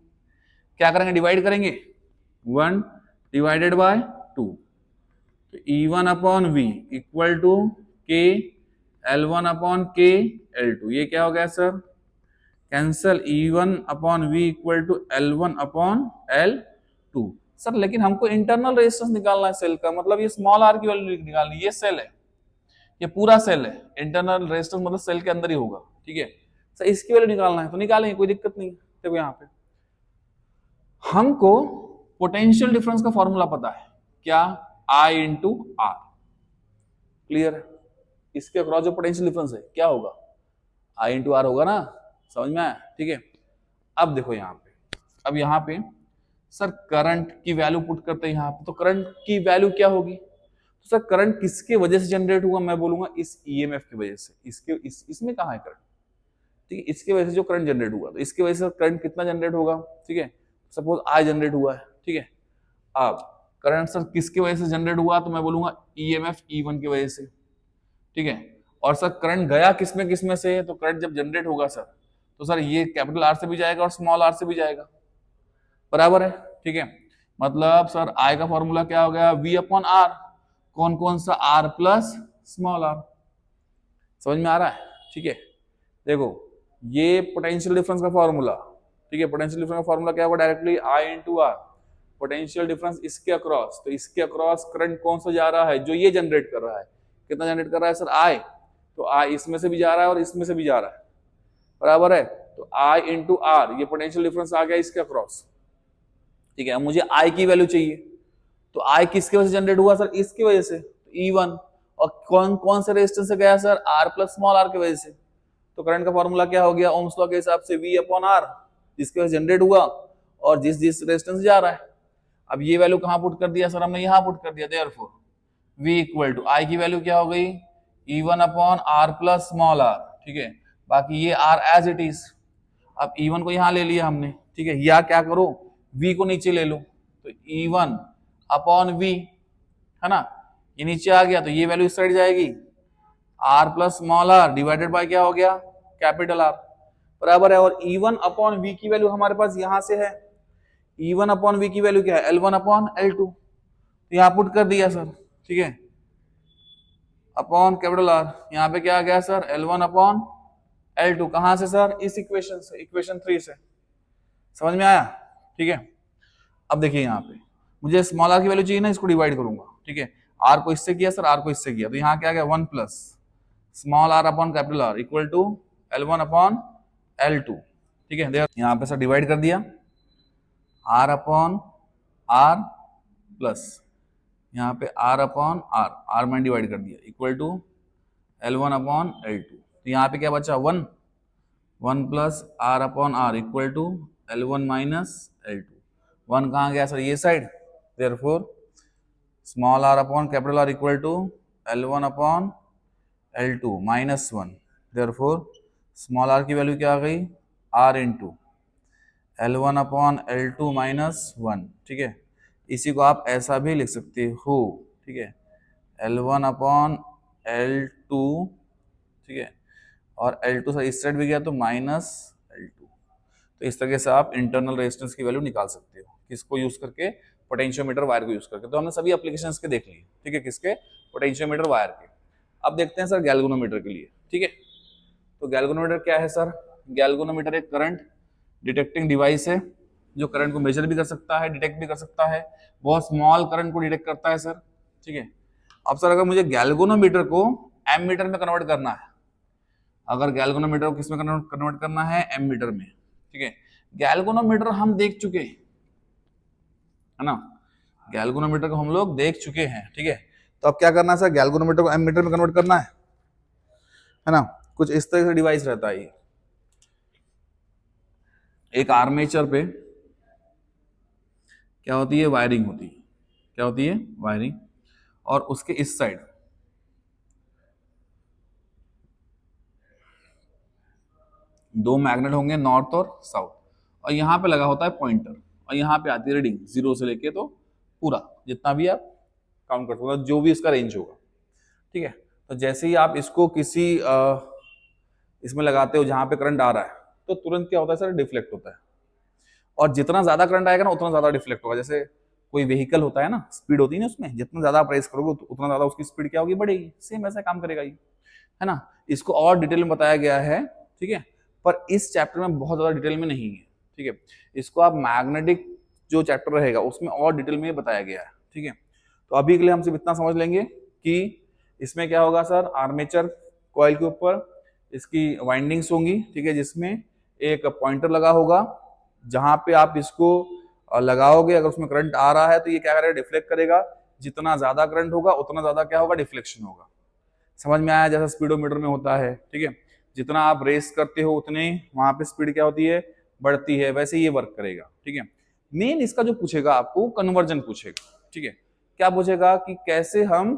[SPEAKER 1] क्या करेंगे, डिवाइड करेंगे, 1 डिवाइडेड बाय 2, तो E1 upon V equal to K L1 upon K L2। ये क्या हो गया sir, cancel, E1 upon V equal to L1 upon L2। Sir लेकिन हमको इंटरनल रेजिस्टेंस निकालना है सेल का, मतलब ये स्मॉल r की वैल्यू निकालनी है, ये सेल है, ये पूरा सेल है, इंटरनल रेजिस्टेंस मतलब सेल के अंदर ही होगा, ठीक है। सर इसकी वैल्यू निकालना है तो निकालेंगे, कोई दिक्कत नहीं। देखो यहाँ पे हमको पोटेंशियल डिफरेंस का फॉर्मूला पता है, क्या, I इंटू आर। क्लियर है, इसके अक्रॉस जो पोटेंशियल डिफरेंस है क्या होगा, I इंटू आर होगा ना, समझ में आया, ठीक है। अब देखो यहाँ पे, अब यहाँ पे सर करंट की वैल्यू पुट करते हैं यहाँ पे, तो करंट की वैल्यू क्या होगी, तो सर करंट किसके वजह से जनरेट हुआ, मैं बोलूंगा इस ईएमएफ की वजह से। इसमें कहाँ है करंट, ठीक है, इसके वजह से जो करंट जनरेट हुआ, तो इसकी वजह से करंट कितना जनरेट होगा, ठीक है, सपोज आई जनरेट हुआ है, ठीक है। अब करंट सर किसकी वजह से जनरेट हुआ, तो मैं बोलूंगा ईएमएफ E1 की वजह से, ठीक है। और सर करंट गया किसमें से, तो करंट जब जनरेट होगा सर, तो सर ये कैपिटल आर से भी जाएगा और स्मॉल आर से भी जाएगा, बराबर है, ठीक है। मतलब सर आई का फॉर्मूला क्या हो गया, V अपॉन आर, कौन कौन सा, R प्लस स्मॉल आर। समझ में आ रहा है, ठीक है। देखो ये पोटेंशियल डिफरेंस का फॉर्मूला, ठीक है, पोटेंशियल डिफरेंस का फॉर्मूला क्या होगा, directly I into R, potential difference इसके अक्रॉस, तो इसके अक्रॉस करंट कौन सा जा रहा है, जो ये जनरेट कर रहा है, कितना जनरेट कर रहा है सर, I, तो I इसमें से भी जा रहा है और इसमें से भी जा रहा है, बराबर है। तो I इंटू आर, ये पोटेंशियल डिफरेंस आ गया इसके अक्रॉस, ठीक है। अब मुझे I की वैल्यू चाहिए, तो I किसकी वजह से जनरेट हुआ सर, इसकी वजह से, तो E1, और कौन कौन से रेजिस्टेंस से गया sir, R plus small r की वजह से। तो करंट का फॉर्मूला क्या हो गया, ओम्स लॉ के हिसाब से V अपॉन R, जिसकी वजह से जनरेट हुआ और जिस रेजिस्टेंस जा रहा है। अब ये वैल्यू कहां पुट कर दिया सर, हमने यहां पुट कर दिया, therefore V equal to I की वैल्यू क्या हो गई, E1 upon R plus small r, ठीक है। बाकी ये R एज इट इज, अब E1 को यहां ले लिया हमने, ठीक है, या क्या करो, V को नीचे ले लो, तो E1 अपॉन V, है ना, ये नीचे आ गया, तो ये वैल्यू इस साइड जाएगी, R plus small r divided by क्या हो गया, कैपिटल R, बराबर है। और E1 अपॉन V की वैल्यू हमारे पास यहां से है, E1 अपॉन V की वैल्यू क्या है, L1 अपॉन L2, तो यहां पुट कर दिया सर, ठीक है, अपॉन कैपिटल R, यहाँ पे क्या आ गया सर, L1 अपॉन L2, कहां से सर, इस इक्वेशन से, इक्वेशन 3 से। समझ में आया, ठीक है। अब देखिए यहाँ पे मुझे स्मॉल r की वैल्यू चाहिए ना, इसको डिवाइड करूंगा, ठीक है, R को इससे किया सर, R को इससे किया, तो यहाँ क्या आ गया, 1 plus small r upon capital R equal to L1 upon L2, ठीक है। देखो यहाँ पे सर डिवाइड कर दिया, R अपॉन R प्लस यहाँ पे R अपॉन R मैंने डिवाइड कर दिया, equal to L1 upon L2, तो यहाँ पे क्या बचा, 1 plus R upon R equal to L1 minus L2, 1 कहाँ गया सर, ये side, therefore small r upon capital R equal to L1 upon L2 minus 1, therefore small r की वैल्यू क्या आ गई, R into L1 upon L2 minus 1, ठीक है। इसी को आप ऐसा भी लिख सकते हो, ठीक है, L1 अपॉन L2, ठीक है, और L2 सर इस साइड भी गया तो माइनस L2। तो इस तरीके से आप इंटरनल रेजिस्टेंस की वैल्यू निकाल सकते हो, किसको यूज करके, पोटेंशियोमीटर वायर को यूज करके। तो हमने सभी एप्लीकेशंस के देख लिए, ठीक है, किसके, पोटेंशियोमीटर वायर के। अब देखते हैं सर गैल्वेनोमीटर के लिए, ठीक है। तो गैल्वेनोमीटर क्या है सर, गैल्वेनोमीटर एक करंट डिटेक्टिंग डिवाइस है, जो करंट को मेजर भी कर सकता है, डिटेक्ट भी कर सकता है, बहुत स्मॉल करंट को डिटेक्ट करता है सर, ठीक है। अब सर अगर मुझे गैल्वेनोमीटर को एमीटर में कन्वर्ट करना है, अगर गैल्वेनोमीटर को किसमें कन्वर्ट करना है, एमीटर में, ठीक है। गैल्वेनोमीटर हम देख चुके हैं, है ना, गैल्वेनोमीटर को हम लोग देख चुके हैं, ठीक है। तो अब क्या करना है सर, गैल्वेनोमीटर को एमीटर में कन्वर्ट करना है ना। कुछ इस तरह से डिवाइस रहता है, एक आर्मेचर पे क्या होती है, वायरिंग होती है, क्या होती है, वायरिंग, और उसके इस साइड दो मैग्नेट होंगे नॉर्थ और साउथ, और यहाँ पे लगा होता है पॉइंटर, और यहाँ पे आती है रीडिंग 0 से लेके तो पूरा जितना भी आप काउंट कर सकते हो, जो भी इसका रेंज होगा। ठीक है, तो जैसे ही आप इसको किसी इसमें लगाते हो जहां पे करंट आ रहा है, तो तुरंत क्या होता है सर, डिफ्लेक्ट होता है। और जितना ज्यादा करंट आएगा ना उतना ज्यादा डिफ्लेक्ट होगा। जैसे कोई व्हीकल होता है ना, स्पीड होती है ना उसमें, जितना ज्यादा प्रेस करोगे उतना ज्यादा उसकी स्पीड क्या होगी, बढ़ेगी। सेम ऐसा काम करेगा ये, है ना। इसको और डिटेल में बताया गया है, ठीक है, पर इस चैप्टर में बहुत ज्यादा डिटेल में नहीं है। ठीक है, इसको आप मैग्नेटिक जो चैप्टर रहेगा उसमें और डिटेल में बताया गया है। ठीक है, तो अभी के लिए हम सिर्फ इतना समझ लेंगे कि इसमें क्या होगा सर, आर्मेचर कॉइल के ऊपर इसकी वाइंडिंग्स होंगी, ठीक है, जिसमें एक पॉइंटर लगा होगा, जहां पे आप इसको लगाओगे, अगर उसमें करंट आ रहा है तो ये क्या करेगा, डिफ्लेक्ट करेगा। जितना ज्यादा करंट होगा उतना ज्यादा क्या होगा, डिफ्लेक्शन होगा। समझ में आया, जैसा स्पीडोमीटर में होता है। ठीक है, जितना आप रेस करते हो उतने वहां पे स्पीड क्या होती है, बढ़ती है, वैसे ये वर्क करेगा। ठीक है, मेन इसका जो पूछेगा आपको कन्वर्जन पूछेगा। ठीक है, क्या पूछेगा कि कैसे हम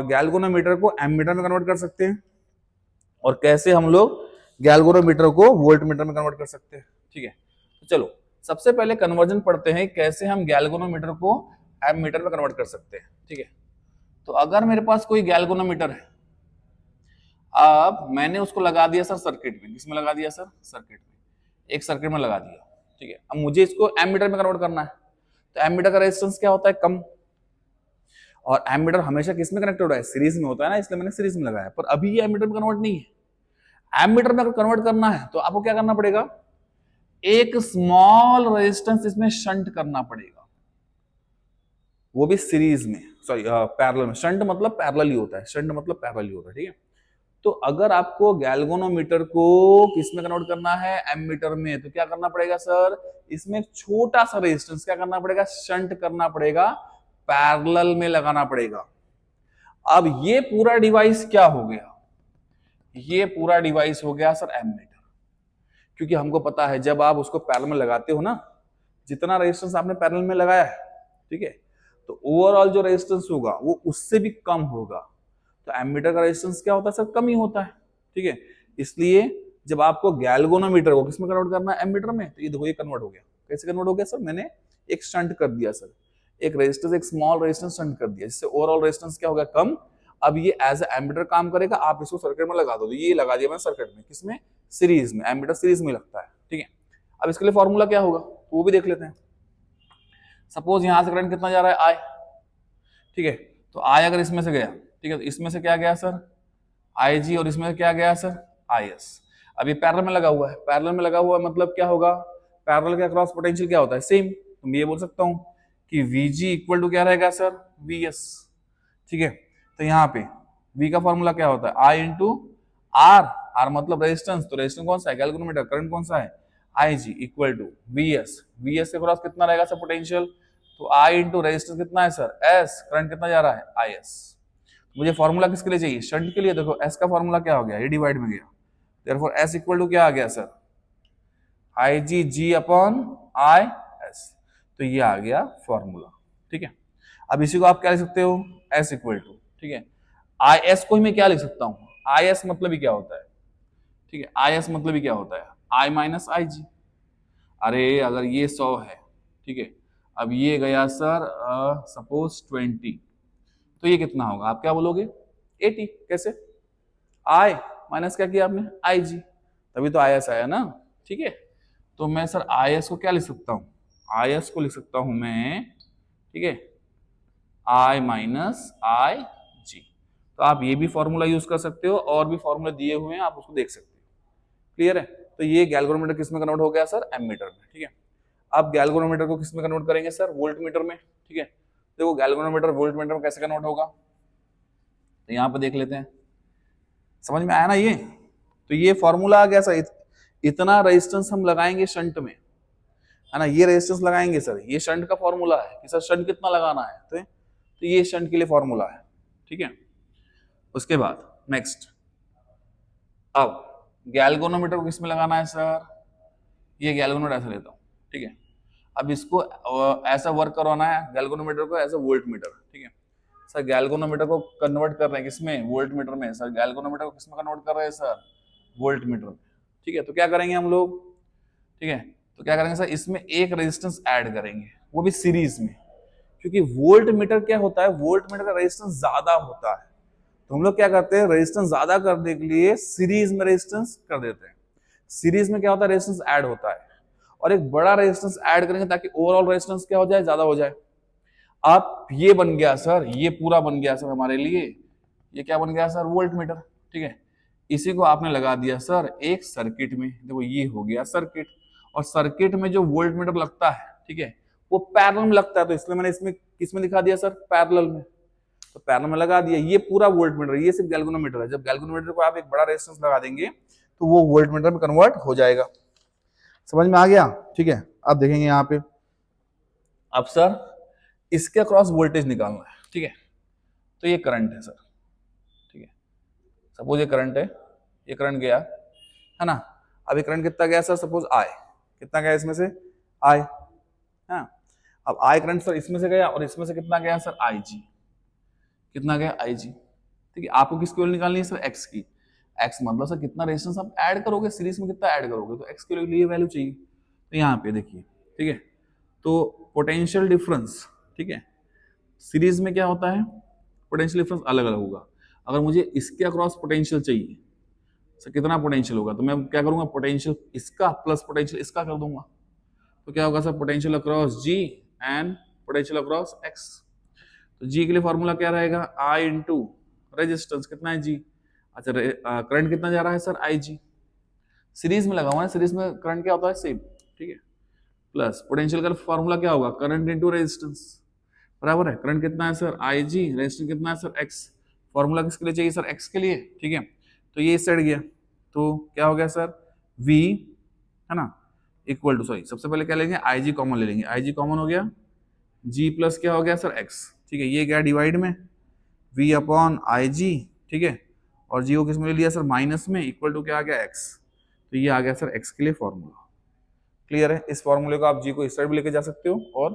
[SPEAKER 1] गैल्वेनोमीटर को एमीटर में कन्वर्ट कर सकते हैं, और कैसे हम लोग गैल्वेनोमीटर को वोल्टमीटर में कन्वर्ट कर सकते हैं। ठीक है, तो चलो सबसे पहले कन्वर्जन पढ़ते हैं, कैसे हम गैल्वेनोमीटर को एमीटर में कन्वर्ट कर सकते हैं। ठीक है, तो अगर मेरे पास कोई गैल्वेनोमीटर है, अब मैंने उसको लगा दिया सर सर्किट में, किसमें लगा दिया सर, सर्किट में, एक सर्किट में लगा दिया। ठीक है, अब मुझे इसको एमीटर में कन्वर्ट करना है, तो एमीटर का रेजिस्टेंस क्या होता है, कम, और एमीटर हमेशा किस में कनेक्टेड है, सीरीज में होता है ना, इसलिए मैंने सीरीज में लगाया। पर अभी ये एमीटर में कन्वर्ट नहीं है। एमीटर में अगर कन्वर्ट करना है तो आपको क्या करना पड़ेगा, एक स्मॉल रेजिस्टेंस इसमें शंट करना पड़ेगा, वो भी सीरीज में, सॉरी पैरेलल में। शंट मतलब पैरेलल ही होता है, शंट मतलब पैरेलल ही होता है। ठीक है, तो अगर आपको गैल्वेनोमीटर को किस में कन्वर्ट करना है, एमीटर में, तो क्या करना पड़ेगा सर, इसमें छोटा सा रेजिस्टेंस क्या करना पड़ेगा, शंट करना पड़ेगा, पैरेलल में लगाना पड़ेगा। अब ये पूरा डिवाइस क्या हो गया, ये पूरा डिवाइस हो गया सर एमीटर। क्योंकि हमको पता है जब आप उसको पैरेलल में लगाते हो ना, जितना रेजिस्टेंस आपने पैरेलल में लगाया है, ठीक है, तो ओवरऑल जो रेजिस्टेंस होगा वो उससे भी कम होगा। तो एमीटर का रेजिस्टेंस क्या होता है सर, कम ही होता है। ठीक है, इसलिए जब आपको गैल्वेनोमीटर को किसमें कन्वर्ट करना है, एमीटर में, तो ये देखो ये कन्वर्ट हो गया। कैसे कन्वर्ट हो गया सर, मैंने एक शंट कर दिया सर, एक रेजिस्टेंस, एक स्मॉल रेजिस्टेंस शंट कर दिया, जिससे ओवरऑल रेजिस्टेंस क्या हो गया, कम। अब ये एज ए एमीटर काम करेगा, आप इसको सर्किट में लगा दो, तो ये लगा दिया मैंने सर्किट में, किसमें, सीरीज में। एमीटर सीरीज में लगता है। ठीक है, अब इसके लिए फॉर्मूला क्या होगा वो भी देख लेते हैं। सपोज यहां से करंट कितना जा रहा है, आई। ठीक है, तो आई अगर इसमें से गया, ठीक है, तो इसमें से क्या गया सर, आई जी, और इसमें क्या गया सर, आई एस। अब ये पैरेलल में लगा हुआ है, पैरेलल में लगा हुआ मतलब क्या होगा, पैरेलल के अक्रॉस पोटेंशियल क्या होता है, सेम। तो मैं ये बोल सकता हूं कि वीजी इक्वल टू क्या रहेगा सर, वी एस। ठीक है, तो यहाँ पे V का फॉर्मूला क्या होता है, आई इंटू आर, आर मतलब रेजिस्टेंस, तो रेजिस्टेंस कौन सा है, गैल्वेनोमीटर, करंट कौन सा है, I G, equal to V S. V S के क्रॉस कितना रहेगा सर पोटेंशियल, तो आई इंटू रेजिस्टेंस कितना है सर, एस, करंट कितना जा रहा है, आई एस। मुझे फॉर्मूला किसके लिए चाहिए, शंट के लिए। देखो एस का फॉर्मूला क्या हो गया, ये डिवाइड में गया, देयरफॉर एस इक्वल टू क्या आ गया sir, I G G upon I S. तो ये आ गया फॉर्मूला। ठीक है, अब इसी को आप क्या लिख सकते हो, एस इक्वल टू, ठीक है, आई एस को ही मैं क्या लिख सकता हूं, आई एस मतलब ही क्या होता है, ठीक है, आई एस मतलब ही क्या होता है, आई माइनस आई जी। अरे अगर ये 100 है, ठीक है, अब ये गया सर सपोज 20, तो ये कितना होगा, आप क्या बोलोगे, 80। कैसे, आई माइनस क्या किया आपने, आई जी, तभी तो आई एस आया ना। ठीक है, तो मैं सर आई एस को क्या लिख सकता हूं, आई एस को लिख सकता हूं मैं, ठीक है, आई माइनस आई जी। तो आप ये भी फॉर्मूला यूज कर सकते हो, और भी फॉर्मूला दिए हुए हैं, आप उसको देख सकते हो। क्लियर है, तो ये गैल्वेनोमीटर किस में कन्वर्ट हो गया सर, एमीटर में। ठीक है, अब गैल्वेनोमीटर को किस में कन्वर्ट करेंगे सर, वोल्टमीटर में। ठीक है, देखो गैल्वेनोमीटर वोल्टमीटर में कैसे कन्वर्ट होगा, तो यहां पर देख लेते हैं, समझ में आया ना ये। तो ये फॉर्मूला आ गया सर, इतना रेजिस्टेंस हम लगाएंगे शंट में, है ना, ये रेजिस्टेंस लगाएंगे सर, ये शंट का फॉर्मूला है कि सर शंट कितना लगाना है, तो ये शंट के लिए फॉर्मूला है। ठीक है, उसके बाद नेक्स्ट, अब गैल्वेनोमीटर को किसमें लगाना है सर, ये गैल्वेनोमीटर ऐसा लेता हूं। ठीक है, अब इसको ऐसा वर्क करवाना है गैल्वेनोमीटर को एज ए वोल्टमीटर। ठीक है, सर गैल्वेनोमीटर को कन्वर्ट कर रहे हैं किसमें, वोल्टमीटर में। सर गैल्वेनोमीटर को किसमें कन्वर्ट कर रहे हैं सर, वोल्टमीटर में। ठीक है, तो क्या करेंगे हम लोग, ठीक है, तो क्या करेंगे सर, इसमें एक रेजिस्टेंस ऐड करेंगे, वो भी सीरीज में, क्योंकि वोल्ट मीटर क्या होता है, वोल्ट मीटर का रेजिस्टेंस ज्यादा होता है, तो हम लोग क्या करते हैं, रेजिस्टेंस ज्यादा करने के लिए सीरीज में रेजिस्टेंस कर देते हैं। सीरीज में क्या होता है, रेजिस्टेंस ऐड होता है, और एक बड़ा रेजिस्टेंस ऐड करेंगे ताकि ओवरऑल रेजिस्टेंस क्या हो जाए, ज्यादा हो जाए। अब ये बन गया सर, ये पूरा बन गया सर हमारे लिए, ये क्या बन गया सर, वोल्ट मीटर, ठीक है। इसी को आपने लगा दिया सर एक सर्किट में, देखो ये हो गया सर्किट, और सर्किट में जो वोल्ट मीटर लगता है, ठीक है, वो पैरेलल में लगता है, तो इसलिए मैंने इसमें किसमें दिखा दिया सर, पैरेलल में, तो पैरेलल में लगा दिया। ये पूरा वोल्ट मीटर, ये सिर्फ गैल्वेनोमीटर है, जब गैल्वेनोमीटर को आप एक बड़ा रेजिस्टेंस लगा देंगे तो वो वोल्ट मीटर में कन्वर्ट हो जाएगा। समझ में आ गया, ठीक है। अब देखेंगे यहाँ पे, अब सर इसके अक्रॉस वोल्टेज निकालना है, ठीक है, तो ये करंट है सर, ठीक है, सपोज ये करंट है, ये करंट गया है ना, अब ये करंट कितना गया सर, सपोज आई, कितना गया इसमें से, आई, हाँ, अब आई करंट सर इसमें से गया, और इसमें से कितना गया सर, आई जी, कितना गया, आई जी, ठीक है। आपको किसकी वैल्यू निकालनी है सर, एक्स की, एक्स मतलब सर कितना रेजिस्टेंस आप ऐड करोगे, सीरीज में कितना ऐड करोगे, तो एक्स के लिए वैल्यू चाहिए, तो यहाँ पे देखिए, ठीक है, तो पोटेंशियल डिफरेंस, ठीक है, सीरीज में क्या होता है, पोटेंशियल डिफरेंस अलग अलग होगा। अगर मुझे इसके अक्रॉस पोटेंशियल चाहिए, सर कितना पोटेंशियल होगा, तो मैं क्या करूंगा, पोटेंशियल इसका प्लस पोटेंशियल इसका कर दूंगा, तो क्या होगा sir, potential across G and potential across X. तो जी के लिए फॉर्मूला क्या रहेगा, आई इंटू रेजिस्टेंस कितना है जी, अच्छा करंट कितना जा रहा है सर, आई जी, सीरीज में लगा हुआ है, सीरीज में करंट क्या होता है, सेम, ठीक है, प्लस पोटेंशियल का फॉर्मूला क्या होगा, करंट इंटू रेजिस्टेंस, बराबर है, करंट कितना है सर, आई जी, रेजिस्टेंस कितना है सर, एक्स, फॉर्मूला किसके लिए चाहिए सर, एक्स के लिए, ठीक है, तो ये इस साइड गया, तो क्या हो गया सर, V है ना, इक्वल टू, सॉरी सबसे पहले क्या लेंगे, आई जी कॉमन ले लेंगे, आई जी कॉमन हो गया, जी प्लस क्या हो गया सर, एक्स, ठीक है, ये गया डिवाइड में, V अपॉन आई जी, ठीक है, और जी को किस में ले लिया सर, माइनस में, इक्वल टू क्या आ गया, एक्स, तो ये आ गया सर एक्स के लिए फॉर्मूला। क्लियर है, इस फॉर्मूले को आप जी को इस साइड भी लेके जा सकते हो और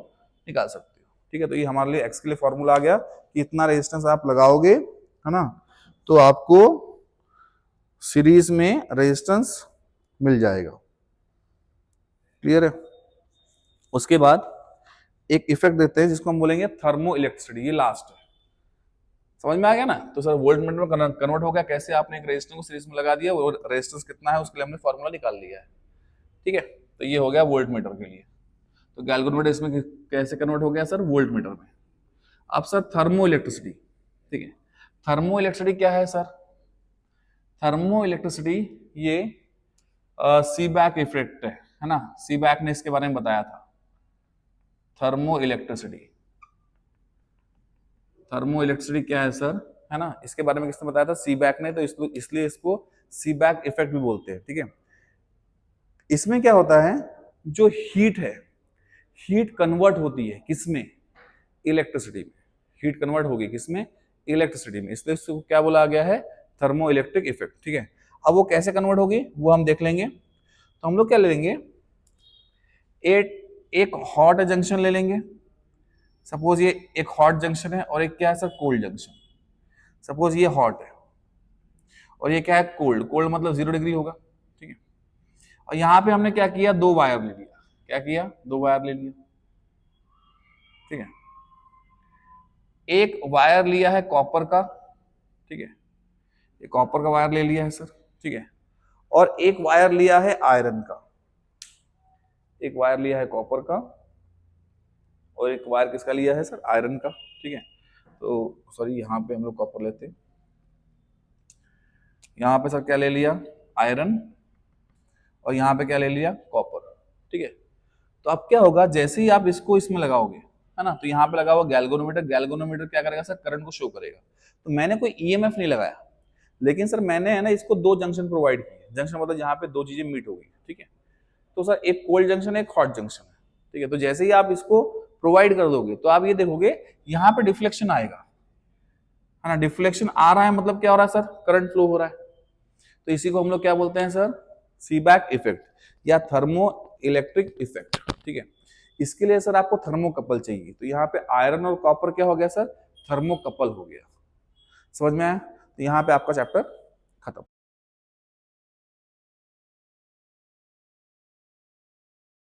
[SPEAKER 1] निकाल सकते हो, ठीक है, तो ये हमारे लिए एक्स के लिए फॉर्मूला आ गया कि इतना रेजिस्टेंस आप लगाओगे, है ना, तो आपको सीरीज में रेजिस्टेंस मिल जाएगा। क्लियर है, उसके बाद एक इफेक्ट देते हैं जिसको हम बोलेंगे थर्मो इलेक्ट्रिसिटी, ये लास्ट है, समझ में आ गया ना, तो सर वोल्ट मीटर में कन्वर्ट हो गया, कैसे आपने एक रेजिस्टेंस को सीरीज में लगा दिया, वो रेजिस्टेंस कितना है उसके लिए हमने फॉर्मूला निकाल लिया है, ठीक है, तो ये हो गया वोल्ट मीटर के लिए। तो गैल्वेनोमीटर इसमें कैसे कन्वर्ट हो गया सर, वोल्ट मीटर में। अब सर थर्मो इलेक्ट्रिसिटी, ठीक है, थर्मो इलेक्ट्रिसिटी क्या है सर, थर्मो इलेक्ट्रिसिटी ये सीबैक इफेक्ट है ना, सीबैक ने इसके बारे में बताया था, थर्मो इलेक्ट्रिसिटी, थर्मो इलेक्ट्रिसिटी क्या है सर, है ना, इसके बारे में किसने बताया था, सीबैक ने, तो इसलिए इसको सीबैक इफेक्ट भी बोलते हैं, ठीक है। इसमें क्या होता है, जो हीट है, हीट कन्वर्ट होती है किसमें, इलेक्ट्रिसिटी में, हीट कन्वर्ट होगी किसमें, इलेक्ट्रिसिटी में, इसलिए इसको क्या बोला गया है, थर्मो इलेक्ट्रिक इफेक्ट, ठीक है। अब वो कैसे कन्वर्ट होगी वो हम देख लेंगे, तो हम लोग क्या ले लेंगे, एक हॉट जंक्शन ले लेंगे, सपोज ये एक हॉट जंक्शन है, और एक क्या है सर, कोल्ड जंक्शन, सपोज ये हॉट है और ये क्या है, कोल्ड, कोल्ड मतलब 0 डिग्री होगा, ठीक है, और यहां पे हमने क्या किया, 2 वायर ले लिया, क्या किया, 2 वायर ले लिया, ठीक है, एक वायर लिया है कॉपर का, ठीक है, एक कॉपर का वायर ले लिया है सर, ठीक है, और एक वायर लिया है आयरन का, एक वायर लिया है कॉपर का और एक वायर किसका लिया है सर, आयरन का, ठीक है, तो सॉरी यहाँ पे हम लोग कॉपर लेते हैं, यहाँ पे सर क्या ले लिया, आयरन, और यहाँ पे क्या ले लिया, कॉपर, ठीक है। तो अब क्या होगा, जैसे ही आप इसको इसमें लगाओगे, है ना, तो यहाँ पे लगा हुआ गैल्वेनोमीटर, गैल्वेनोमीटर क्या करेगा सर, करंट को शो करेगा, तो मैंने कोई ईएमएफ नहीं लगाया, लेकिन सर मैंने है ना इसको 2 जंक्शन प्रोवाइड किए, जंक्शन मतलब जहाँ पे 2 चीजें मीट होगी, ठीक है, तो सर एक कोल्ड जंक्शन है, एक हॉट जंक्शन है, ठीक है, तो जैसे ही आप इसको प्रोवाइड कर दोगे तो आप ये देखोगे यहाँ पे डिफ्लेक्शन आएगा, है ना, डिफ्लेक्शन आ रहा है मतलब क्या हो रहा है सर, करंट फ्लो हो रहा है, तो इसी को हम लोग क्या बोलते हैं सर, सीबैक इफेक्ट या थर्मो इलेक्ट्रिक इफेक्ट, ठीक है। इसके लिए सर आपको थर्मोकपल चाहिए, तो यहाँ पे आयरन और कॉपर क्या हो गया सर, थर्मोकपल हो गया, समझ में आया, तो यहाँ पे आपका चैप्टर